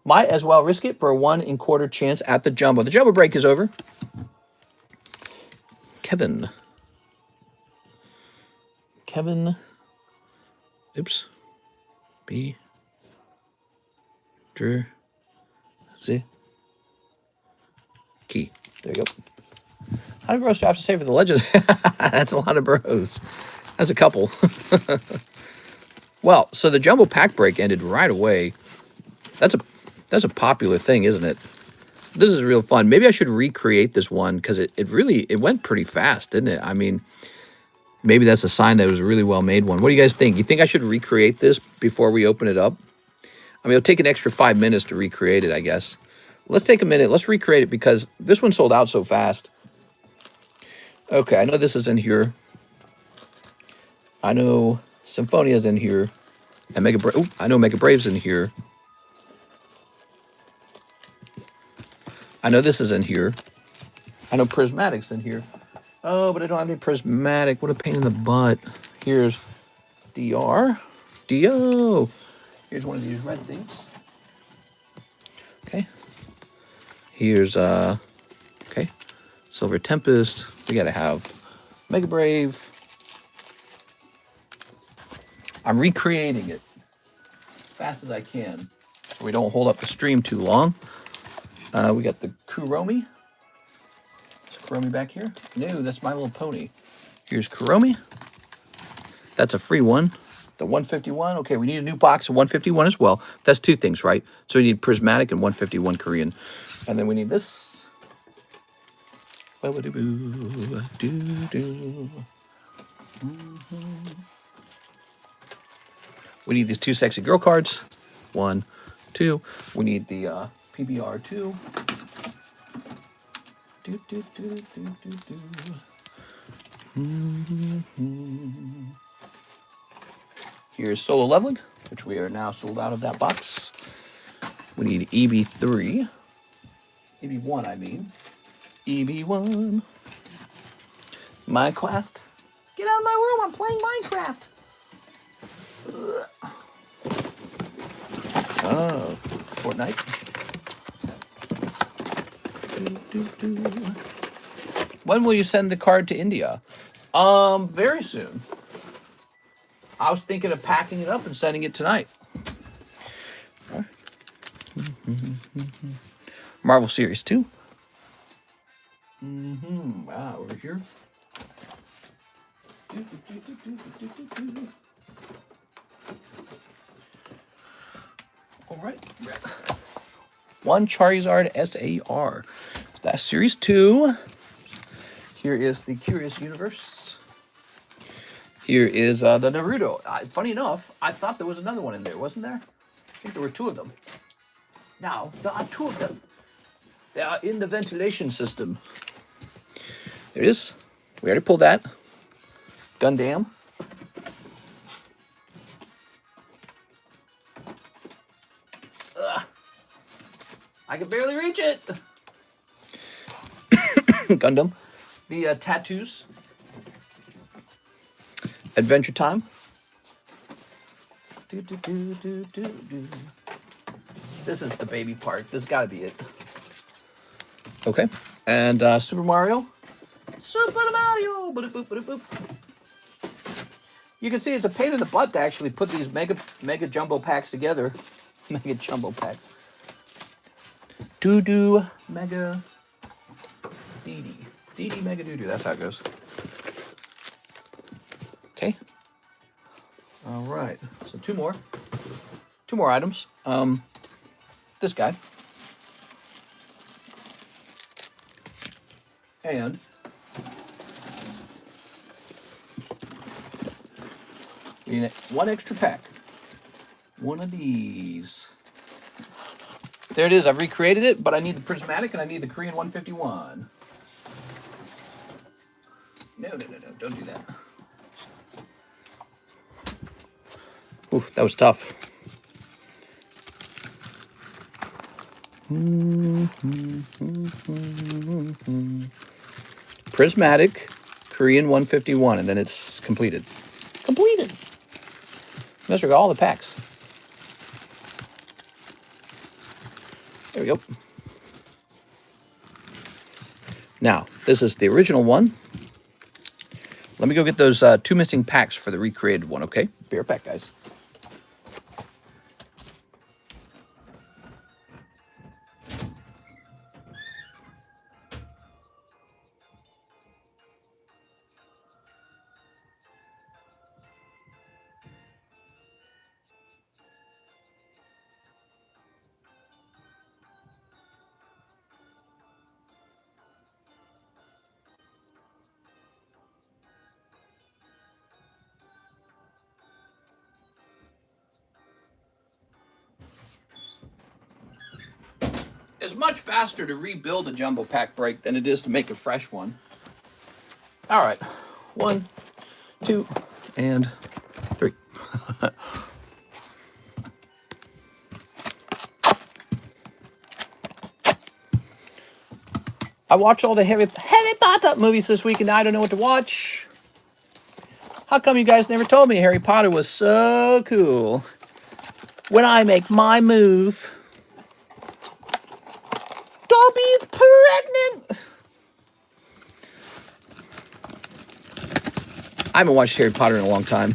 Might as well risk it for a 1 1/4 chance at the jumbo. The jumbo break is over. Kevin. Oops. B. Drew. Z. Key. There you go. How many bros do I have to say for the legends? That's a lot of bros. That's a couple. Well, so the jumbo pack break ended right away. That's a popular thing, isn't it? This is real fun. Maybe I should recreate this one because it went pretty fast, didn't it? I mean, maybe that's a sign that it was a really well made one. What do you guys think? You think I should recreate this before we open it up? I mean, it'll take an extra 5 minutes to recreate it, I guess. Let's take a minute. Let's recreate it because this one sold out so fast. Okay, I know this is in here. I know Symphonia's in here. And I know Mega Brave's in here. I know this is in here. I know Prismatic's in here. Oh, but I don't have any Prismatic. What a pain in the butt. Here's DR. DO. Here's one of these red things. Okay. Here's, okay. Silver Tempest. We gotta have Mega Brave. I'm recreating it as fast as I can so we don't hold up the stream too long. We got the Kuromi. Is Kuromi back here? No, that's My Little Pony. Here's Kuromi. That's a free one. The 151. Okay, we need a new box of 151 as well. That's 2 things, right? So we need Prismatic and 151 Korean. And then we need this. We need these 2 sexy girl cards. 1, 2. We need the PBR2. Here's Solo Leveling, which we are now sold out of that box. We need EB3. EB1, I mean. EB1. Minecraft. Get out of my room, I'm playing Minecraft. Ugh. Oh, Fortnite. When will you send the card to India? Very soon. I was thinking of packing it up and sending it tonight. Marvel Series 2. Wow, over here. All right. 1 Charizard SAR. That's Series 2. Here is the Curious Universe. Here is the Naruto. Funny enough, I thought there was another one in there, wasn't there? I think there were 2 of them. Now, there are 2 of them. They are in the ventilation system. There it is. We already pulled that. Gundam. Ugh. I can barely reach it. Gundam. The tattoos. Adventure Time. This is the baby part. This has got to be it. Okay. And Super Mario. Super Mario! Boop, boop, boop, boop. You can see it's a pain in the butt to actually put these mega jumbo packs together. Mega jumbo packs. Doo-doo mega dee-dee. Dee-dee mega doo-doo. That's how it goes. Okay. All right. So 2 more. 2 more items. This guy. And we need 1 extra pack. 1 of these. There it is. I've recreated it, but I need the prismatic and I need the Korean 151. No. Don't do that. Ooh, that was tough. Prismatic, Korean 151, and then it's completed. Completed. Must have got all the packs. There we go. Now, this is the original one. Let me go get those 2 missing packs for the recreated one, okay? Be right back, guys. It's much faster to rebuild a jumbo pack break than it is to make a fresh one. All right, 1, 2, and 3. I watched all the Harry Potter movies this week and I don't know what to watch. How come you guys never told me Harry Potter was so cool? When I make my move... Dobby's pregnant! I haven't watched Harry Potter in a long time.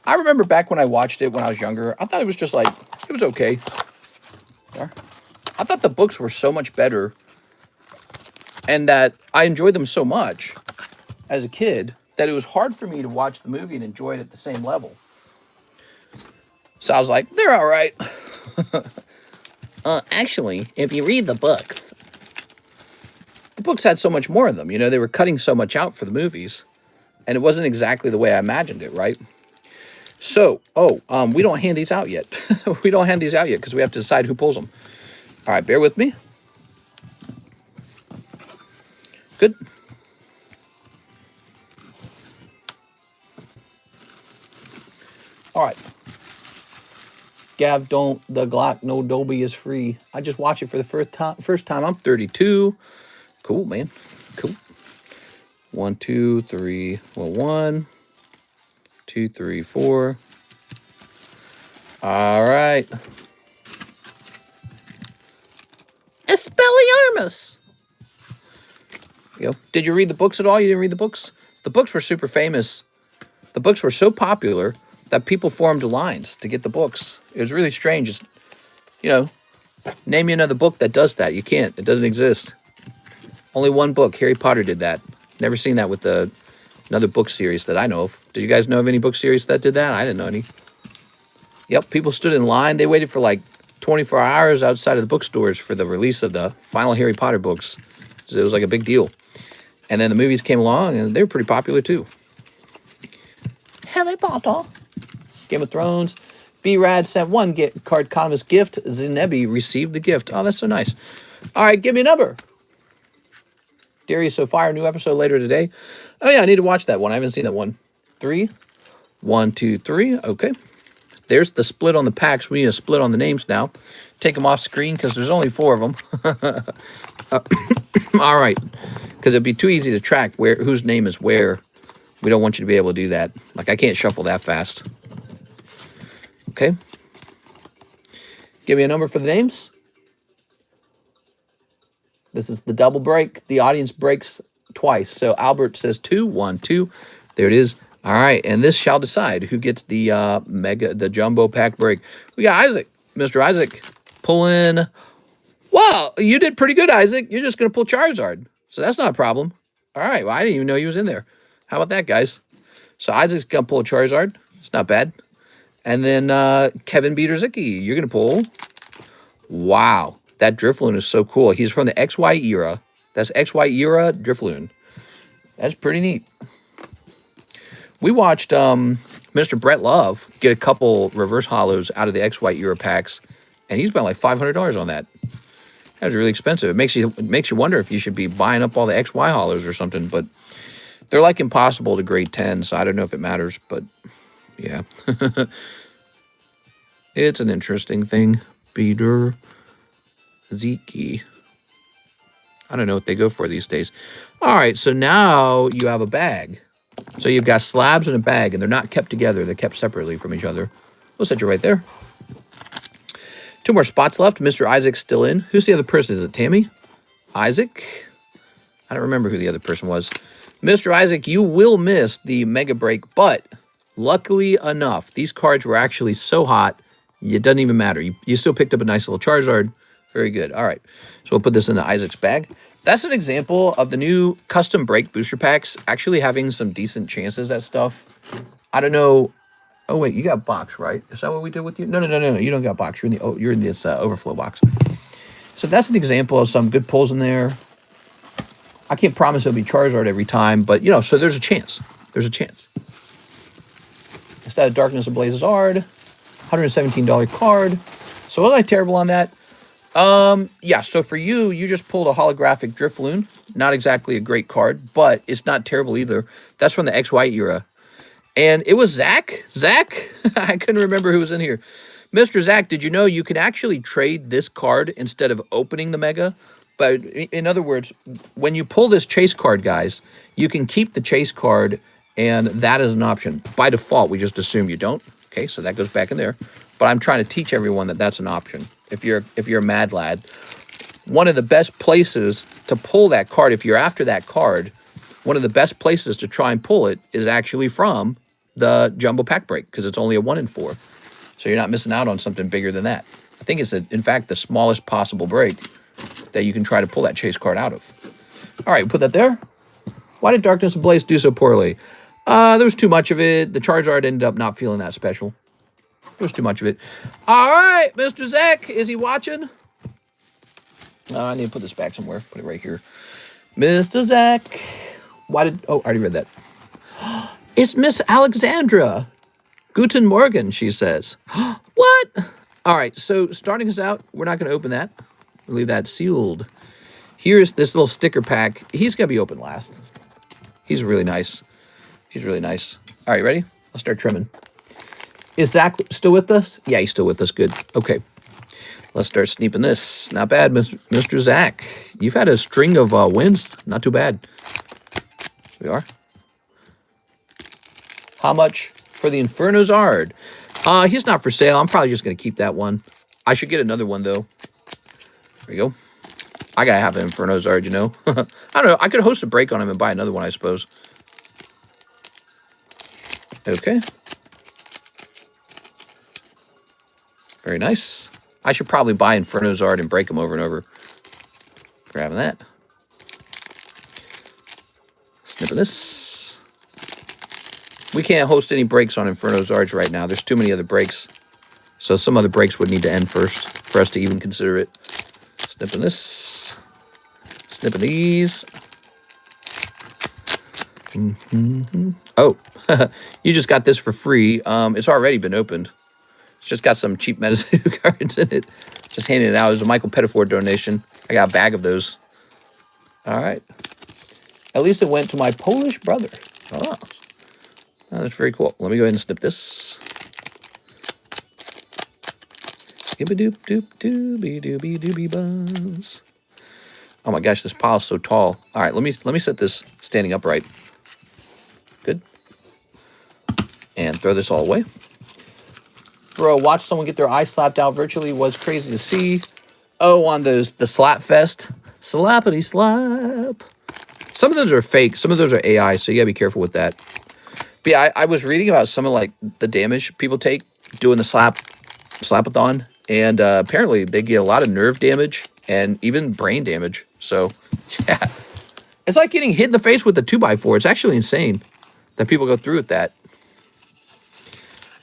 I remember back when I watched it when I was younger, I thought it was just like, it was okay. I thought the books were so much better and that I enjoyed them so much as a kid that it was hard for me to watch the movie and enjoy it at the same level. So I was like, they're all right. Actually, if you read the books had so much more in them. You know, they were cutting so much out for the movies. And it wasn't exactly the way I imagined it, right? So, we don't hand these out yet. We don't hand these out yet because we have to decide who pulls them. All right, bear with me. Good. All right. Gav, don't. The Glock, no Dolby is free. I just watched it for the first time. I'm 32. Cool, man. Cool. 1, 2, 3. Well, 1, 2, 3, 4. All right. Expelliarmus. Did you read the books at all? You didn't read the books? The books were super famous. The books were so popular that people formed lines to get the books. It was really strange. It's, name me another book that does that. You can't. It doesn't exist. Only one book. Harry Potter did that. Never seen that with another book series that I know of. Did you guys know of any book series that did that? I didn't know any. Yep, people stood in line. They waited for like 24 hours outside of the bookstores for the release of the final Harry Potter books. So it was like a big deal. And then the movies came along, and they were pretty popular too. Harry Potter. Game of Thrones. B-Rad sent one CardCnomist gift. Zinebi received the gift. Oh, that's so nice. All right, give me a number. Darius So Fire, new episode later today. Oh, yeah, I need to watch that one. I haven't seen that one. 3. 1, 2, 3. Okay. There's the split on the packs. We need a split on the names now. Take them off screen because there's only 4 of them. All right. Because it'd be too easy to track whose name is where. We don't want you to be able to do that. Like, I can't shuffle that fast. Okay. Give me a number for the names. This is the double break. The audience breaks twice. So Albert says 2, 1, 2. There it is. All right, and this shall decide who gets the the jumbo pack break. We got Isaac. Mr. Isaac, pull in. Wow, you did pretty good, Isaac. You're just going to pull Charizard. So that's not a problem. All right, well, I didn't even know he was in there. How about that, guys? So Isaac's going to pull a Charizard. It's not bad. And then Kevin Beaterzicki, you're going to pull. Wow, that Drifloon is so cool. He's from the XY era. That's XY era Drifloon. That's pretty neat. We watched Mr. Brett Love get a couple reverse hollows out of the XY era packs, and he spent like $500 on that. That was really expensive. It makes you wonder if you should be buying up all the XY hollows or something, but they're like impossible to grade 10, so I don't know if it matters, but yeah. It's an interesting thing. Beater Ziki. I don't know what they go for these days. All right, so now you have a bag. So you've got slabs in a bag, and they're not kept together. They're kept separately from each other. We'll set you right there. 2 more spots left. Mr. Isaac's still in. Who's the other person? Is it Tammy? Isaac? I don't remember who the other person was. Mr. Isaac, you will miss the mega break, but luckily enough, these cards were actually so hot, it doesn't even matter. You still picked up a nice little Charizard. Very good. All right. So we'll put this into Isaac's bag. That's an example of the new custom break booster packs actually having some decent chances at stuff. I don't know. Oh, wait, you got box, right? Is that what we did with you? No. You don't got box. You're in this overflow box. So that's an example of some good pulls in there. I can't promise it'll be Charizard every time, but, so there's a chance. There's a chance. Instead of Darkness Ablaze Zard, $117 card. So was I terrible on that? Yeah, so for you, you just pulled a holographic Drifloon. Not exactly a great card, but it's not terrible either. That's from the XY era. And it was Zach? Zach? I couldn't remember who was in here. Mr. Zach, did you know you can actually trade this card instead of opening the Mega? But in other words, when you pull this chase card, guys, you can keep the chase card, and that is an option. By default, we just assume you don't. Okay, so that goes back in there. But I'm trying to teach everyone that that's an option. If you're a mad lad, one of the best places to pull that card, if you're after that card, one of the best places to try and pull it is actually from the jumbo pack break, because it's only a 1 in 4. So you're not missing out on something bigger than that. I think it's, in fact, the smallest possible break that you can try to pull that chase card out of. All right, put that there. Why did Darkness Ablaze do so poorly? There was too much of it. The Charizard ended up not feeling that special. There was too much of it. All right, Mr. Zach, is he watching? I need to put this back somewhere. Put it right here. Mr. Zach. Oh, I already read that. It's Miss Alexandra. Guten Morgen, she says. What? All right, so starting us out, we're not going to open that. We'll leave that sealed. Here's this little sticker pack. He's going to be open last. He's really nice. He's really nice. All right, ready? I'll start trimming. Is Zach still with us? Yeah, he's still with us. Good. Okay. Let's start sneeping this. Not bad, Mr. Zach. You've had a string of wins. Not too bad. Here we are. How much for the Inferno Zard? He's not for sale. I'm probably just going to keep that one. I should get another one, though. There you go. I got to have an Inferno Zard, you know. I don't know. I could host a break on him and buy another one, I suppose. Okay. Very nice. I should probably buy Inferno Zard and break them over and over. Grabbing that. Snipping this. We can't host any breaks on Inferno Zards right now. There's too many other breaks. So some other breaks would need to end first for us to even consider it. Snipping this. Snipping these. Oh, you just got this for free. It's already been opened. It's just got some cheap medicine cards in it. Just handing it out. It was a Michael Pettiford donation. I got a bag of those. All right. At least it went to my Polish brother. Oh, that's very cool. Let me go ahead and snip this. Skibba-doop-doop-doobie-doobie-doobie buzz. Oh my gosh, this pile's so tall. All right, let me set this standing upright. Good. And throw this all away. Bro, watch someone get their eye slapped out virtually was crazy to see. Oh, on the slap fest. Slappity slap. Some of those are fake. Some of those are AI, so you gotta be careful with that. But yeah, I was reading about some of like the damage people take doing the slapathon, and apparently they get a lot of nerve damage and even brain damage. So yeah, it's like getting hit in the face with a 2x4. It's actually insane that people go through with that.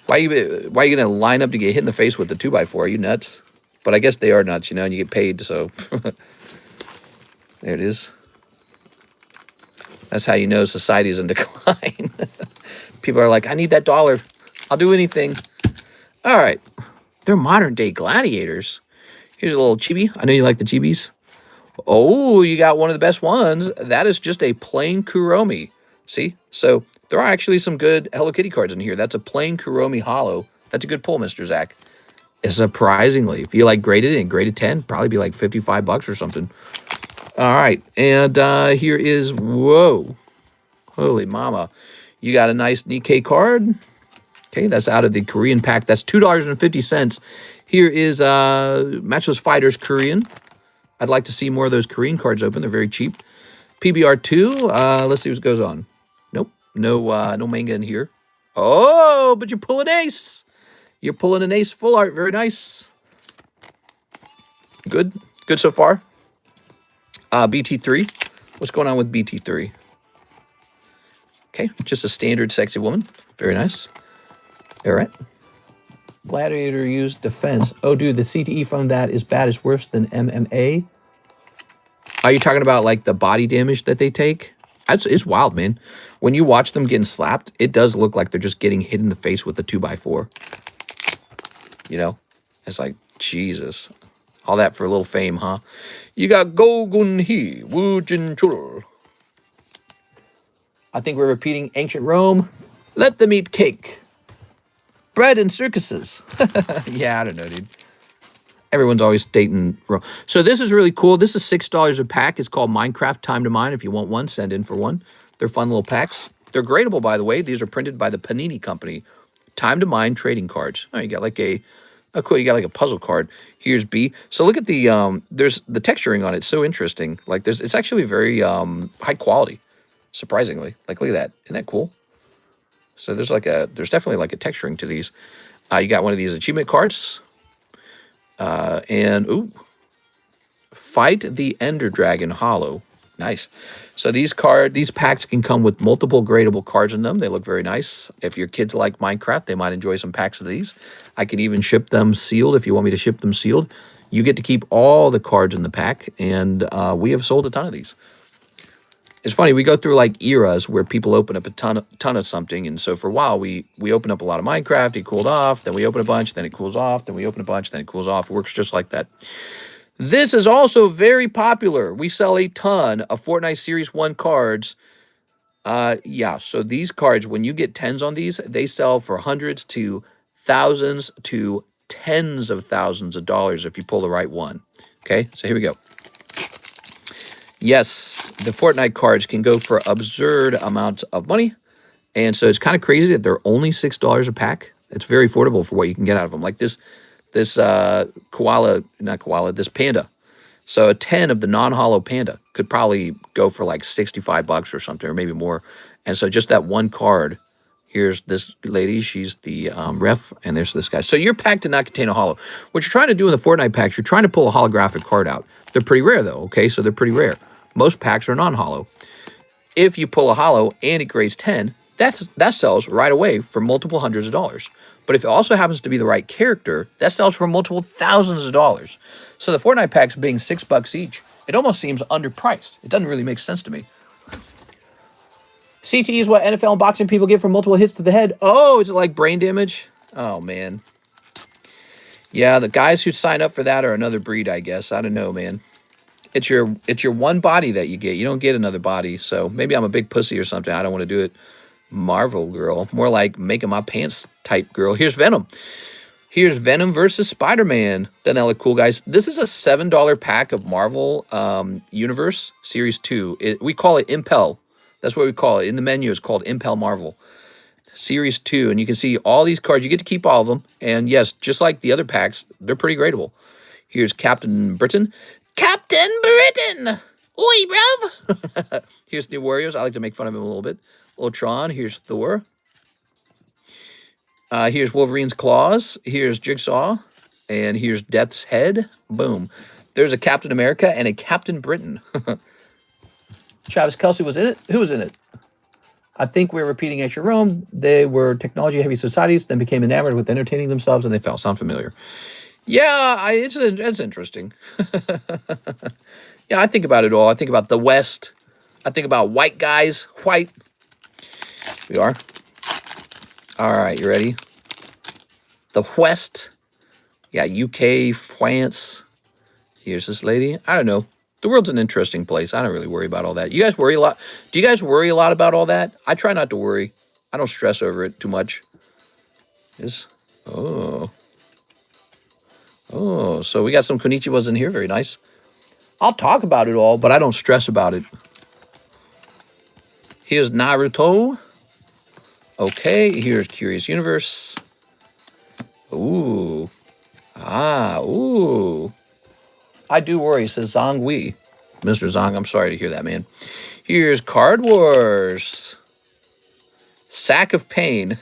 Why are you gonna line up to get hit in the face with the 2x4? Are you nuts? But I guess they are nuts, you know, and you get paid. So there it is. That's how you know society is in decline. People are like, I need that dollar. I'll do anything. All right. They're modern day gladiators. Here's a little chibi. I know you like the chibis. Oh, you got one of the best ones. That is just a plain Kuromi. See? So there are actually some good Hello Kitty cards in here. That's a plain Kuromi holo. That's a good pull, Mr. Zach. Surprisingly, if you like graded and graded 10, probably be like 55 bucks or something. All right, and here is, whoa, holy mama. You got a nice Nikkei card. Okay, that's out of the Korean pack. That's $2.50. Here is Matchless Fighters Korean. I'd like to see more of those Korean cards open. They're very cheap. PBR2, let's see what goes on. Nope, no manga in here. Oh, but you're pulling ace. You're pulling an ace full art. Very nice. Good so far. BT3. What's going on with BT3? Okay, just a standard sexy woman. Very nice. All right. Gladiator used defense. Oh, dude, the CTE from that is bad. It's worse than MMA. Are you talking about like the body damage that they take? It's wild, man. When you watch them getting slapped, it does look like they're just getting hit in the face with a 2x4. You know? It's like, Jesus. All that for a little fame, huh? You got Gogun Hee, Woojin Chul. I think we're repeating ancient Rome. Let them eat cake. Bread and circuses. Yeah, I don't know, dude. Everyone's always stating Rome. So this is really cool. This is $6 a pack. It's called Minecraft Time to Mine. If you want one, send in for one. They're fun little packs. They're gradable, by the way. These are printed by the Panini Company. Time to Mine trading cards. Oh, you got like a... Oh, cool. You got like a puzzle card. Here's B. So look at the, there's the texturing on it. It's so interesting. Like it's actually very high quality, surprisingly. Like, look at that. Isn't that cool? So there's definitely like a texturing to these. You got one of these achievement cards. And, ooh, Fight the Ender Dragon Holo. Nice. So these packs can come with multiple gradable cards in them. They look very nice. If your kids like Minecraft, they might enjoy some packs of these. I can even ship them sealed if you want me to ship them sealed. You get to keep all the cards in the pack, and we have sold a ton of these. It's funny, we go through like eras where people open up a ton of something, and so for a while we open up a lot of Minecraft, it cooled off, then we open a bunch, then it cools off, then we open a bunch, then it cools off. It works just like that. This is also very popular. We sell a ton of Fortnite Series 1 cards. Yeah, so these cards, when you get 10s on these, they sell for hundreds to thousands to tens of thousands of dollars if you pull the right one. Okay, so here we go. Yes, the Fortnite cards can go for absurd amounts of money. And so it's kind of crazy that they're only $6 a pack. It's very affordable for what you can get out of them. Like this panda. So a 10 of the non-holo panda could probably go for like 65 bucks or something, or maybe more. And so just that one card, here's this lady, she's the ref, and there's this guy. So your pack did not contain a holo. What you're trying to do in the Fortnite packs, you're trying to pull a holographic card out. They're pretty rare though, okay? So they're pretty rare. Most packs are non-holo. If you pull a holo and it grades 10, that sells right away for multiple hundreds of dollars. But if it also happens to be the right character, that sells for multiple thousands of dollars. So the Fortnite packs being $6 each, it almost seems underpriced. It doesn't really make sense to me. CTE is what NFL and boxing people get from multiple hits to the head. Oh, is it like brain damage? Oh, man. Yeah, the guys who sign up for that are another breed, I guess. I don't know, man. It's your one body that you get. You don't get another body. So maybe I'm a big pussy or something. I don't want to do it. Marvel girl. More like making my pants type girl. Here's Venom. Here's Venom versus Spider-Man. Doesn't that look cool, guys? This is a $7 pack of Marvel Universe Series 2. We call it Impel. That's what we call it. In the menu, it's called Impel Marvel Series 2. And you can see all these cards. You get to keep all of them. And yes, just like the other packs, they're pretty gradable. Here's Captain Britain. Captain Britain! Oi, bruv! Here's New Warriors. I like to make fun of him a little bit. Ultron. Here's Thor. Here's Wolverine's claws. Here's Jigsaw. And here's Death's head. Boom. There's a Captain America and a Captain Britain. Travis Kelce was in it. Who was in it? I think we're repeating at your Rome. They were technology-heavy societies, then became enamored with entertaining themselves, and they fell. Sound familiar? Yeah, it's interesting. Yeah, I think about it all. I think about the West. I think about white guys. White. We are. All right, you ready? The West. Yeah, UK, France. Here's this lady. I don't know. The world's an interesting place. I don't really worry about all that. You guys worry a lot? Do you guys worry a lot about all that? I try not to worry. I don't stress over it too much. Oh, so we got some konnichiwas in here. Very nice. I'll talk about it all, but I don't stress about it. Here's Naruto. Okay, here's Curious Universe. Ooh. Ooh. I do worry, says Zhang Wei. Mr. Zhang, I'm sorry to hear that, man. Here's Card Wars. Sack of Pain.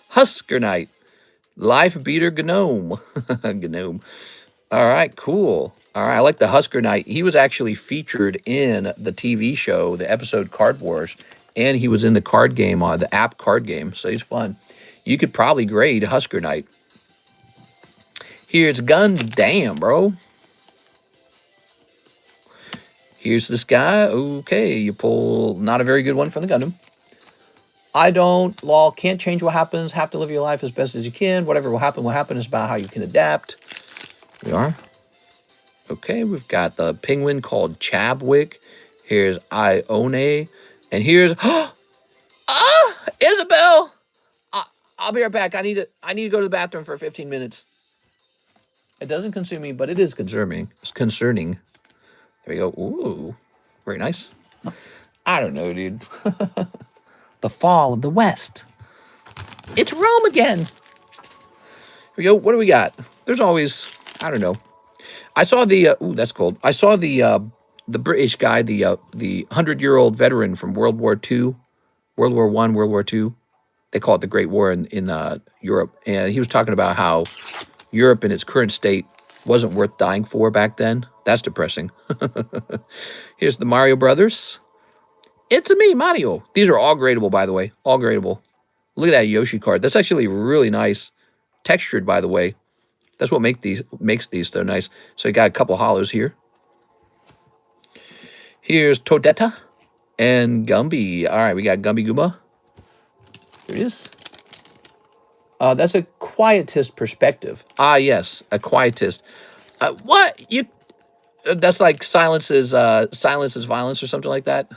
Husker Knight. Life Beater Gnome. Gnome. All right, cool. All right, I like the Husker Knight. He was actually featured in the TV show, the episode Card Wars, and he was in the card game, the app card game, so he's fun. You could probably grade Husker Knight. Here's Gundam, bro. Here's this guy. Okay, you pull not a very good one from the Gundam. Can't change what happens. Have to live your life as best as you can. Whatever will happen is about how you can adapt. We are. Okay, we've got the penguin called Chabwick. Here's Ione. And here's... Isabel! I'll be right back. I need to go to the bathroom for 15 minutes. It doesn't consume me, but it is concerning. It's concerning. There we go. Ooh. Very nice. I don't know, dude. The fall of the West. It's Rome again. Here we go. What do we got? There's always... I don't know. I saw the... ooh, that's cold. I saw the British guy, the 100-year-old veteran from World War II, World War I, World War II. They call it the Great War in Europe. And he was talking about how Europe in its current state wasn't worth dying for back then. That's depressing. Here's the Mario Brothers. It's me, Mario. These are all gradable, by the way. All gradable. Look at that Yoshi card. That's actually really nice. Textured, by the way. That's what makes these so nice. So you got a couple hollows here. Here's Todetta and Gumby. All right, we got Gumby Goomba. Here it is. That's a quietist perspective. Ah, yes, a quietist. What? That's like silences violence or something like that.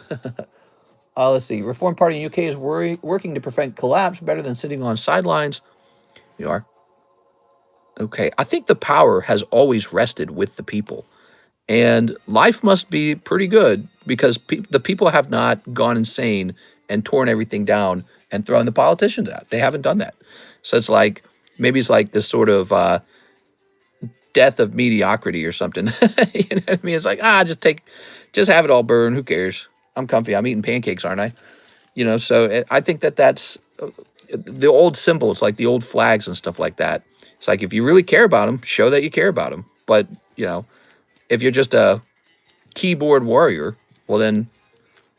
Let's see. Reform Party in UK is working to prevent collapse better than sitting on sidelines. You are. Okay, I think the power has always rested with the people. And life must be pretty good because the people have not gone insane and torn everything down and thrown the politicians out. They haven't done that. So it's like, maybe it's like this sort of death of mediocrity or something. You know what I mean? It's like, just have it all burn. Who cares? I'm comfy. I'm eating pancakes, aren't I? You know, so I think that's the old symbols, like the old flags and stuff like that. It's like, if you really care about them, show that you care about them. But, you know, if you're just a keyboard warrior, well then,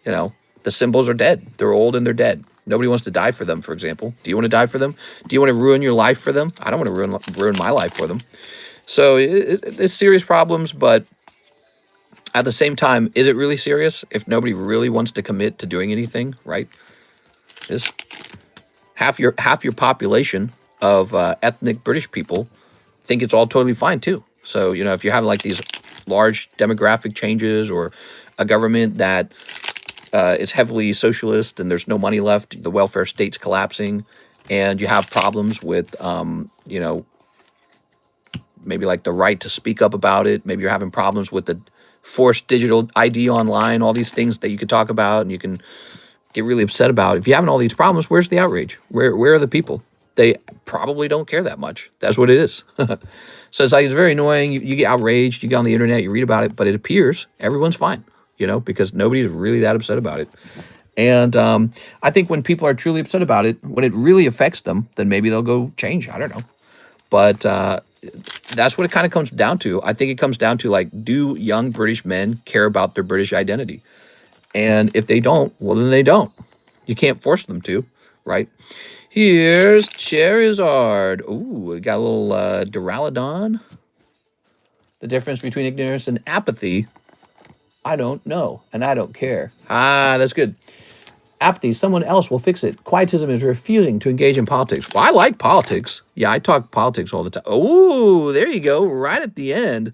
you know, the symbols are dead. They're old and they're dead. Nobody wants to die for them, for example. Do you want to die for them? Do you want to ruin your life for them? I don't want to ruin my life for them. So it's serious problems, but at the same time, is it really serious if nobody really wants to commit to doing anything, right? Just half your population of ethnic British people think it's all totally fine too. So, you know, if you have like these large demographic changes or a government that is heavily socialist and there's no money left, the welfare state's collapsing, and you have problems with, you know, maybe like the right to speak up about it. Maybe you're having problems with the forced digital ID online, all these things that you could talk about and you can get really upset about. If you're having all these problems, where's the outrage? Where are the people? They probably don't care that much. That's what it is. So it's like, it's very annoying. You get outraged, you get on the internet, you read about it, but it appears everyone's fine, you know, because nobody's really that upset about it. And I think when people are truly upset about it, when it really affects them, then maybe they'll go change. I don't know. But that's what it kind of comes down to. I think it comes down to like, do young British men care about their British identity? And if they don't, well, then they don't. You can't force them to, right? Here's Charizard. Ooh, we got a little Duraludon. The difference between ignorance and apathy, I don't know, and I don't care. Ah, that's good. Apathy, someone else will fix it. Quietism is refusing to engage in politics. Well, I like politics. Yeah, I talk politics all the time. Oh, there you go, right at the end.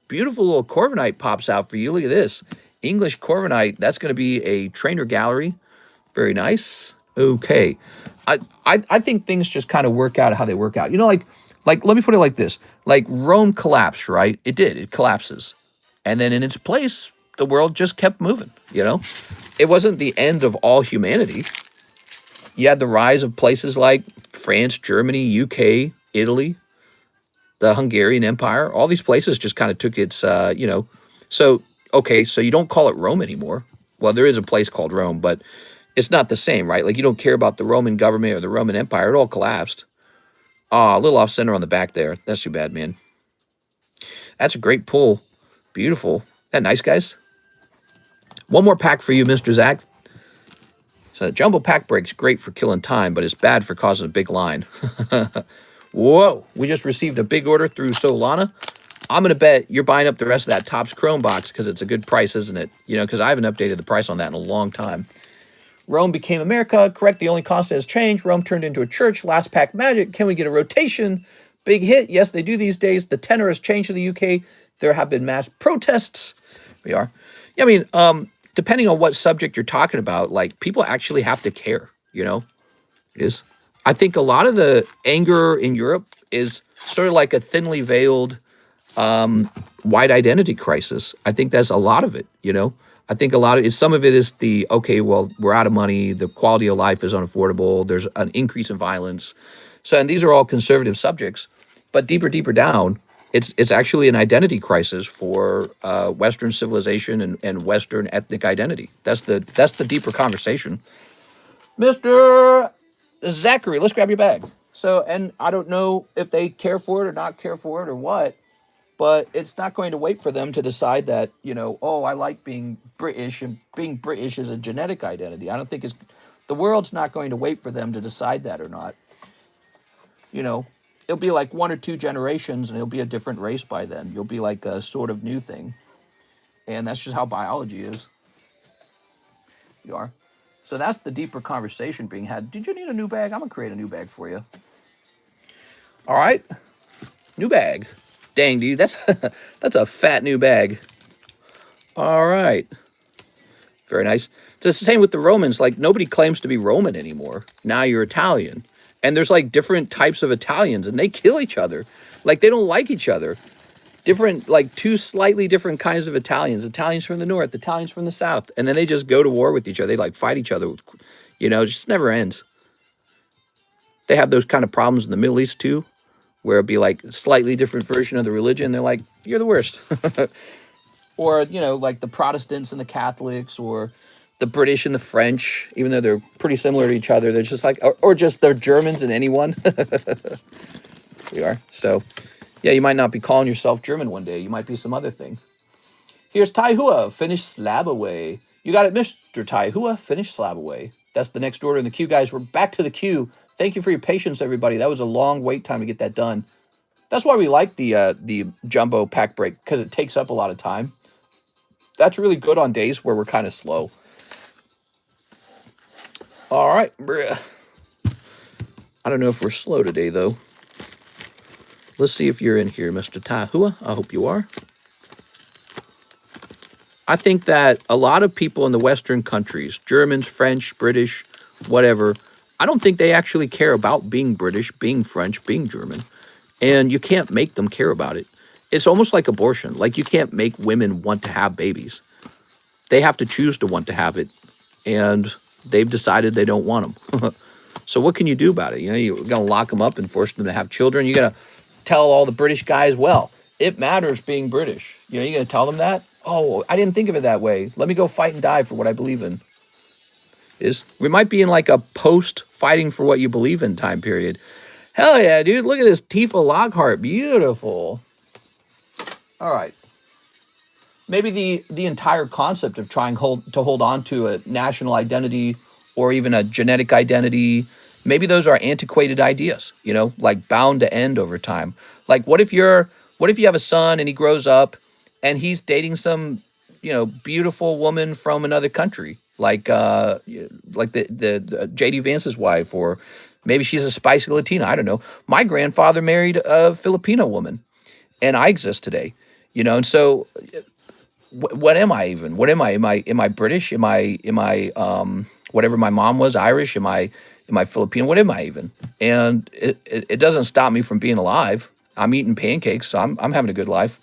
Beautiful little Corviknight pops out for you. Look at this. English Corviknight. That's going to be a trainer gallery. Very nice. Okay. I think things just kind of work out how they work out. You know, like let me put it like this. Like Rome collapsed, right? It did. It collapses. And then in its place, the world just kept moving, you know? It wasn't the end of all humanity. You had the rise of places like France, Germany, UK, Italy, the Hungarian Empire. All these places just kind of took its, you know. So, okay, so you don't call it Rome anymore. Well, there is a place called Rome, but it's not the same, right? Like you don't care about the Roman government or the Roman Empire. It all collapsed. Ah, a little off center on the back there. That's too bad, man. That's a great pull. Beautiful. That nice, guys? One more pack for you, Mr. Zach. So the jumbo pack break's great for killing time, but it's bad for causing a big line. Whoa, we just received a big order through Solana. I'm going to bet you're buying up the rest of that Topps Chrome box because it's a good price, isn't it? You know, because I haven't updated the price on that in a long time. Rome became America. Correct, the only constant has changed. Rome turned into a church. Last pack magic. Can we get a rotation? Big hit. Yes, they do these days. The tenor has changed in the UK. There have been mass protests. We are. Yeah, I mean, depending on what subject you're talking about, like people actually have to care, you know? It is. I think a lot of the anger in Europe is sort of like a thinly veiled white identity crisis. I think that's a lot of it, you know? I think a lot of it, some of it is the, okay, well, we're out of money. The quality of life is unaffordable. There's an increase in violence. So, and these are all conservative subjects, but deeper down, it's actually an identity crisis for Western civilization and Western ethnic identity. That's the deeper conversation. Mr. Zachary, let's grab your bag. So, and I don't know if they care for it or not care for it or what, but it's not going to wait for them to decide that, you know, oh, I like being British and being British is a genetic identity. I don't think the world's not going to wait for them to decide that or not. You know, it'll be like 1 or 2 generations and it'll be a different race by then. You'll be like a sort of new thing. And that's just how biology is. You are. So that's the deeper conversation being had. Did you need a new bag? I'm going to create a new bag for you. All right. New bag. Dang, dude, that's a fat new bag. All right. Very nice. It's the same with the Romans. Like, nobody claims to be Roman anymore. Now you're Italian. And there's, like, different types of Italians, and they kill each other. Like, they don't like each other. Different, like, 2 slightly different kinds of Italians. Italians from the north, Italians from the south. And then they just go to war with each other. They, like, fight each other. You know, it just never ends. They have those kind of problems in the Middle East, too, where it'd be like a slightly different version of the religion. They're like, you're the worst. Or, you know, like the Protestants and the Catholics, or the British and the French, even though they're pretty similar to each other. They're just like, or just they're Germans and anyone. We are. So, yeah, you might not be calling yourself German one day. You might be some other thing. Here's Tai Hua, finish Slab away. You got it, Mr. Tai Hua, finish Slab away. That's the next order in the queue, guys. We're back to the queue. Thank you for your patience, everybody. That was a long wait time to get that done. That's why we like the jumbo pack break, because it takes up a lot of time. That's really good on days where we're kind of slow. All right. I don't know if we're slow today, though. Let's see if you're in here, Mr. Tahua. I hope you are. I think that a lot of people in the Western countries, Germans, French, British, whatever, I don't think they actually care about being British, being French, being German. And you can't make them care about it. It's almost like abortion. Like, you can't make women want to have babies. They have to choose to want to have it. And they've decided they don't want them. So what can you do about it? You know, you're going to lock them up and force them to have children. You're going to tell all the British guys, well, it matters being British. You know, you're going to tell them that? Oh, I didn't think of it that way. Let me go fight and die for what I believe in. We might be in like a post-fighting for what you believe in time period. Hell yeah, dude. Look at this Tifa Lockhart. Beautiful. All right. Maybe the entire concept of trying to hold on to a national identity or even a genetic identity, maybe those are antiquated ideas, you know, like bound to end over time. Like, what if you have a son and he grows up and he's dating some, you know, beautiful woman from another country, like the J.D. Vance's wife, or maybe she's a spicy Latina. I don't know. My grandfather married a Filipino woman, and I exist today, you know. And so, what am I even? What am I? Am I British? Am I whatever my mom was, Irish? Am I Filipino? What am I even? And it doesn't stop me from being alive. I'm eating pancakes, so I'm having a good life.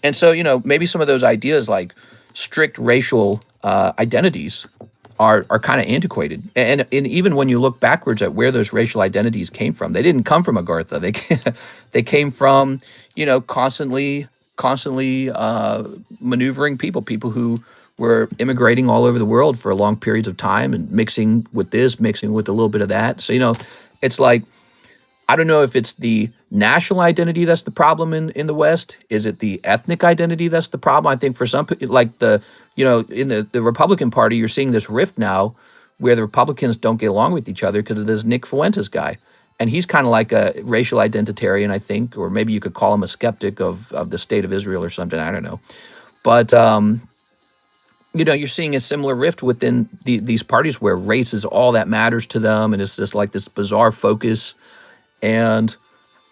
And so, you know, maybe some of those ideas like strict racial identities are kind of antiquated. And even when you look backwards at where those racial identities came from, they didn't come from Agartha. They came from, you know, constantly maneuvering people who were immigrating all over the world for long periods of time and mixing with this, mixing with a little bit of that. So, you know, it's like, I don't know if it's the national identity that's the problem in the West. Is it the ethnic identity that's the problem? I think for some people, like in the Republican Party, you're seeing this rift now where the Republicans don't get along with each other because of this Nick Fuentes guy. And he's kind of like a racial identitarian, I think, or maybe you could call him a skeptic of the state of Israel or something. I don't know. But, you know, you're seeing a similar rift within these parties where race is all that matters to them. And it's just like this bizarre focus. And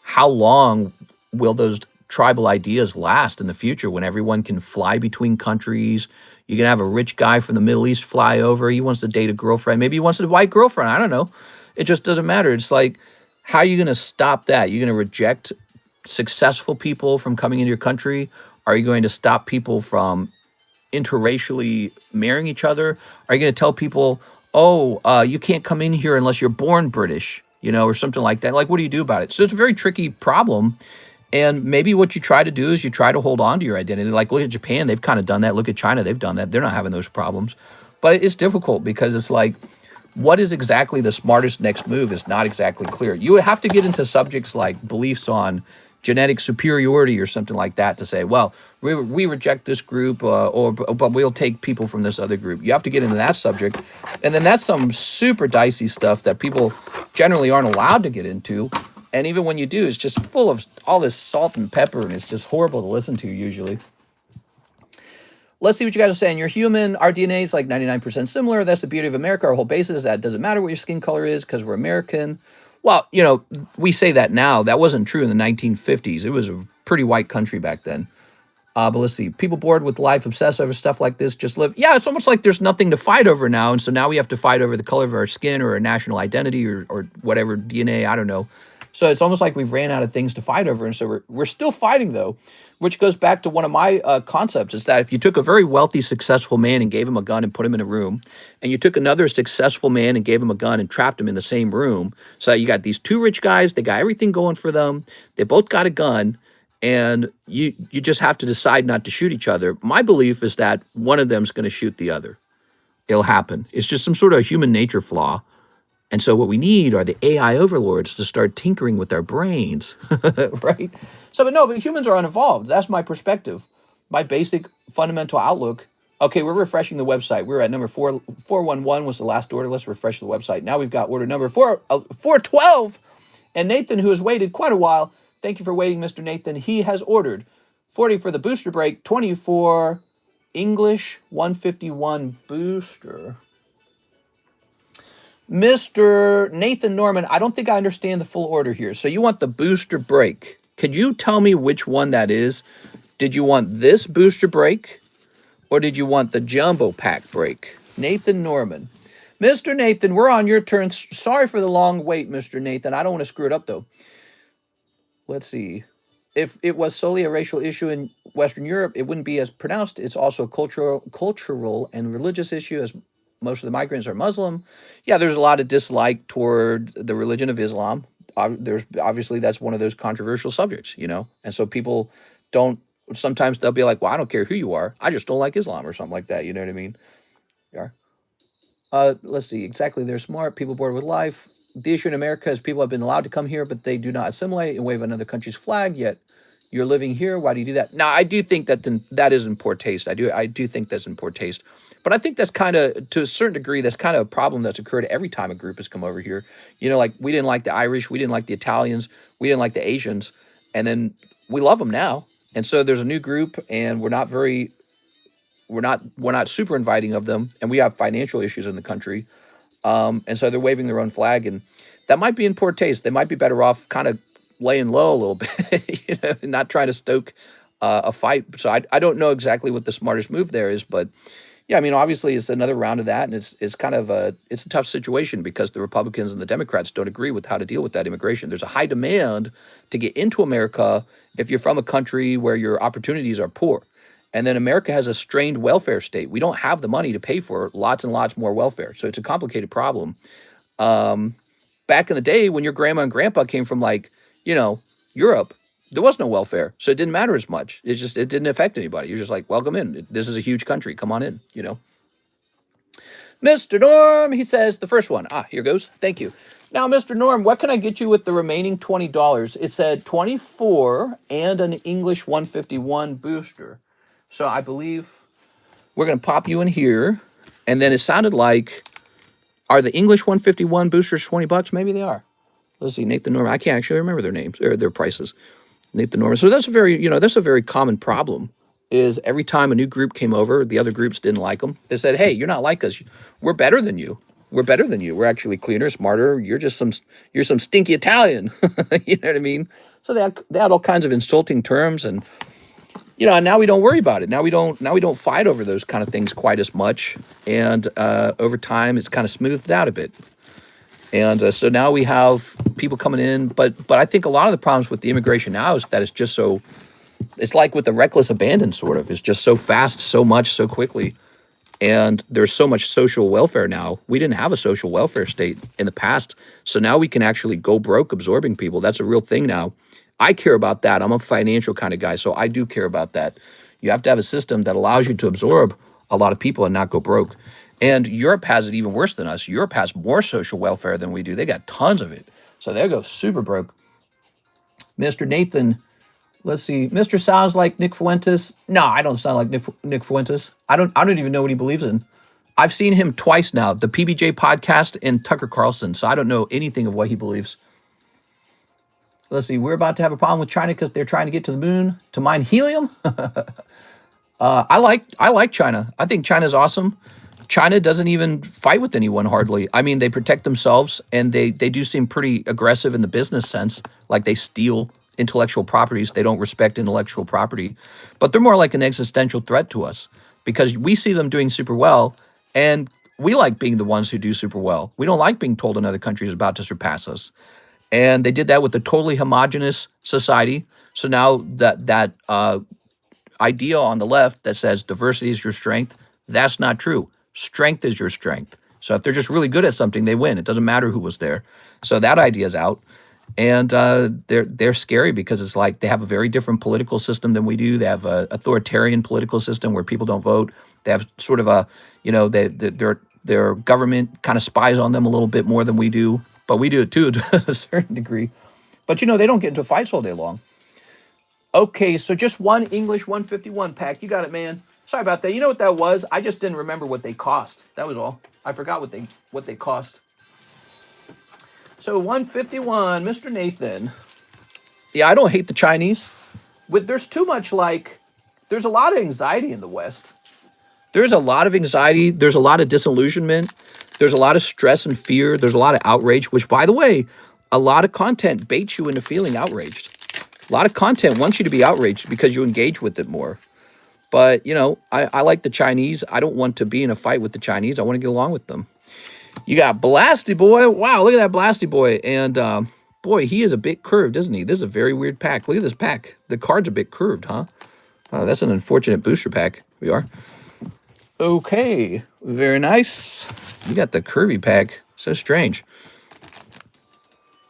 how long will those tribal ideas last in the future when everyone can fly between countries? You can have a rich guy from the Middle East fly over. He wants to date a girlfriend. Maybe he wants a white girlfriend. I don't know. It just doesn't matter. It's like, how are you going to stop that? You're going to reject successful people from coming into your country? Are you going to stop people from interracially marrying each other? Are you going to tell people, oh, you can't come in here unless you're born British, you know, or something like that? Like, what do you do about it? So it's a very tricky problem. And maybe what you try to do is you try to hold on to your identity. Like, look at Japan. They've kind of done that. Look at China. They've done that. They're not having those problems. But it's difficult because it's like, what is exactly the smartest next move is not exactly clear. You would have to get into subjects like beliefs on genetic superiority or something like that to say, well, we reject this group, but we'll take people from this other group. You have to get into that subject. And then that's some super dicey stuff that people generally aren't allowed to get into. And even when you do, it's just full of all this salt and pepper, and it's just horrible to listen to usually. Let's see what you guys are saying. You're human. Our DNA is like 99% similar. That's the beauty of America. Our whole basis is that it doesn't matter what your skin color is because we're American. Well, you know, we say that now. That wasn't true in the 1950s. It was a pretty white country back then. But let's see. People bored with life, obsessed over stuff like this, just live. Yeah, it's almost like there's nothing to fight over now. And so now we have to fight over the color of our skin or our national identity or whatever, DNA, I don't know. So it's almost like we've ran out of things to fight over. And so we're still fighting, though, which goes back to one of my concepts, is that if you took a very wealthy, successful man and gave him a gun and put him in a room, and you took another successful man and gave him a gun and trapped him in the same room, so you got these two rich guys, they got everything going for them, they both got a gun, and you just have to decide not to shoot each other. My belief is that one of them's going to shoot the other. It'll happen. It's just some sort of human nature flaw. And so what we need are the AI overlords to start tinkering with our brains, right? But humans are unevolved. That's my perspective, my basic fundamental outlook. Okay, we're refreshing the website. We're at number 411 was the last order. Let's refresh the website. Now we've got order number 412. And Nathan, who has waited quite a while, thank you for waiting, Mr. Nathan. He has ordered 40 for the booster break, 20 for English 151 booster. Mr. Nathan Norman, I don't think I understand the full order here. So you want the booster break. Could you tell me which one that is? Did you want this booster break or did you want the jumbo pack break? Nathan Norman. Mr. Nathan, we're on your turn. Sorry for the long wait, Mr. Nathan. I don't want to screw it up, though. Let's see. If it was solely a racial issue in Western Europe, it wouldn't be as pronounced. It's also a cultural and religious issue, as most of the migrants are Muslim. Yeah, there's a lot of dislike toward the religion of Islam. There's obviously that's one of those controversial subjects, and so people don't. Sometimes they'll be like, "Well, I don't care who you are. I just don't like Islam," or something like that. You know what I mean? Yeah. Let's see. Exactly. They're smart. People bored with life. The issue in America is people have been allowed to come here, but they do not assimilate and wave another country's flag. Yet you're living here. Why do you do that? Now, I do think that that is in poor taste. I do think that's in poor taste. But I think that's kind of, to a certain degree, that's kind of a problem that's occurred every time a group has come over here. Like we didn't like the Irish, we didn't like the Italians, we didn't like the Asians, and then we love them now. And so there's a new group, and we're not super inviting of them, and we have financial issues in the country. And so they're waving their own flag, and that might be in poor taste. They might be better off kind of laying low a little bit, not trying to stoke a fight. So I don't know exactly what the smartest move there is, but yeah, I mean, obviously it's another round of that, and it's kind of it's a tough situation because the Republicans and the Democrats don't agree with how to deal with that immigration. There's a high demand to get into America if you're from a country where your opportunities are poor. And then America has a strained welfare state. We don't have the money to pay for lots and lots more welfare. So it's a complicated problem. Back in the day when your grandma and grandpa came from Europe, there was no welfare. So it didn't matter as much. It didn't affect anybody. You're just like, welcome in. This is a huge country. Come on in, Mr. Norm, he says, the first one. Here goes. Thank you. Now, Mr. Norm, what can I get you with the remaining $20? It said 24 and an English 151 booster. So I believe we're going to pop you in here. And then it sounded like, are the English 151 boosters $20? Maybe they are. Let's see, Nathan Norman. I can't actually remember their names or their prices. Nathan Norman. So that's a very common problem, is every time a new group came over, the other groups didn't like them. They said, hey, you're not like us. We're better than you. We're better than you. We're actually cleaner, smarter. You're some stinky Italian. You know what I mean? So they had all kinds of insulting terms, and and now we don't worry about it. Now we don't fight over those kind of things quite as much. And over time, it's kind of smoothed out a bit. And so now we have people coming in. But I think a lot of the problems with the immigration now is that it's like with the reckless abandon, sort of. It's just so fast, so much, so quickly. And there's so much social welfare now. We didn't have a social welfare state in the past. So now we can actually go broke absorbing people. That's a real thing now. I care about that. I'm a financial kind of guy, so I do care about that. You have to have a system that allows you to absorb a lot of people and not go broke. And Europe has it even worse than us. Europe has more social welfare than we do. They got tons of it. So they'll go super broke. Mr. Nathan, let's see. Mr. sounds like Nick Fuentes. No, I don't sound like Nick Fuentes. I don't even know what he believes in. I've seen him twice now, the PBJ podcast and Tucker Carlson, so I don't know anything of what he believes. Let's see. We're about to have a problem with China because they're trying to get to the moon to mine helium. I like China. I think China's awesome. China doesn't even fight with anyone hardly. I mean, they protect themselves, and they do seem pretty aggressive in the business sense. Like they steal intellectual properties. They don't respect intellectual property. But they're more like an existential threat to us because we see them doing super well, and we like being the ones who do super well. We don't like being told another country is about to surpass us. And they did that with the totally homogenous society. So now that idea on the left that says diversity is your strength, that's not true. Strength is your strength. So if they're just really good at something, they win. It doesn't matter who was there. So that idea is out. And they're scary because it's like they have a very different political system than we do. They have an authoritarian political system where people don't vote. They have sort of their government kind of spies on them a little bit more than we do. But we do it too to a certain degree. But they don't get into fights all day long. Okay, so just one English 151 pack. You got it, man. Sorry about that. You know what that was? I just didn't remember what they cost. That was all. I forgot what they cost. So 151, Mr. Nathan. Yeah, I don't hate the Chinese. There's too much there's a lot of anxiety in the West. There's a lot of anxiety. There's a lot of disillusionment. There's a lot of stress and fear. There's a lot of outrage, which, by the way, a lot of content baits you into feeling outraged. A lot of content wants you to be outraged because you engage with it more. But, you know, I like the Chinese. I don't want to be in a fight with the Chinese. I want to get along with them. You got Blasty Boy. Wow, look at that Blasty Boy. And, boy, he is a bit curved, isn't he? This is a very weird pack. Look at this pack. The card's a bit curved, huh? Oh, that's an unfortunate booster pack. We are. Okay, very nice. You got the curvy pack. So strange.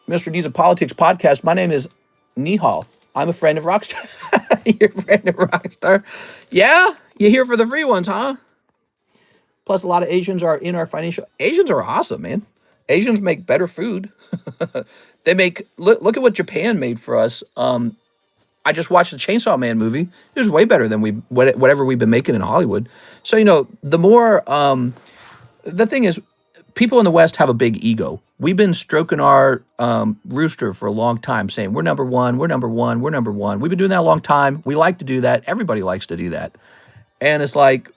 Mr. Needs a Politics podcast. My name is Nihal. I'm a friend of Rockstar. You're a friend of Rockstar. Yeah? You here for the free ones, huh? Plus, a lot of Asians are in our financial... Asians are awesome, man. Asians make better food. They make... Look at what Japan made for us. I just watched the Chainsaw Man movie. It was way better than whatever we've been making in Hollywood. So, you know, the more... the thing is, people in the West have a big ego. We've been stroking our rooster for a long time, saying, we're number one, we're number one, we're number one. We've been doing that a long time. We like to do that. Everybody likes to do that. And it's like,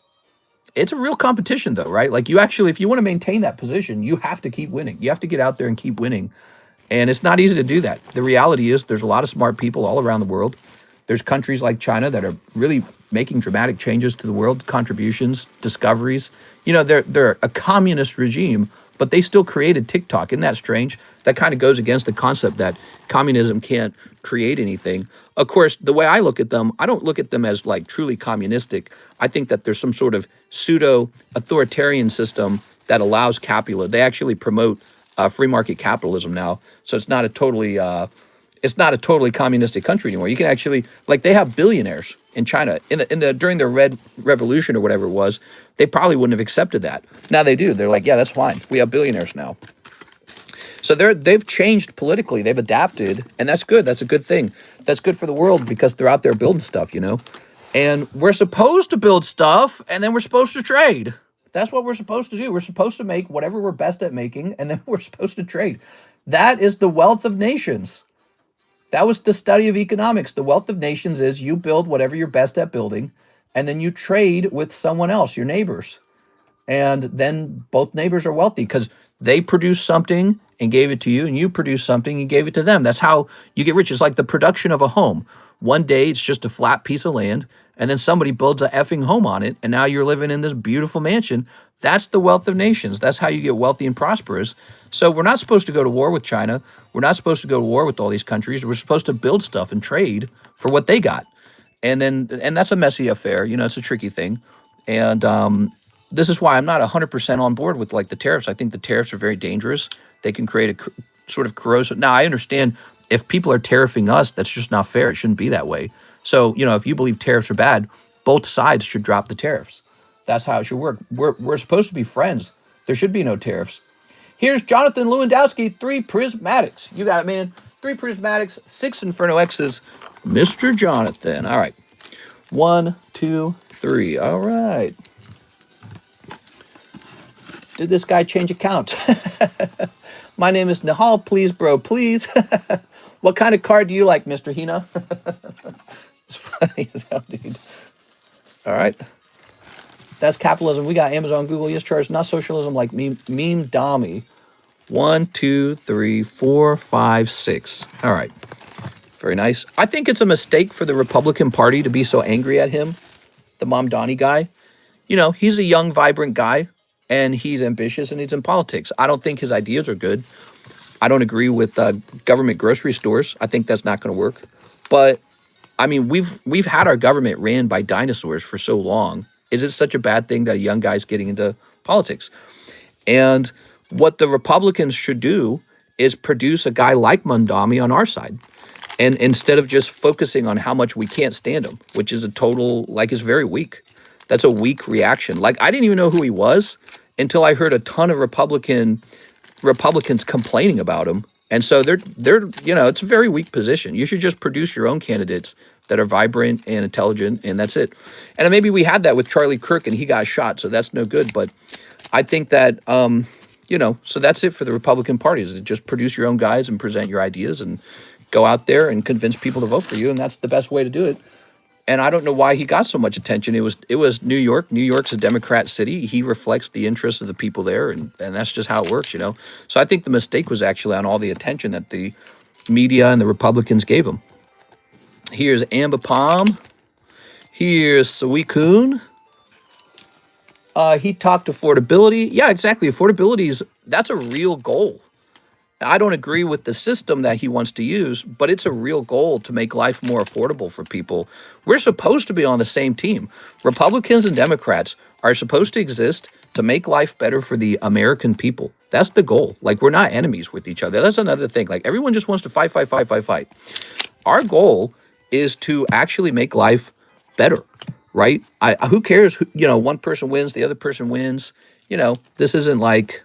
it's a real competition, though, right? Like, you actually, if you want to maintain that position, you have to keep winning. You have to get out there and keep winning. And it's not easy to do that. The reality is there's a lot of smart people all around the world. There's countries like China that are really making dramatic changes to the world, contributions, discoveries. You know, they're a communist regime, but they still created TikTok. Isn't that strange? That kind of goes against the concept that communism can't create anything. Of course, the way I look at them, I don't look at them as like truly communistic. I think that there's some sort of pseudo-authoritarian system that allows capitalism. They actually promote free market capitalism now, so it's not a totally communistic country anymore. You can actually, like, they have billionaires in China. During the Red Revolution or whatever it was, they probably wouldn't have accepted that. Now they do. They're like, yeah, that's fine. We have billionaires now. So they've changed politically. They've adapted, and that's good. That's a good thing. That's good for the world because they're out there building stuff, you know. And we're supposed to build stuff, and then we're supposed to trade. That's what we're supposed to do. We're supposed to make whatever we're best at making, and then we're supposed to trade. That is the wealth of nations. That was the study of economics. The wealth of nations is you build whatever you're best at building, and then you trade with someone else, your neighbors. And then both neighbors are wealthy because they produced something and gave it to you, and you produced something and gave it to them. That's how you get rich. It's like the production of a home. One day it's just a flat piece of land, and then somebody builds a effing home on it, and now you're living in this beautiful mansion. That's the wealth of nations. That's how you get wealthy and prosperous. So we're not supposed to go to war with China. We're not supposed to go to war with all these countries. We're supposed to build stuff and trade for what they got. And that's a messy affair. You know, it's a tricky thing. And this is why I'm not 100% on board with, like, the tariffs. I think the tariffs are very dangerous. They can create a sort of corrosive... Now, I understand if people are tariffing us, that's just not fair. It shouldn't be that way. So, you know, if you believe tariffs are bad, both sides should drop the tariffs. That's how it should work. We're supposed to be friends. There should be no tariffs. Here's Jonathan Lewandowski, 3 prismatics. You got it, man. 3 prismatics, 6 Inferno X's. Mr. Jonathan. All right. 1, 2, 3. All right. Did this guy change account? My name is Nihal. Please, bro, please. What kind of card do you like, Mr. Hina? It's funny as hell, dude. All right. That's capitalism. We got Amazon, Google, yes, charge, not socialism like meme Dami. 1, 2, 3, 4, 5, 6. All right. Very nice. I think it's a mistake for the Republican Party to be so angry at him, the Mamdani guy. You know, he's a young, vibrant guy, and he's ambitious, and he's in politics. I don't think his ideas are good. I don't agree with government grocery stores. I think that's not going to work. But, I mean, we've had our government ran by dinosaurs for so long. Is it such a bad thing that a young guy's getting into politics? And what the Republicans should do is produce a guy like Mamdani on our side. And instead of just focusing on how much we can't stand him, which is a total, like, is very weak. That's a weak reaction. Like, I didn't even know who he was until I heard a ton of Republicans complaining about him. And so they're you know, it's a very weak position. You should just produce your own candidates that are vibrant and intelligent, and that's it. And maybe we had that with Charlie Kirk, and he got shot, so that's no good. But I think that, you know, so that's it for the Republican Party, is to just produce your own guys and present your ideas and go out there and convince people to vote for you, and that's the best way to do it. And I don't know why he got so much attention. It was New York. New York's a Democrat city. He reflects the interests of the people there, and that's just how it works, you know. So I think the mistake was actually on all the attention that the media and the Republicans gave him. Here's Ambipom. Here's Sawikun. He talked affordability. Yeah, exactly. That's a real goal. I don't agree with the system that he wants to use, but it's a real goal to make life more affordable for people. We're supposed to be on the same team. Republicans and Democrats are supposed to exist to make life better for the American people. That's the goal. Like, we're not enemies with each other. That's another thing. Like, everyone just wants to fight, fight, fight, fight, fight. Our goal is to actually make life better, right? Who cares? One person wins, the other person wins. This isn't like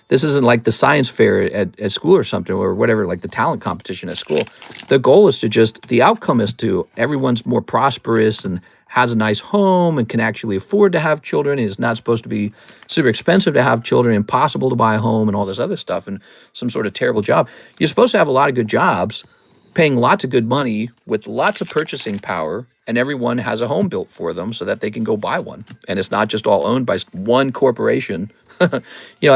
the science fair at school or something, or whatever, like the talent competition at school. The goal is the outcome is to everyone's more prosperous and has a nice home and can actually afford to have children. It's not supposed to be super expensive to have children, impossible to buy a home and all this other stuff and some sort of terrible job. You're supposed to have a lot of good jobs, paying lots of good money with lots of purchasing power, and everyone has a home built for them so that they can go buy one. And it's not just all owned by one corporation. I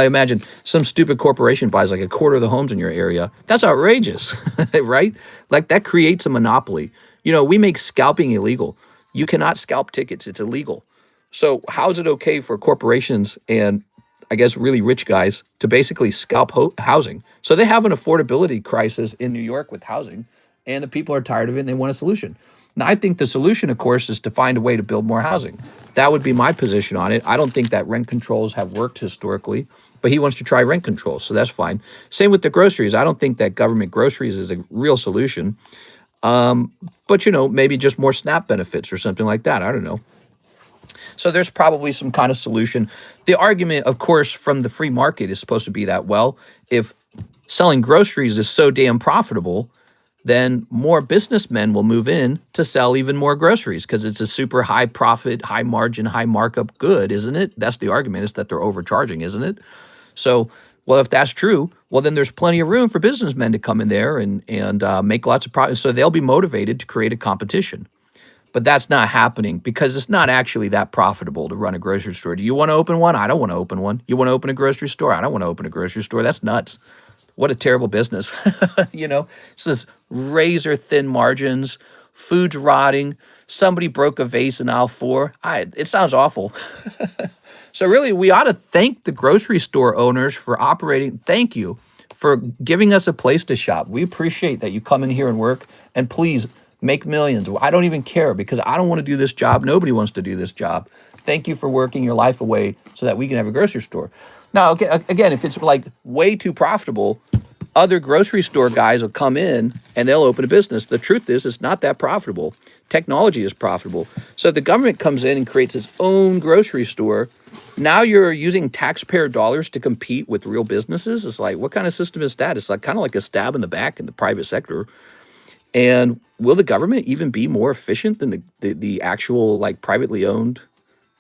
imagine some stupid corporation buys like a quarter of the homes in your area. That's outrageous, right? Like, that creates a monopoly. We make scalping illegal. You cannot scalp tickets. It's illegal. So how is it okay for corporations and, I guess, really rich guys to basically scalp housing? So they have an affordability crisis in New York with housing, and the people are tired of it and they want a solution. Now, I think the solution, of course, is to find a way to build more housing. That would be my position on it. I don't think that rent controls have worked historically, but he wants to try rent controls, so that's fine. Same with the groceries. I don't think that government groceries is a real solution. But, maybe just more SNAP benefits or something like that. I don't know. So there's probably some kind of solution. The argument, of course, from the free market is supposed to be that, well, if selling groceries is so damn profitable, then more businessmen will move in to sell even more groceries because it's a super high profit, high margin, high markup good, isn't it? That's the argument, is that they're overcharging, isn't it? So, well, if that's true, well, then there's plenty of room for businessmen to come in there and make lots of profit. So they'll be motivated to create a competition. But that's not happening because it's not actually that profitable to run a grocery store. Do you want to open one? I don't want to open one. You want to open a grocery store? I don't want to open a grocery store. That's nuts. What a terrible business. It's this razor thin margins, food's rotting. Somebody broke a vase in aisle 4. It sounds awful. So really, we ought to thank the grocery store owners for operating. Thank you for giving us a place to shop. We appreciate that you come in here and work, and please make millions. I don't even care because I don't want to do this job. Nobody wants to do this job. Thank you for working your life away so that we can have a grocery store. Now, again, if it's like way too profitable, other grocery store guys will come in and they'll open a business. The truth is, it's not that profitable. Technology is profitable. So if the government comes in and creates its own grocery store, now you're using taxpayer dollars to compete with real businesses. It's like, what kind of system is that? It's like kind of like a stab in the back in the private sector. And will the government even be more efficient than the actual like privately owned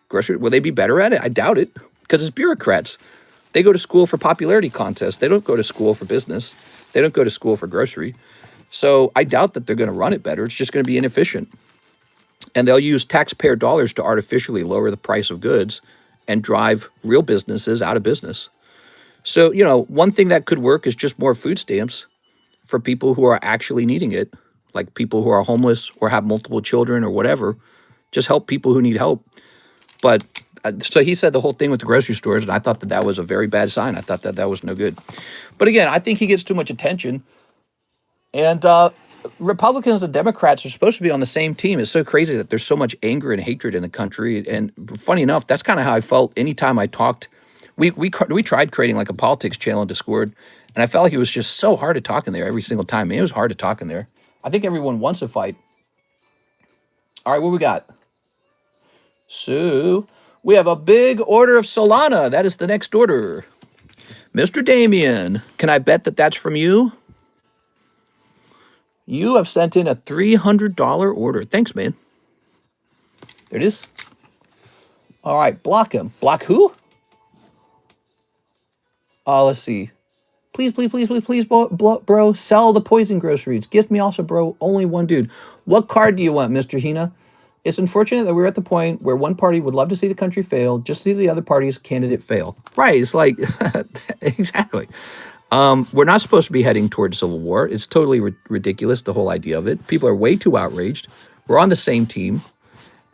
grocery? Will they be better at it? I doubt it, because it's bureaucrats. They go to school for popularity contests. They don't go to school for business. They don't go to school for grocery. So I doubt that they're going to run it better. It's just going to be inefficient. And they'll use taxpayer dollars to artificially lower the price of goods and drive real businesses out of business. So, one thing that could work is just more food stamps for people who are actually needing it, like people who are homeless or have multiple children or whatever. Just help people who need help. But so he said the whole thing with the grocery stores, and I thought that was a very bad sign. I thought that was no good. But again, I think he gets too much attention. And Republicans and Democrats are supposed to be on the same team. It's so crazy that there's so much anger and hatred in the country. And funny enough, that's kind of how I felt anytime I talked. We tried creating like a politics channel in Discord, and I felt like it was just so hard to talk in there every single time. Man, it was hard to talk in there. I think everyone wants a fight. All right, what we got? So we have a big order of Solana. That is the next order. Mr. Damien, can I bet that that's from you? You have sent in a $300 order. Thanks, man. There it is. All right, block him. Block who? Let's see. Please, bro, sell the poison groceries. Gift me also, bro. Only one dude. What card do you want, Mr. Hina? It's unfortunate that we're at the point where one party would love to see the country fail, just see the other party's candidate fail. Right, it's like, exactly. We're not supposed to be heading towards civil war. It's totally ridiculous, the whole idea of it. People are way too outraged. We're on the same team,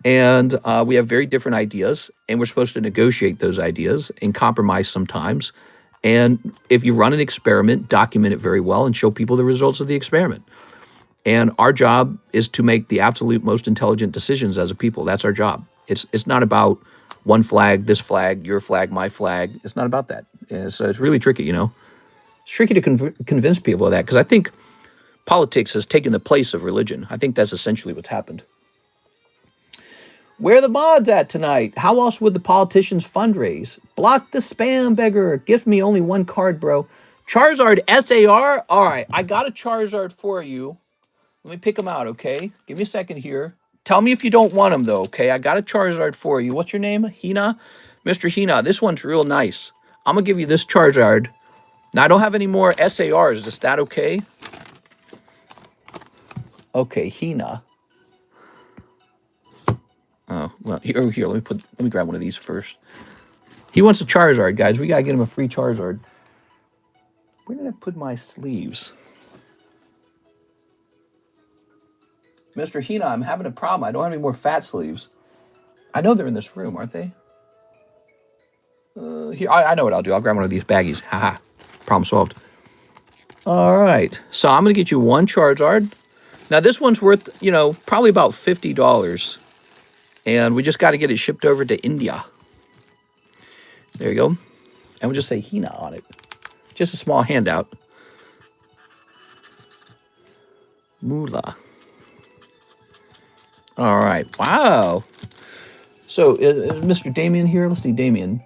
and we have very different ideas, and we're supposed to negotiate those ideas and compromise sometimes. And if you run an experiment, document it very well and show people the results of the experiment. And our job is to make the absolute most intelligent decisions as a people. That's our job. It's not about one flag, this flag, your flag, my flag. It's not about that. So it's really tricky, you know. It's tricky to convince people of that because I think politics has taken the place of religion. I think that's essentially what's happened. Where are the mods at tonight? How else would the politicians fundraise? Block the spam beggar. Give me only one card, bro. Charizard SAR? All right, I got a Charizard for you. Let me pick them out, okay? Give me a second here. Tell me if you don't want them, though, okay? I got a Charizard for you. What's your name? Hina? Mr. Hina, this one's real nice. I'm going to give you this Charizard. Now, I don't have any more SARs. Is that okay? Okay, Hina. Oh, well, here, let me grab one of these first. He wants a Charizard, guys. We got to get him a free Charizard. Where did I put my sleeves? Mr. Hina, I'm having a problem. I don't have any more fat sleeves. I know they're in this room, aren't they? Here, I know what I'll do. I'll grab one of these baggies. Haha. Problem solved. All right. So I'm going to get you one Charizard. Now, this one's worth, you know, probably about $50. And we just got to get it shipped over to India. There you go. And we'll just say Hina on it. Just a small handout. Moolah. All right. Wow. So, is Mr. Damien here? Let's see, Damien.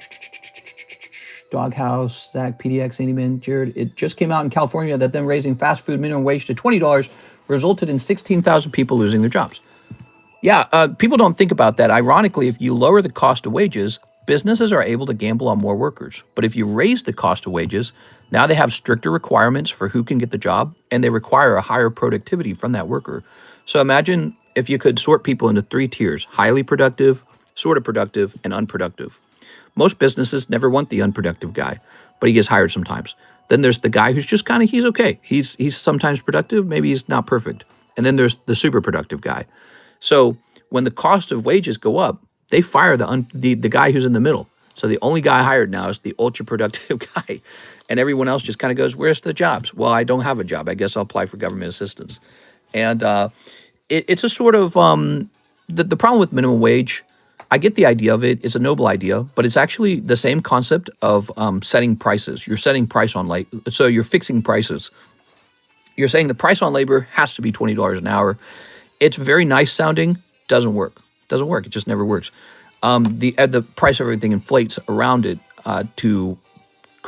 Doghouse, Zach, PDX, Andyman, Jared. It just came out in California that them raising fast food minimum wage to $20 resulted in 16,000 people losing their jobs. Yeah, people don't think about that. Ironically, if you lower the cost of wages, businesses are able to gamble on more workers. But if you raise the cost of wages, now they have stricter requirements for who can get the job, and they require a higher productivity from that worker. So imagine if you could sort people into 3 tiers: highly productive, sort of productive, and unproductive. Most businesses never want the unproductive guy, but he gets hired sometimes. Then there's the guy who's just kind of, he's okay. He's sometimes productive, maybe he's not perfect. And then there's the super productive guy. So when the cost of wages go up, they fire the guy who's in the middle. So the only guy hired now is the ultra productive guy. And everyone else just kind of goes, where's the jobs? Well, I don't have a job. I guess I'll apply for government assistance. And it's a sort of, the problem with minimum wage, I get the idea of it. It's a noble idea, but it's actually the same concept of setting prices. You're setting price on so you're fixing prices. You're saying the price on labor has to be $20 an hour. It's very nice sounding, doesn't work. Doesn't work, it just never works. The price of everything inflates around it to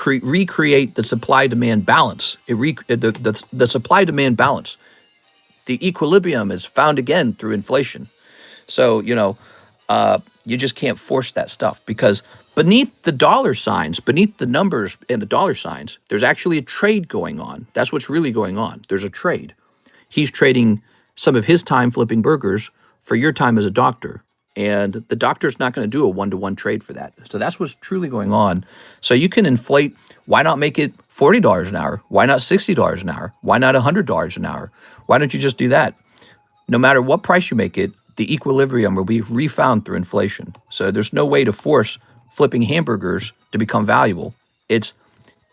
recreate the supply-demand balance. The supply-demand balance. The equilibrium is found again through inflation. So, you know, you just can't force that stuff because beneath the dollar signs, beneath the numbers and the dollar signs, there's actually a trade going on. That's what's really going on. There's a trade. He's trading some of his time flipping burgers for your time as a doctor. And the doctor's not going to do a one-to-one trade for that. So that's what's truly going on. So you can inflate. Why not make it $40 an hour? Why not $60 an hour? Why not $100 an hour? Why don't you just do that? No matter what price you make it, the equilibrium will be refound through inflation. So there's no way to force flipping hamburgers to become valuable. It's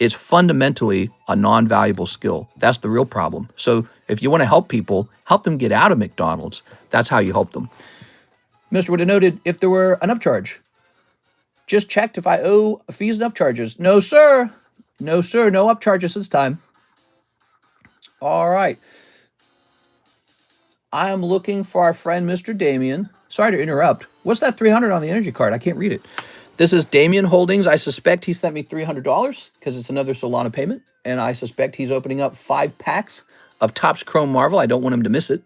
fundamentally a non-valuable skill. That's the real problem. So if you want to help people, help them get out of McDonald's. That's how you help them. Mr. would have noted if there were an upcharge. Just checked if I owe fees and upcharges. No, sir. No, sir. No upcharges this time. All right. I am looking for our friend, Mr. Damien. Sorry to interrupt. What's that 300 on the energy card? I can't read it. This is Damien Holdings. I suspect he sent me $300 because it's another Solana payment. And I suspect he's opening up 5 packs of Topps Chrome Marvel. I don't want him to miss it.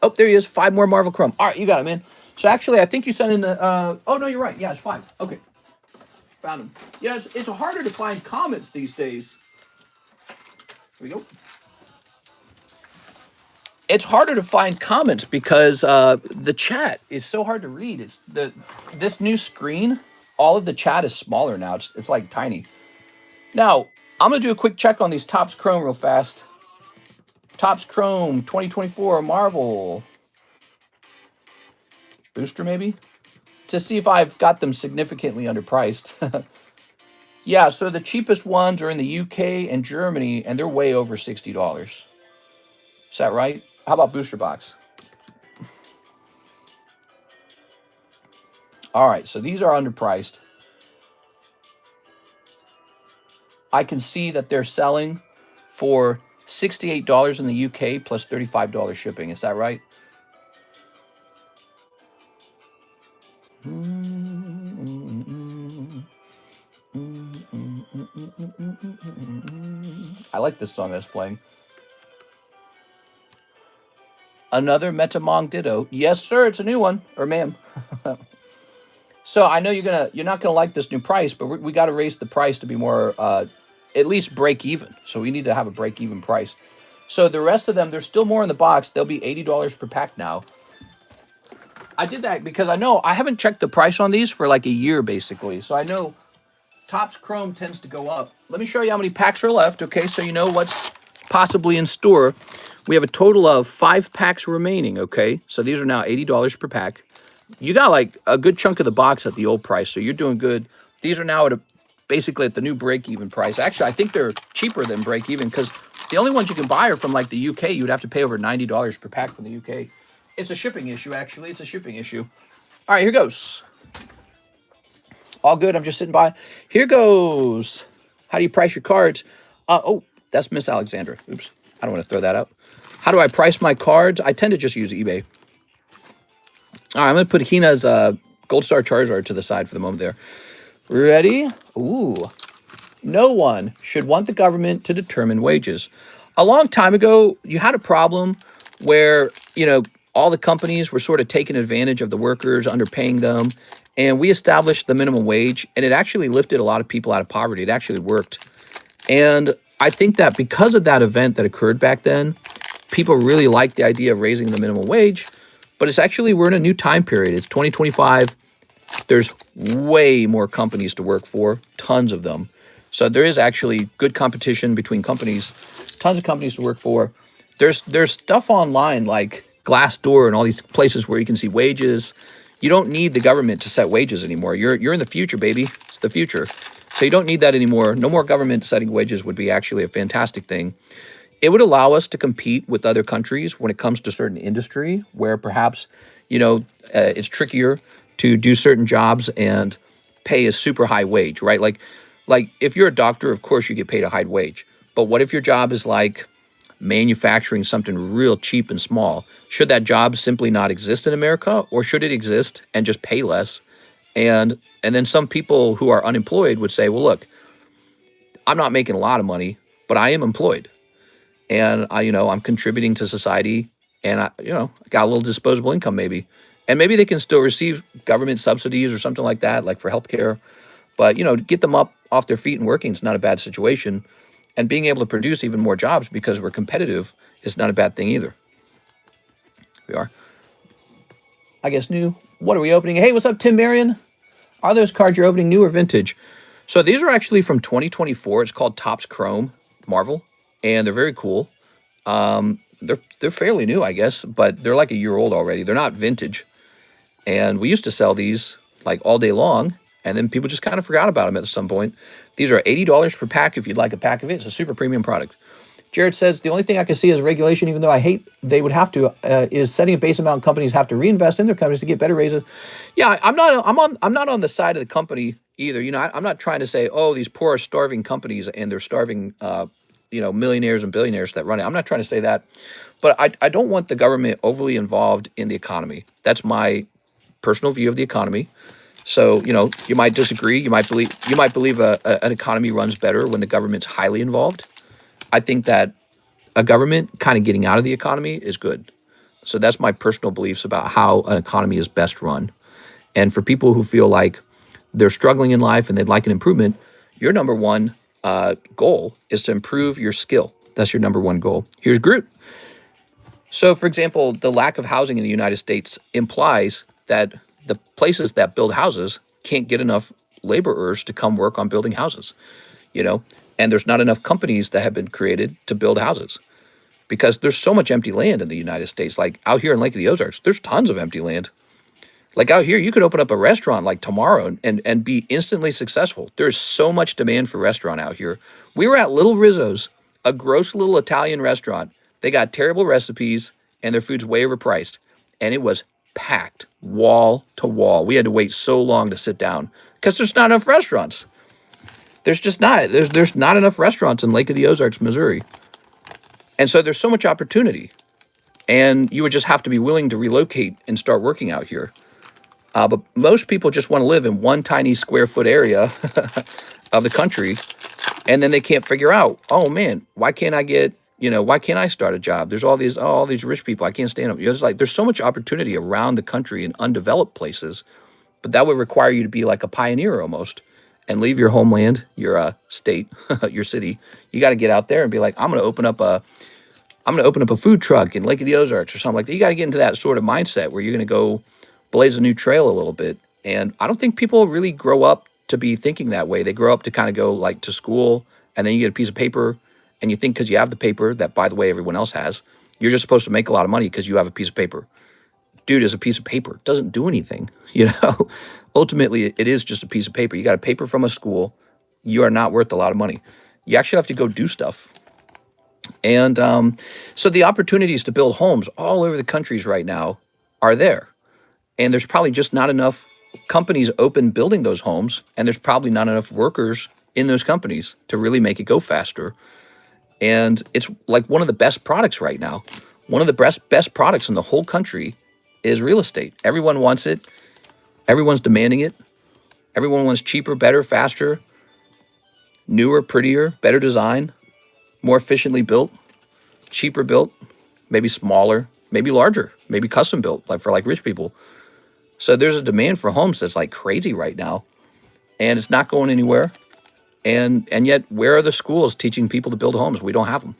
Oh, there he is. 5 more Marvel Chrome. All right, you got it, man. So actually, I think you sent in the... oh, no, you're right. Yeah, it's 5. Okay. Found him. Yeah, it's harder to find comments these days. Here we go. It's harder to find comments because the chat is so hard to read. It's this new screen. All of the chat is smaller now. It's like tiny. Now, I'm going to do a quick check on these Topps Chrome real fast. Topps Chrome 2024 Marvel. Booster, maybe? To see if I've got them significantly underpriced. Yeah, so the cheapest ones are in the UK and Germany, and they're way over $60. Is that right? How about booster box? All right, so these are underpriced. I can see that they're selling for $68 in the UK plus $35 shipping. Is that right? I like this song that's playing. Another Metamong Ditto. Yes, sir, it's a new one. Or ma'am. So I know you're not gonna like this new price, but we got to raise the price to be more at least break even. So we need to have a break even price. So the rest of them, there's still more in the box. They'll be $80 per pack now. I did that because I haven't checked the price on these for like a year basically. So I know Topps Chrome tends to go up. Let me show you how many packs are left, okay? So you know what's possibly in store. We have a total of 5 packs remaining, okay? So these are now $80 per pack. You got like a good chunk of the box at the old price, so you're doing good. These are now at basically at the new break-even price. Actually, I think they're cheaper than break-even because the only ones you can buy are from like the UK. You would have to pay over $90 per pack from the UK. It's a shipping issue, actually. It's a shipping issue. All right, here goes. All good. I'm just sitting by. Here goes. How do you price your cards? Oh, that's Miss Alexandra. Oops. I don't want to throw that out. How do I price my cards? I tend to just use eBay. All right, I'm going to put Hina's Gold Star Charizard to the side for the moment there. Ready? Ooh. No one should want the government to determine wages. A long time ago, you had a problem where, all the companies were sort of taking advantage of the workers, underpaying them. And we established the minimum wage, and it actually lifted a lot of people out of poverty. It actually worked. And I think that because of that event that occurred back then, people really liked the idea of raising the minimum wage. But it's actually, we're in a new time period. It's 2025. There's way more companies to work for, tons of them. So there is actually good competition between companies, tons of companies to work for. There's stuff online like Glassdoor and all these places where you can see wages. You don't need the government to set wages anymore. You're in the future, baby. It's the future. So you don't need that anymore. No more government setting wages would be actually a fantastic thing. It would allow us to compete with other countries when it comes to certain industry where perhaps, it's trickier to do certain jobs and pay a super high wage, right? Like if you're a doctor, of course you get paid a high wage. But what if your job is like manufacturing something real cheap and small? Should that job simply not exist in America, or should it exist and just pay less? And then some people who are unemployed would say, well, look, I'm not making a lot of money, but I am employed. And I'm contributing to society, and I got a little disposable income maybe. And maybe they can still receive government subsidies or something like that, like for healthcare. But, get them up off their feet and working is not a bad situation. And being able to produce even more jobs because we're competitive is not a bad thing either. We are. I guess new. What are we opening? Hey, what's up, Tim Marion? Are those cards you're opening new or vintage? So these are actually from 2024. It's called Topps Chrome Marvel, and they're very cool. They're fairly new, I guess, but they're like a year old already. They're not vintage. And we used to sell these like all day long, and then people just kind of forgot about them at some point. These are $80 per pack if you'd like a pack of it. It's a super premium product. Jared says, the only thing I can see as regulation, even though I hate they would have to, is setting a base amount companies have to reinvest in their companies to get better raises. Yeah, I'm not on the side of the company either. I'm not trying to say, oh, these poor starving companies and they're starving millionaires and billionaires that run it. I'm not trying to say that. But I don't want the government overly involved in the economy. That's my personal view of the economy. So, you might disagree. You might believe an economy runs better when the government's highly involved. I think that a government kind of getting out of the economy is good. So that's my personal beliefs about how an economy is best run. And for people who feel like they're struggling in life and they'd like an improvement, your number one goal is to improve your skill. That's your number one goal. Here's Groot. So, for example, the lack of housing in the United States implies that the places that build houses can't get enough laborers to come work on building houses. And there's not enough companies that have been created to build houses because there's so much empty land in the United States. Like out here in Lake of the Ozarks, there's tons of empty land. Like out here, you could open up a restaurant like tomorrow and be instantly successful. There's so much demand for restaurant out here. We were at Little Rizzo's, a gross little Italian restaurant. They got terrible recipes and their food's way overpriced. And it was packed wall to wall. We had to wait so long to sit down because there's not enough restaurants. There's just not. There's not enough restaurants in Lake of the Ozarks, Missouri. And so there's so much opportunity. And you would just have to be willing to relocate and start working out here. But most people just want to live in one tiny square foot area of the country. And then they can't figure out, oh man, why can't I get, why can't I start a job? There's all these rich people. I can't stand them. It's like there's so much opportunity around the country in undeveloped places, but that would require you to be like a pioneer almost and leave your homeland, your state, your city. You got to get out there and be like, I'm going to open up a food truck in Lake of the Ozarks or something like that. You got to get into that sort of mindset where you're going to go blaze a new trail a little bit. And I don't think people really grow up to be thinking that way. They grow up to kind of go like to school and then you get a piece of paper and you think because you have the paper that, by the way, everyone else has, you're just supposed to make a lot of money because you have a piece of paper. Dude, is a piece of paper. It doesn't do anything, Ultimately, it is just a piece of paper. You got a paper from a school. You are not worth a lot of money. You actually have to go do stuff. And so the opportunities to build homes all over the countries right now are there. And there's probably just not enough companies open building those homes. And there's probably not enough workers in those companies to really make it go faster. And it's like one of the best products right now. One of the best products in the whole country is real estate. Everyone wants it. Everyone's demanding it. Everyone wants cheaper, better, faster, newer, prettier, better design, more efficiently built, cheaper built, maybe smaller, maybe larger, maybe custom built, like for rich people. So there's a demand for homes that's like crazy right now, and it's not going anywhere. And yet, where are the schools teaching people to build homes? We don't have them.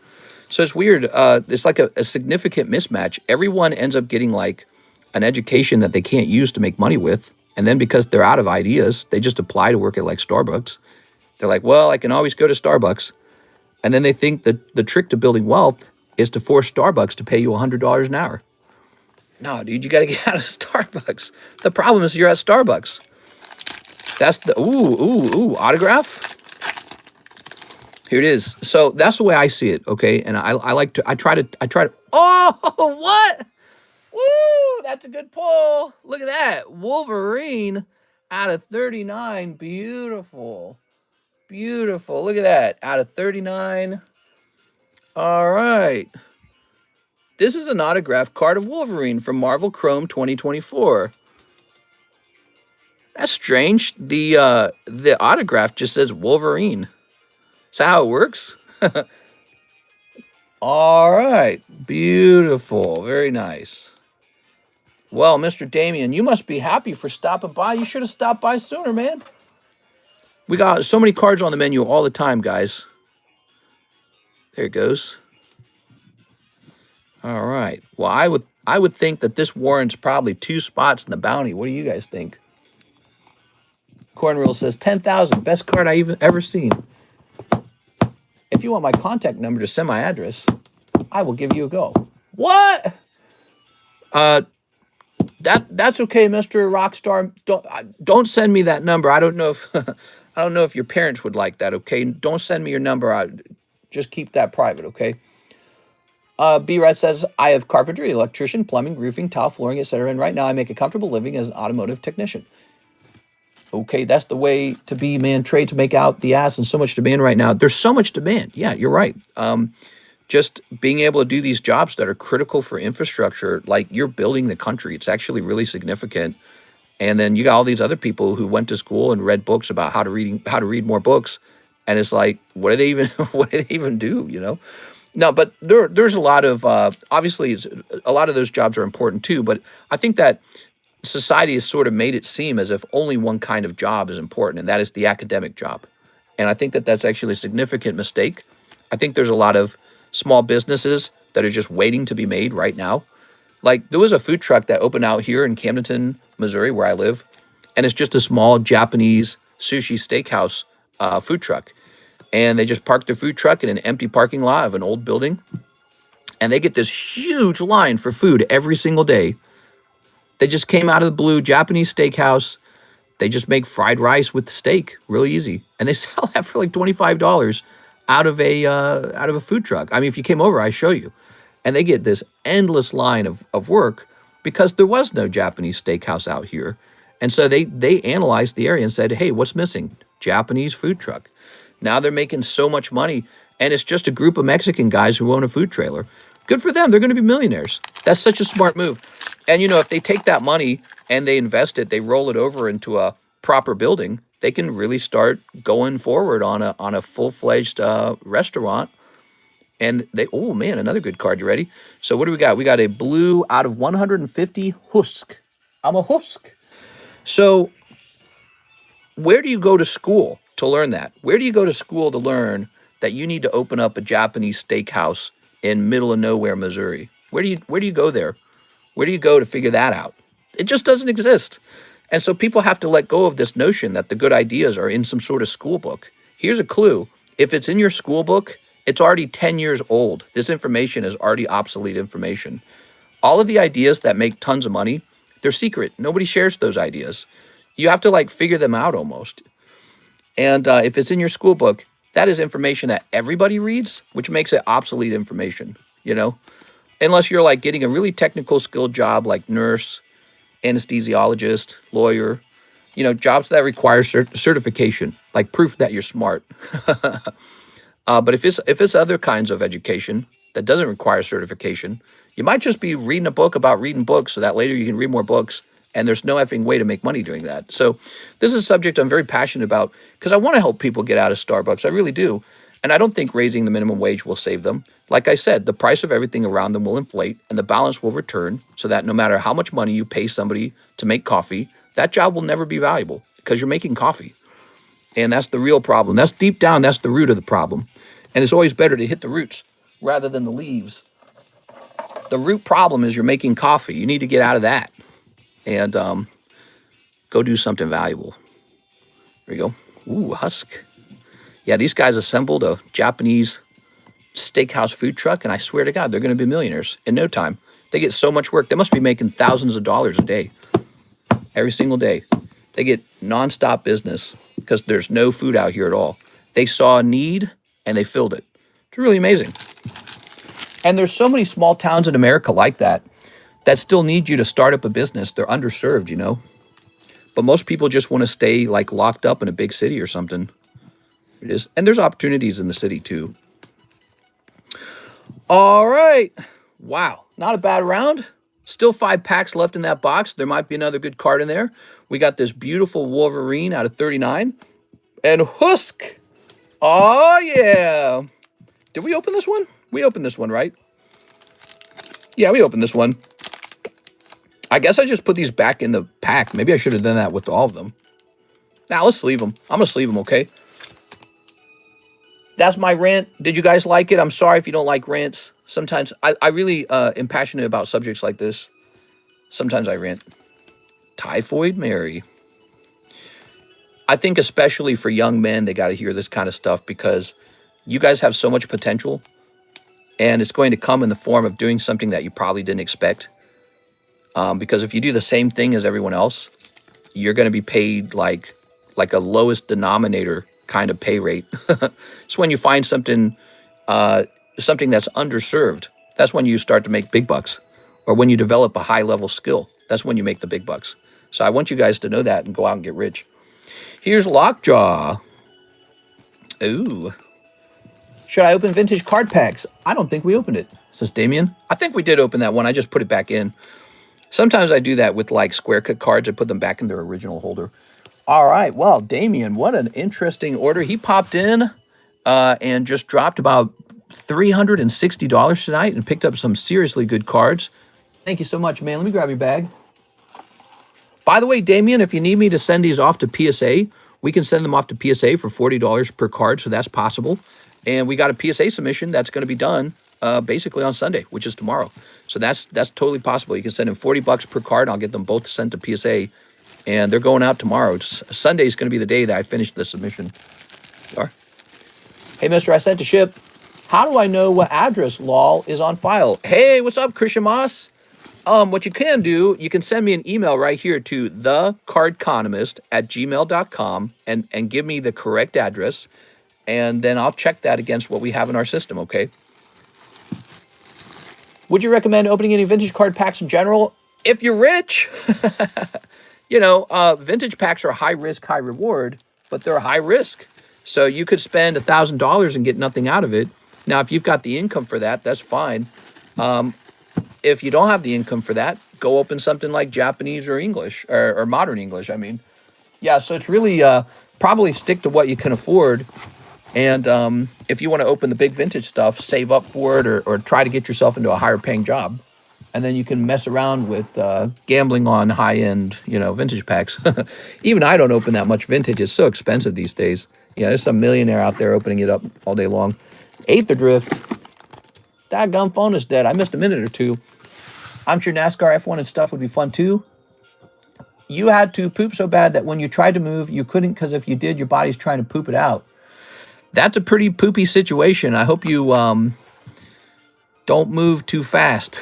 So it's weird. It's like a significant mismatch. Everyone ends up getting like an education that they can't use to make money with. And then because they're out of ideas, they just apply to work at like Starbucks. They're like, well, I can always go to Starbucks. And then they think that the trick to building wealth is to force Starbucks to pay you $100 an hour. No, dude, you got to get out of Starbucks. The problem is you're at Starbucks. That's the, autograph. Here it is. So that's the way I see it, okay? And I try to, oh, what? Woo, that's a good pull. Look at that. Wolverine out of 39. Beautiful. Beautiful. Look at that. Out of 39. All right. This is an autographed card of Wolverine from Marvel Chrome 2024. That's strange. The autograph just says Wolverine. Is that how it works? All right. Beautiful. Very nice. Well, Mr. Damien, you must be happy for stopping by. You should have stopped by sooner, man. We got so many cards on the menu all the time, guys. There it goes. All right. Well, I would think that this warrants probably 2 spots in the bounty. What do you guys think? Cornreel says 10,000. Best card I've ever seen. If you want my contact number to send my address, I will give you a go. What? That's okay, Mr. Rockstar. Don't send me that number. I don't know if your parents would like that, okay? Don't send me your number. Just keep that private, okay? B-Red says, I have carpentry, electrician, plumbing, roofing, tile, flooring, etc. And right now I make a comfortable living as an automotive technician. Okay, that's the way to be, man. Trades make out the ass and so much demand right now. There's so much demand. Yeah, you're right. Just being able to do these jobs that are critical for infrastructure, like you're building the country. It's actually really significant. And then you got all these other people who went to school and read books about how to read more books. And it's like, what do they even do, No, but there's a lot of, obviously, a lot of those jobs are important too. But I think that society has sort of made it seem as if only one kind of job is important, and that is the academic job. And I think that that's actually a significant mistake. I think there's a lot of small businesses that are just waiting to be made right now. Like there was a food truck that opened out here in Camdenton, Missouri, where I live. And it's just a small Japanese sushi steakhouse food truck. and they just park their food truck in an empty parking lot of an old building, and they get this huge line for food every single day. They just came out of the blue, Japanese steakhouse. They just make fried rice with the steak, really easy, and they sell that for like $25 out of a food truck. I mean, if you came over, I show you, and they get this endless line of work because there was no Japanese steakhouse out here, and so they analyzed the area and said, hey, what's missing? Japanese food truck. Now they're making so much money, and it's just a group of Mexican guys who own a food trailer. Good for them. They're going to be millionaires. That's such a smart move. And, you know, if they take that money and they invest it, they roll it over into a proper building, they can really start going forward on a full-fledged restaurant. And they, oh, man, another good card. You ready? So what do we got? We got a blue out of 150 husk. I'm a husk. So where do you go to school to learn that? Where do you go to school to learn that you need to open up a Japanese steakhouse in middle of nowhere, Missouri? Where do you go there? Where do you go to figure that out? It just doesn't exist. And so people have to let go of this notion that the good ideas are in some sort of school book. Here's a clue. If it's in your school book, it's already 10 years old. This information is already obsolete information. All of the ideas that make tons of money, they're secret. Nobody shares those ideas. You have to like figure them out almost. And if it's in your school book, that is information that everybody reads, which makes it obsolete information, you know? Unless you're like getting a really technical skilled job like nurse, anesthesiologist, lawyer, you know, jobs that require certification, like proof that you're smart. But if it's other kinds of education that doesn't require certification, you might just be reading a book about reading books so that later you can read more books, and there's no effing way to make money doing that. So this is a subject I'm very passionate about because I want to help people get out of Starbucks. I really do. And I don't think raising the minimum wage will save them. Like I said, the price of everything around them will inflate and the balance will return so that no matter how much money you pay somebody to make coffee, that job will never be valuable because you're making coffee. And that's the real problem. That's deep down, that's the root of the problem. And it's always better to hit the roots rather than the leaves. The root problem is you're making coffee. You need to get out of that and go do something valuable. There you go. Ooh, husk. Yeah, these guys assembled a Japanese steakhouse food truck, and I swear to God, they're going to be millionaires in no time. They get so much work. They must be making thousands of dollars a day, every single day. They get nonstop business because there's no food out here at all. They saw a need, and they filled it. It's really amazing. And there's so many small towns in America like that still need you to start up a business. They're underserved, you know. But most people just want to stay, like, locked up in a big city or something. It is. And there's opportunities in the city too. All right. Wow. Not a bad round. Still 5 packs left in that box. There might be another good card in there. We got this beautiful Wolverine out of 39. And Husk. Oh, yeah. Did we open this one? We opened this one, right? Yeah, we opened this one. I guess I just put these back in the pack. Maybe I should have done that with all of them. Now, let's sleeve them. I'm going to sleeve them, okay? That's my rant. Did you guys like it? I'm sorry if you don't like rants. Sometimes I really am passionate about subjects like this. Sometimes I rant. Typhoid Mary. I think especially for young men, they got to hear this kind of stuff because you guys have so much potential and it's going to come in the form of doing something that you probably didn't expect. Because if you do the same thing as everyone else, you're going to be paid like a lowest denominator kind of pay rate. It's when you find something that's underserved. That's when you start to make big bucks. Or when you develop a high-level skill. That's when you make the big bucks. So I want you guys to know that and go out and get rich. Here's Lockjaw. Ooh. Should I open vintage card packs? I don't think we opened it, says Damien. I think we did open that one. I just put it back in. Sometimes I do that with like square cut cards. I put them back in their original holder. All right, well, Damien, what an interesting order. He popped in and just dropped about $360 tonight and picked up some seriously good cards. Thank you so much, man. Let me grab your bag. By the way, Damien, if you need me to send these off to PSA, we can send them off to PSA for $40 per card, so that's possible. And we got a PSA submission that's going to be done basically on Sunday, which is tomorrow. So that's totally possible. You can send in $40 per card. I'll get them both sent to PSA. And they're going out tomorrow. Sunday is going to be the day that I finish the submission. Hey, mister, I sent to ship. How do I know what address lol is on file? Hey, what's up, Christian Moss? What you can do, you can send me an email right here to TheCardconomist@gmail.com and give me the correct address, and then I'll check that against what we have in our system, okay? Would you recommend opening any vintage card packs in general? If you're rich, vintage packs are high risk, high reward, but they're high risk. So you could spend $1,000 and get nothing out of it. Now, if you've got the income for that, that's fine. If you don't have the income for that, go open something like Japanese or English or modern English. I mean, yeah, so it's really probably stick to what you can afford. And if you want to open the big vintage stuff, save up for it or try to get yourself into a higher paying job. And then you can mess around with gambling on high-end, vintage packs. Even I don't open that much vintage. It's so expensive these days. There's some millionaire out there opening it up all day long. Eighth Adrift. That gun phone is dead. I missed a minute or two. I'm sure NASCAR F1 and stuff would be fun too. You had to poop so bad that when you tried to move, you couldn't because if you did, your body's trying to poop it out. That's a pretty poopy situation. I hope you don't move too fast.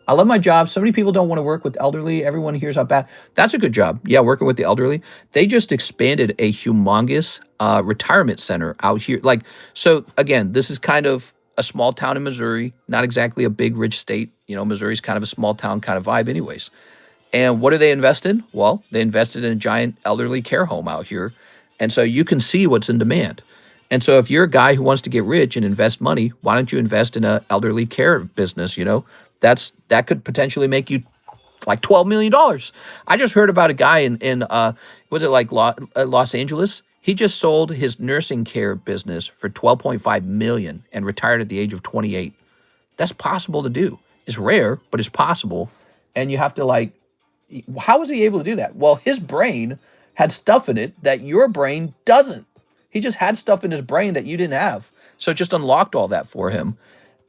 I love my job. So many people don't want to work with elderly. Everyone hears how bad. That's a good job. Yeah, working with the elderly. They just expanded a humongous retirement center out here. So again, this is kind of a small town in Missouri, not exactly a big, rich state. Missouri's kind of a small town kind of vibe anyways. And what do they invest in? Well, they invested in a giant elderly care home out here. And so you can see what's in demand. And so if you're a guy who wants to get rich and invest money, why don't you invest in an elderly care business? That could potentially make you like $12 million. I just heard about a guy in was it like Los Angeles? He just sold his nursing care business for $12.5 million and retired at the age of 28. That's possible to do. It's rare, but it's possible. And you have to how was he able to do that? Well, his brain had stuff in it that your brain doesn't. He just had stuff in his brain that you didn't have. So it just unlocked all that for him.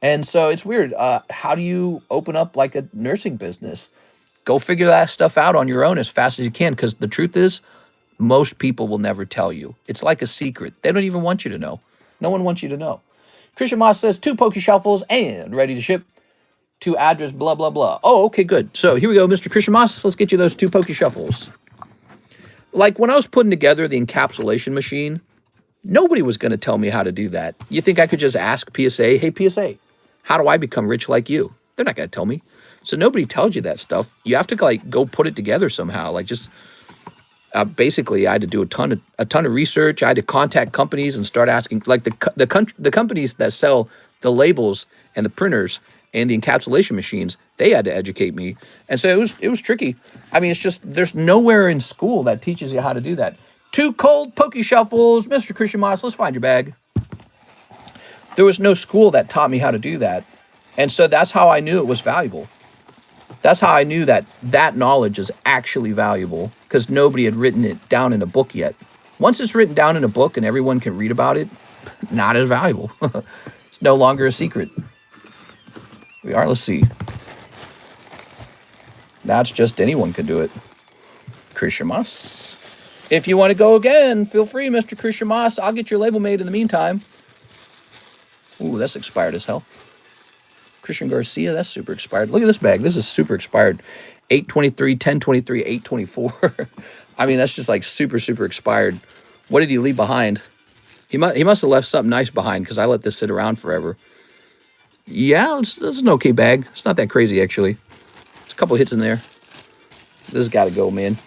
And so it's weird. How do you open up like a nursing business? Go figure that stuff out on your own as fast as you can. Because the truth is, most people will never tell you. It's like a secret. They don't even want you to know. No one wants you to know. Christian Moss says 2 Poke Shuffles and ready to ship to address blah, blah, blah. Oh, okay, good. So here we go, Mr. Christian Moss. Let's get you those 2 Poke Shuffles. Like when I was putting together the encapsulation machine, nobody was going to tell me how to do that. You think I could just ask PSA, hey, PSA, how do I become rich like you? They're not going to tell me. So nobody tells you that stuff. You have to go put it together somehow. Basically, I had to do a ton of research. I had to contact companies and start asking, the companies that sell the labels and the printers and the encapsulation machines. They had to educate me, and so it was tricky. I mean, it's just there's nowhere in school that teaches you how to do that. 2 cold Poke Shuffles, Mr. Christian Moss. Let's find your bag. There was no school that taught me how to do that, and so that's how I knew it was valuable. That's how I knew that knowledge is actually valuable, because nobody had written it down in a book yet. Once it's written down in a book and everyone can read about it, not as valuable. It's no longer a secret. Let's see. Now it's just anyone can do it. Christian Moss. If you want to go again, feel free, Mr. Christian Moss. I'll get your label made in the meantime. Ooh, that's expired as hell. Christian Garcia, that's super expired. Look at this bag. This is super expired. 823, 1023, 824. I mean, that's just like super, super expired. What did he leave behind? He must have left something nice behind, because I let this sit around forever. Yeah, it's an okay bag. It's not that crazy, actually. There's a couple hits in there. This has got to go, man.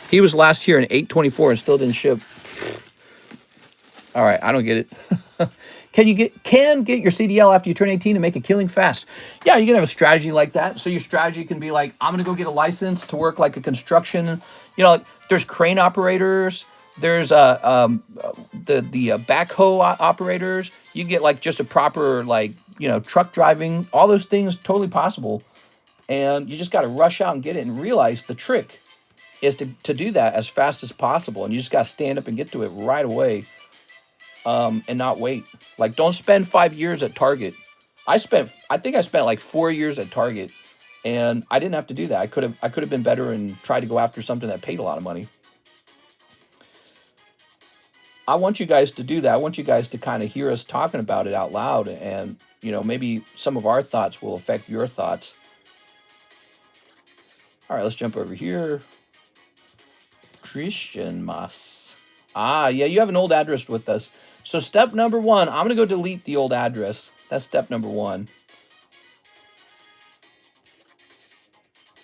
He was last here in 824 and still didn't ship. All right, I don't get it. Can get your CDL after you turn 18 and make a killing fast? Yeah, you can have a strategy like that. So your strategy can be like, I'm going to go get a license to work like a construction. There's crane operators. There's the backhoe operators. You get just a proper truck driving. All those things totally possible. And you just got to rush out and get it and realize the trick is to do that as fast as possible. And you just got to stand up and get to it right away. And not wait. Don't spend 5 years at Target. I think I spent 4 years at Target, and I didn't have to do that. I could have been better and tried to go after something that paid a lot of money. I want you guys to do that. I want you guys to kind of hear us talking about it out loud, and you know, maybe some of our thoughts will affect your thoughts. All right, let's jump over here. Christian Mas. Ah, yeah, you have an old address with us. So step number 1, I'm going to go delete the old address. That's step number 1.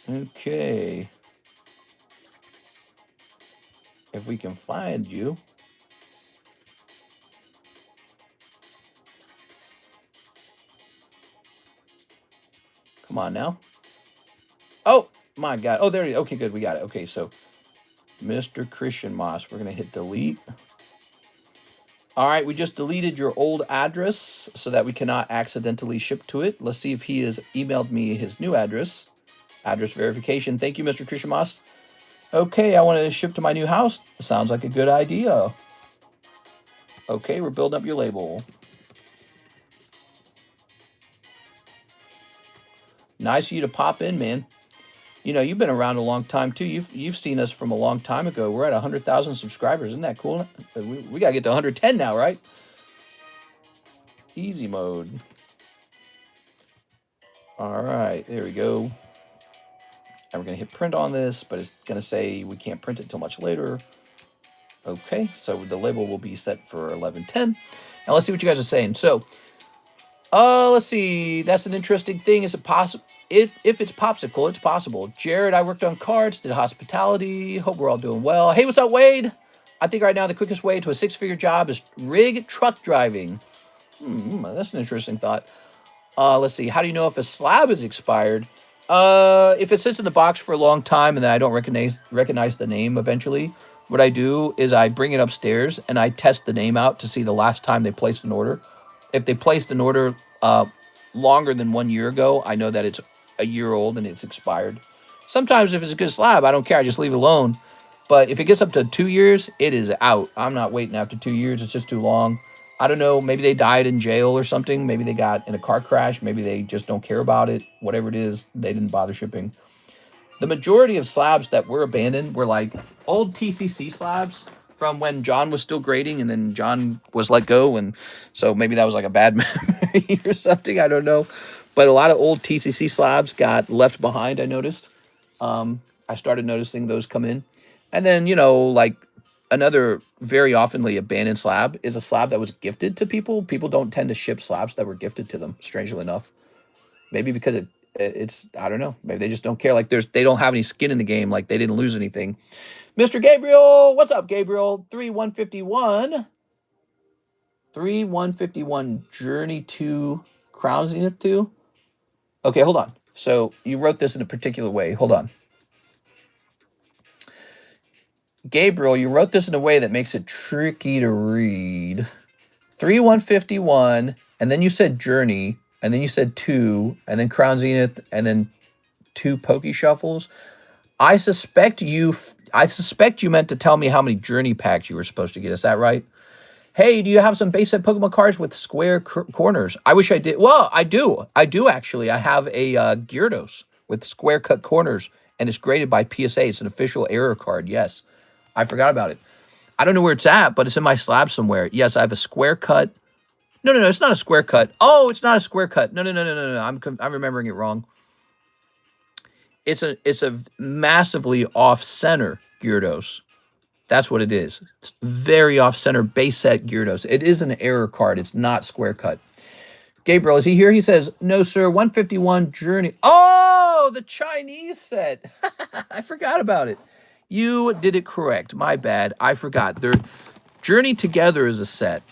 Okay. If we can find you. Come on now. Oh, my God. Oh, there it is. Okay, good. We got it. Okay, so Mr. Christian Moss. We're going to hit delete. All right, we just deleted your old address so that we cannot accidentally ship to it. Let's see if he has emailed me his new address. Address verification. Thank you, Mr. Christian Moss. Okay, I want to ship to my new house. Sounds like a good idea. Okay, we're building up your label. Nice of you to pop in, man. You know, you've been around a long time, too. You've seen us from a long time ago. We're at 100,000 subscribers. Isn't that cool? We got to get to 110 now, right? Easy mode. All right, there we go. And we're going to hit print on this, but it's going to say we can't print it till much later. Okay, so the label will be set for 11:10. Now let's see what you guys are saying. So, let's see. That's an interesting thing. Is it possible? If it's popsicle, it's possible. Jared, I worked on cards, did hospitality. Hope we're all doing well. Hey, what's up, Wade? I think right now the quickest way to a 6-figure job is rig truck driving. That's an interesting thought. Let's see. How do you know if a slab is expired? If it sits in the box for a long time and then I don't recognize the name eventually, what I do is I bring it upstairs and I test the name out to see the last time they placed an order. If they placed an order longer than 1 year ago, I know that it's a year old and it's expired. Sometimes if it's a good slab, I don't care. I just leave it alone. But if it gets up to 2 years, it is out. I'm not waiting after 2 years. It's just too long. I don't know. Maybe they died in jail or something. Maybe they got in a car crash. Maybe they just don't care about it. Whatever it is, they didn't bother shipping. The majority of slabs that were abandoned were like old TCC slabs from when John was still grading and then John was let go. And so maybe that was like a bad memory or something. I don't know. But a lot of old TCC slabs got left behind, I noticed. I started noticing those come in. And then, you know, like another very oftenly abandoned slab is a slab that was gifted to people. People don't tend to ship slabs that were gifted to them, strangely enough. Maybe because it's I don't know. Maybe they just don't care. Like they don't have any skin in the game. Like they didn't lose anything. Mr. Gabriel, what's up, Gabriel? 3151. 3151 Journey to Crown Zenith 2. Okay, hold on. So you wrote this in a particular way. Hold on. Gabriel, you wrote this in a way that makes it tricky to read. 3151, and then you said Journey, and then you said 2, and then Crown Zenith, and then 2 Pokey Shuffles. I suspect you meant to tell me how many Journey packs you were supposed to get. Is that right? Hey, do you have some base set Pokemon cards with square corners? I wish I did. Well, I do. I do, actually. I have a Gyarados with square cut corners, and it's graded by PSA. It's an official error card, yes. I forgot about it. I don't know where it's at, but it's in my slab somewhere. Yes, I have a square cut. No, it's not a square cut. Oh, it's not a square cut. No. I'm remembering it wrong. It's a massively off-center Gyarados. That's what it is. It's very off-center base set Gyarados. It is an error card. It's not square cut. Gabriel, is he here? He says, no, sir, 151 Journey. Oh, the Chinese set. I forgot about it. You did it correct. My bad. I forgot. Journey Together is a set.